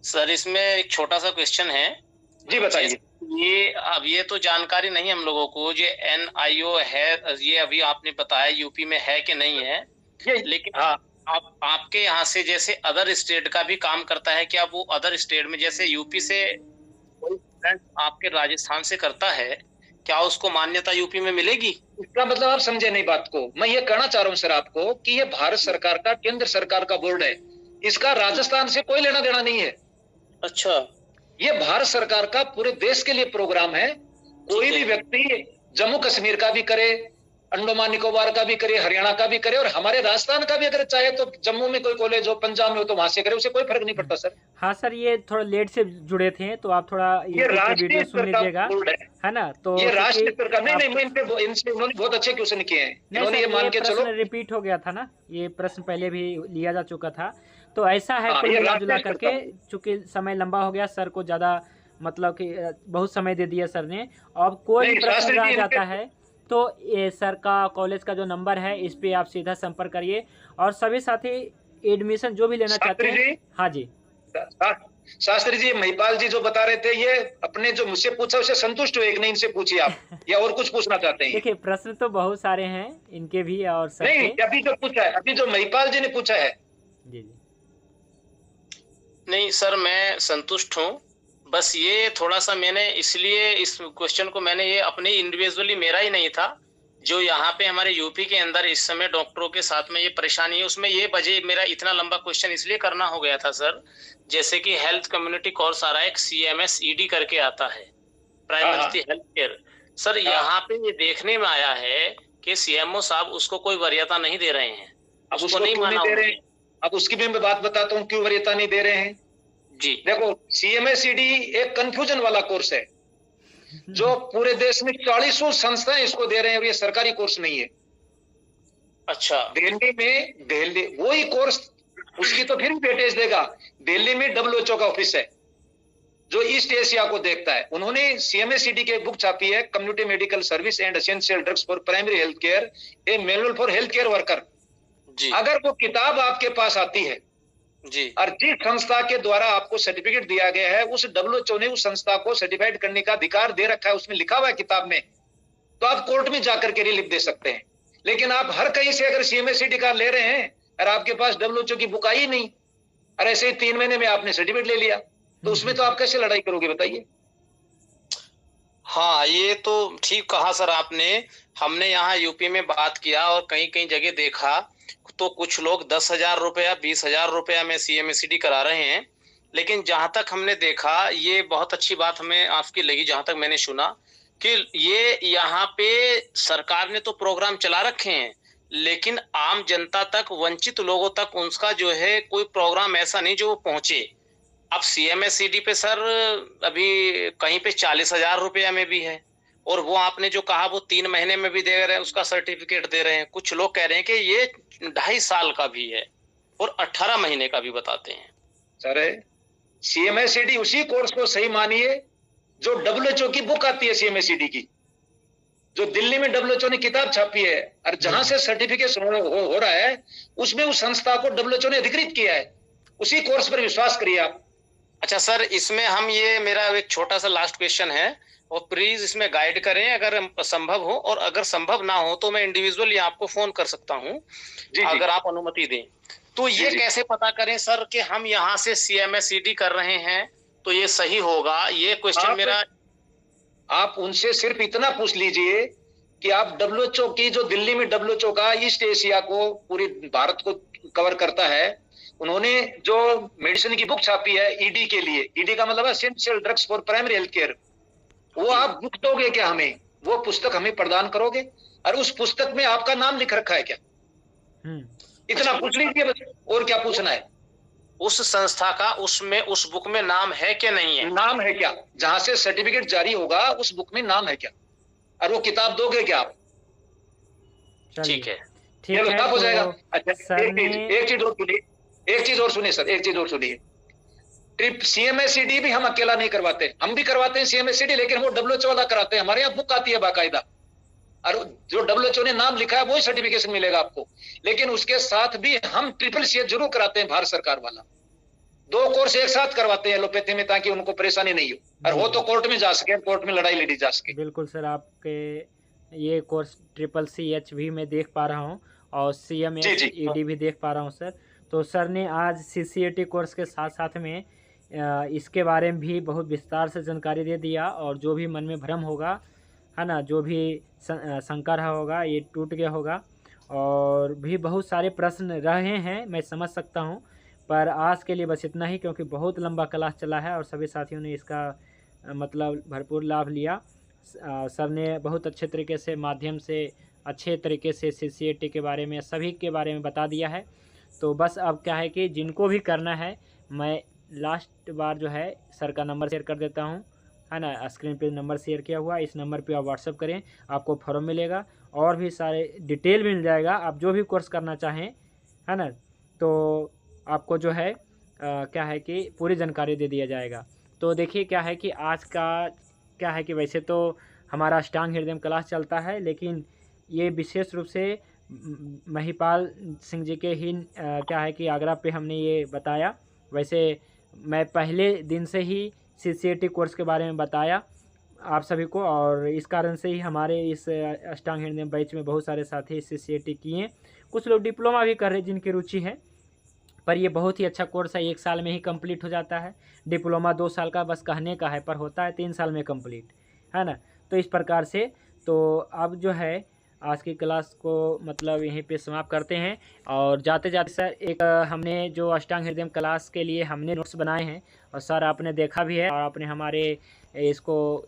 सर इसमें एक छोटा सा क्वेश्चन है। जी बताइए। ये तो जानकारी नहीं हम लोगों को, जो NIO है ये अभी आपने बताया यूपी में है कि नहीं है, लेकिन हाँ आपके यहाँ से जैसे अदर स्टेट का भी काम करता है क्या? वो अदर स्टेट में जैसे यूपी से आपके राजस्थान से करता है, क्या उसको मान्यता यूपी में मिलेगी? इसका मतलब आप समझे नहीं बात को। मैं ये कहना चाह रहा हूँ सर आपको कि ये भारत सरकार का, केंद्र सरकार का बोर्ड है, इसका राजस्थान से कोई लेना देना नहीं है। अच्छा। ये भारत सरकार का पूरे देश के लिए प्रोग्राम है। कोई भी व्यक्ति जम्मू कश्मीर का भी करे, अंडमान निकोबार का भी करे, हरियाणा का भी करे, और हमारे राजस्थान का भी अगर चाहे तो जम्मू में कोई कॉलेज हो, पंजाब में हो तो वहां से करे, उसे कोई फर्क नहीं पड़ता सर। हाँ सर, ये थोड़ा लेट से जुड़े थे तो आप थोड़ा ये वीडियो सुन लीजिएगा, है ना? तो ये राष्ट्रीय स्तर का नहीं, मैं इनसे उन्होंने बहुत अच्छे क्वेश्चन किए हैं। इन्होंने ये मान के चलो, रिपीट हो गया था ना, ये प्रश्न पहले भी लिया जा चुका था। तो ऐसा है कुल मिला जुला करके, चूंकि समय लंबा हो गया, सर को ज्यादा मतलब कि बहुत समय दे दिया सर ने। अब कोई प्रश्न रह जाता है तो ये सर का कॉलेज का जो नंबर है, इस पे आप सीधा संपर्क करिए। और सभी साथी एडमिशन जो भी लेना चाहते हैं। हाँ जी शास्त्री जी, महिपाल जी जो बता रहे थे, ये अपने जो मुझसे पूछा उससे संतुष्ट हो, एक नहीं इनसे पूछिए आप, या और कुछ पूछना चाहते हैं? देखिए प्रश्न तो बहुत सारे हैं इनके भी और सर नहीं, अभी जो पूछा है, अभी जो महिपाल जी ने पूछा है। जी जी। नहीं सर, मैं संतुष्ट हूँ। बस ये थोड़ा सा मैंने इसलिए इस क्वेश्चन को मैंने ये अपने इंडिविजुअली, मेरा ही नहीं था, जो यहाँ पे हमारे यूपी के अंदर इस समय डॉक्टरों के साथ में ये परेशानी है, उसमें ये वजह मेरा इतना लंबा क्वेश्चन इसलिए करना हो गया था सर। जैसे कि हेल्थ कम्युनिटी कोर्स आ रहा है, CMS ED करके आता है, प्राइमरी हेल्थ केयर। सर यहाँ पे ये देखने में आया है कि CMO साहब उसको कोई वरीयता नहीं दे रहे हैं। अब उसको नहीं माना दे रहे हैं। अब उसकी भी मैं बात बताता हूँ क्यों वरीयता नहीं दे रहे हैं। जी देखो, CMS ED एक कंफ्यूजन वाला कोर्स है, जो पूरे देश में 40 संस्थाएं इसको दे रहे हैं, और ये सरकारी कोर्स नहीं है। अच्छा। दिल्ली वही कोर्स, उसकी तो फिर भी वेटेज देगा। दिल्ली में WHO का ऑफिस है जो ईस्ट एशिया को देखता है। उन्होंने CMS ED की बुक छापी है, community medical service and essential drugs for primary health care, A manual for health care worker. अगर वो किताब आपके पास आती है जी, और जिस संस्था के द्वारा आपको सर्टिफिकेट दिया गया है, उस WHO ने उस संस्था को सर्टिफाइड करने का अधिकार दे रखा है, उसमें लिखा हुआ है किताब में, तो आप कोर्ट में जाकर के रिलीफ दे सकते हैं। लेकिन आप हर कहीं से अगर CMS ED का ले रहे हैं और आपके पास WHO की बुक आई नहीं, और ऐसे ही 3 महीने में आपने सर्टिफिकेट ले लिया, तो उसमें तो आप कैसे लड़ाई करोगे बताइए? हाँ, ये तो ठीक कहा सर आपने। हमने यहाँ यूपी में बात किया और कहीं कहीं जगह देखा तो कुछ लोग 10,000 रुपया 20,000 रुपया में CMS ED करा रहे हैं। लेकिन जहां तक हमने देखा, ये बहुत अच्छी बात हमें आपकी लगी, जहां तक मैंने सुना कि ये यहाँ पे सरकार ने तो प्रोग्राम चला रखे हैं, लेकिन आम जनता तक, वंचित लोगों तक उसका जो है कोई प्रोग्राम ऐसा नहीं जो वो पहुंचे। अब CMS ED पे सर अभी कहीं पे 40,000 रुपया में भी है, और वो आपने जो कहा वो 3 महीने में भी दे रहे हैं, उसका सर्टिफिकेट दे रहे हैं। कुछ लोग कह रहे हैं कि ये 2.5 साल का भी है और 18 महीने का भी बताते हैं। सर CMS ED उसी कोर्स को सही मानिए जो WHO की बुक आती है CMS ED की, जो दिल्ली में WHO ने किताब छापी है, और जहां से सर्टिफिकेशन हो रहा है उसमें उस संस्था को WHO ने अधिकृत किया है। उसी कोर्स पर विश्वास करिए आप। अच्छा सर, इसमें हम ये मेरा एक छोटा सा लास्ट क्वेश्चन है, और प्लीज इसमें गाइड करें अगर संभव हो, और अगर संभव ना हो तो मैं इंडिविजुअली आपको फोन कर सकता हूं अगर आप अनुमति दें। तो ये कैसे पता करें सर कि हम यहाँ से CMS ED कर रहे हैं तो ये सही होगा? ये क्वेश्चन मेरा। आप उनसे सिर्फ इतना पूछ लीजिए कि आप WHO की, जो दिल्ली में WHO का ईस्ट एशिया को, पूरी भारत को कवर करता है, उन्होंने जो मेडिसिन की बुक छापी है ED के लिए, ED का मतलब है essential drugs for primary health care, वो आप बुक दोगे क्या हमें? वो पुस्तक हमें प्रदान करोगे? और उस पुस्तक में आपका नाम लिख रखा है क्या? इतना पूछ लीजिए बस, और क्या पूछना है। उस संस्था का उसमें उस बुक में नाम है क्या नहीं है? नाम है क्या, जहां से सर्टिफिकेट जारी होगा उस बुक में नाम है क्या, और वो किताब दोगे क्या आप? ठीक है, चलो साफ हो जाएगा। अच्छा एक चीज और सुनिए, एक चीज और सुनिए सर, एक चीज और सुनिए। ट्रिप CMACD भी हम अकेला नहीं करवाते, हम भी करवाते हैं CMACD, लेकिन वो WHO वाला कराते हैं। हमारे यहाँ बुक आती है बाकायदा, और जो WHO ने नाम लिखा है वही सर्टिफिकेशन मिलेगा आपको। लेकिन उसके साथ भी हम CCC जरूर कराते हैं, भारत सरकार वाला। 2 कोर्स एक साथ करवाते हैं एलोपैथी में, ताकि उनको परेशानी नहीं हो, और हो तो कोर्ट में जा सके, कोर्ट में लड़ाई लड़ी जा सके। बिल्कुल सर, आपके ये कोर्स CCC भी मैं देख पा रहा हूँ, और CMACD भी देख पा रहा हूँ सर। तो सर ने आज CCAT कोर्स के साथ साथ में इसके बारे में भी बहुत विस्तार से जानकारी दे दिया, और जो भी मन में भ्रम होगा, है ना, जो भी शंका रहा होगा ये टूट गया होगा। और भी बहुत सारे प्रश्न रहे हैं, मैं समझ सकता हूँ, पर आज के लिए बस इतना ही, क्योंकि बहुत लंबा क्लास चला है और सभी साथियों ने इसका मतलब भरपूर लाभ लिया। सर ने बहुत अच्छे तरीके से माध्यम से अच्छे तरीके से CCAT के बारे में, सभी के बारे में बता दिया है। तो बस अब क्या है कि जिनको भी करना है, मैं लास्ट बार जो है सर का नंबर शेयर कर देता हूँ, है ना, स्क्रीन पे नंबर शेयर किया हुआ, इस नंबर पे आप व्हाट्सअप करें, आपको फॉर्म मिलेगा और भी सारे डिटेल मिल जाएगा। आप जो भी कोर्स करना चाहें, है ना, तो आपको जो है क्या है कि पूरी जानकारी दे दिया जाएगा। तो देखिए क्या है कि आज का क्या है कि वैसे तो हमारा अष्टांग हृदय क्लास चलता है, लेकिन ये विशेष रूप से महिपाल सिंह जी के ही क्या है कि आग्रह पे हमने ये बताया। वैसे मैं पहले दिन से ही CCAT कोर्स के बारे में बताया आप सभी को, और इस कारण से ही हमारे इस अष्टांग हृदय बैच में बहुत सारे साथी CCAT किए। कुछ लोग डिप्लोमा भी कर रहे हैं जिनकी रुचि है, पर ये बहुत ही अच्छा कोर्स है, 1 साल में ही कंप्लीट हो जाता है। डिप्लोमा 2 साल का बस कहने का है, पर होता है 3 साल में कंप्लीट, है ना। तो इस प्रकार से तो अब जो है आज की क्लास को मतलब यहीं पे समाप्त करते हैं। और जाते जाते सर एक हमने जो अष्टांग हृदय क्लास के लिए हमने नोट्स बनाए हैं, और सर आपने देखा भी है, और आपने हमारे इसको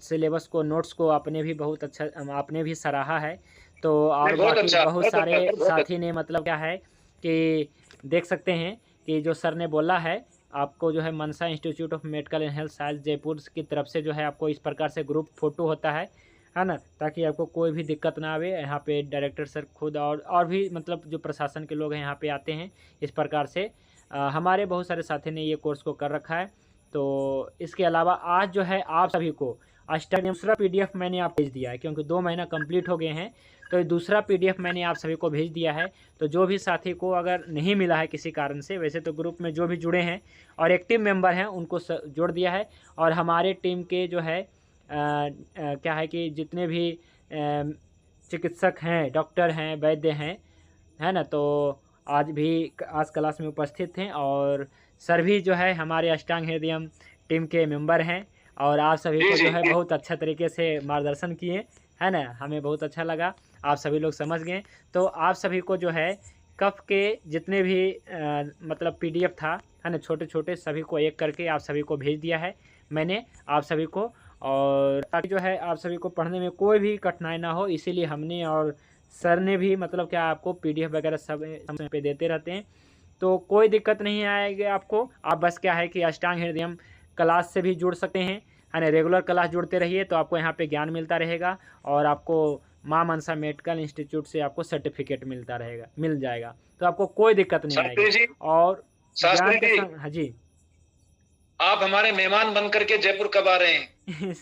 सिलेबस को, नोट्स को आपने भी बहुत अच्छा, आपने भी सराहा है। तो और बाकी बहुत सारे साथी ने मतलब क्या है कि देख सकते हैं कि जो सर ने बोला है, आपको जो है Mansa institute of medical and health science Jaipur की तरफ से जो है आपको इस प्रकार से ग्रुप फ़ोटो होता है ना, ताकि आपको कोई भी दिक्कत ना आवे। यहाँ पे डायरेक्टर सर खुद और भी मतलब जो प्रशासन के लोग हैं यहाँ पे आते हैं। इस प्रकार से हमारे बहुत सारे साथी ने ये कोर्स को कर रखा है। तो इसके अलावा आज जो है आप सभी को अष्टांग दूसरा PDF मैंने आप भेज दिया है, क्योंकि 2 महीना कंप्लीट हो गए हैं, तो ये दूसरा PDF मैंने आप सभी को भेज दिया है। तो जो भी साथी को अगर नहीं मिला है किसी कारण से, वैसे तो ग्रुप में जो भी जुड़े हैं और एक्टिव मेंबर हैं उनको जोड़ दिया है। और हमारे टीम के जो है क्या है कि जितने भी चिकित्सक हैं, डॉक्टर हैं, वैद्य हैं, है ना, तो आज क्लास में उपस्थित हैं। और सर भी जो है हमारे अष्टांग हृदय टीम के मेंबर हैं, और आप सभी को जो है बहुत अच्छा तरीके से मार्गदर्शन किए, है ना, हमें बहुत अच्छा लगा, आप सभी लोग समझ गए। तो आप सभी को जो है कफ के जितने भी मतलब PDF था, है ना, छोटे छोटे सभी को एक करके आप सभी को भेज दिया है मैंने आप सभी को, और ताकि जो है आप सभी को पढ़ने में कोई भी कठिनाई ना हो, इसीलिए हमने और सर ने भी मतलब क्या आपको PDF वगैरह सब समय पे देते रहते हैं। तो कोई दिक्कत नहीं आएगी आपको। आप बस क्या है कि अष्टांग हृदय क्लास से भी जुड़ सकते हैं, है ना, रेगुलर क्लास जुड़ते रहिए, तो आपको यहाँ पे ज्ञान मिलता रहेगा, और आपको माँ मनसा मेडिकल इंस्टीट्यूट से आपको सर्टिफिकेट मिल जाएगा, तो आपको कोई दिक्कत नहीं आएगी। और हाँ जी, आप हमारे मेहमान बन करके जयपुर कब आ रहे हैं?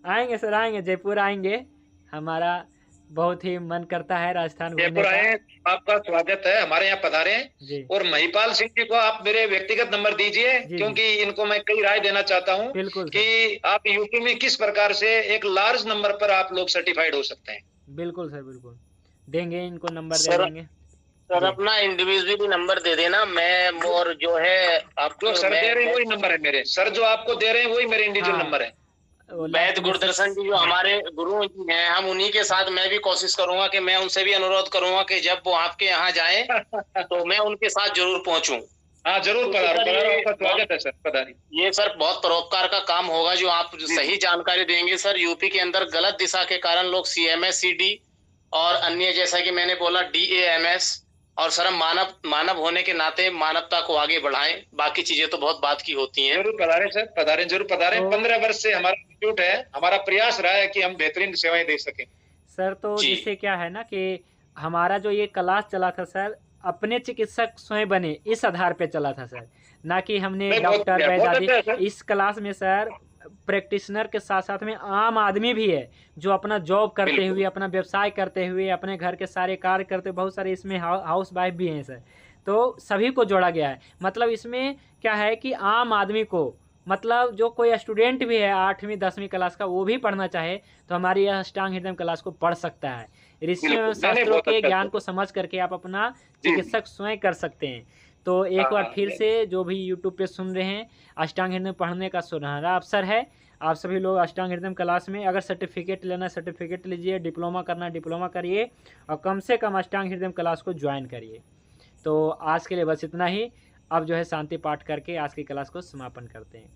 आएंगे सर, आएंगे, जयपुर आएंगे, हमारा बहुत ही मन करता है राजस्थान जयपुर आए, आपका स्वागत है, हमारे यहाँ पधारे हैं। और महिपाल सिंह जी को आप मेरे व्यक्तिगत नंबर दीजिए, क्योंकि इनको मैं कई राय देना चाहता हूँ कि आप यूपी में किस प्रकार से एक लार्ज नंबर पर आप लोग सर्टिफाइड हो सकते हैं। बिल्कुल सर, बिल्कुल देंगे, इनको नंबर दे देंगे सर। अपना इंडिविजुअली नंबर दे देना, मैं और जो है आपको सर दे रहे हैं वही नंबर है मेरे, सर जो आपको दे रहे हैं वही मेरे इंडिविजुअल नंबर है। वैद्य गुरुदर्शन जी जो हमारे गुरु हैं, हम उन्हीं के साथ मैं भी कोशिश करूंगा कि मैं उनसे भी अनुरोध करूंगा कि जब वो आपके यहाँ जाएं तो मैं उनके साथ जरूर पहुंचूं। हाँ जरूर, आपका स्वागत है सर, पधारिए। ये सर बहुत परोपकार का काम होगा जो आप सही जानकारी देंगे। सर यूपी के अंदर गलत दिशा के कारण लोग CMACD और अन्य जैसा कि मैंने बोला DAMS और सर हम मानव होने के नाते मानवता को आगे बढ़ाएं। बाकी चीजें तो बहुत बात की होती हैं। जरूर पधारें सर, पधारें, जरूर पधारें। 15 वर्ष से हमारा इंस्टीट्यूट है, हमारा प्रयास रहा है कि हम बेहतरीन सेवाएं दे सकें सर। तो जिससे क्या है ना कि हमारा जो ये क्लास चला था सर, अपने चिकित्सक स्वयं बने इस आधार पे चला था सर, ना कि हमने डॉक्टर वैद्य आदि। इस क्लास में सर प्रैक्टिशनर के साथ साथ में आम आदमी भी है जो अपना जॉब करते हुए, अपना व्यवसाय करते हुए, अपने घर के सारे कार्य करते, बहुत सारे इसमें हाउस वाइफ भी हैं सर। तो सभी को जोड़ा गया है। मतलब इसमें क्या है कि आम आदमी को, मतलब जो कोई स्टूडेंट भी है 8वीं 10वीं क्लास का, वो भी पढ़ना चाहे तो हमारी यह अष्टांग हृदय क्लास को पढ़ सकता है। ऋषियों एवं शास्त्रों के ज्ञान को समझ करके आप अपना चिकित्सक स्वयं कर सकते हैं। तो एक बार फिर से जो भी यूट्यूब पे सुन रहे हैं, अष्टांग हृदय पढ़ने का सुनहरा अवसर है। आप सभी लोग अष्टांग हृदय क्लास में अगर सर्टिफिकेट लेना सर्टिफिकेट लीजिए, डिप्लोमा करना डिप्लोमा करिए, और कम से कम अष्टांग हृदय क्लास को ज्वाइन करिए। तो आज के लिए बस इतना ही। अब जो है शांति पाठ करके आज की क्लास को समापन करते हैं।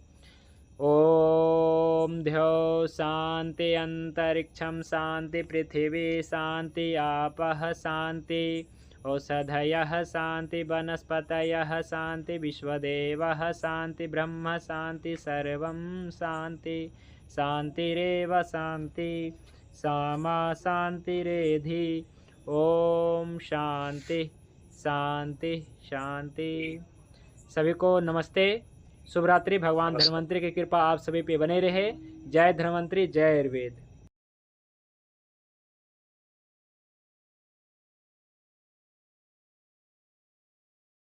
ओम ध्यो शांति अंतरिक्षम शांति पृथिवी शांति आपः शांति औषधयः शांति वनस्पतयः शांति विश्वदेवः शांति ब्रह्म शांति सर्वं शांति शांतिरेव शांति सामा शांतिरेधि। ओम शांति शांति शांति। सभी को नमस्ते, शुभ रात्रि। भगवान धन्वंतरि की कृपा आप सभी पे बने रहे। जय धन्वंतरि, जय आयुर्वेद।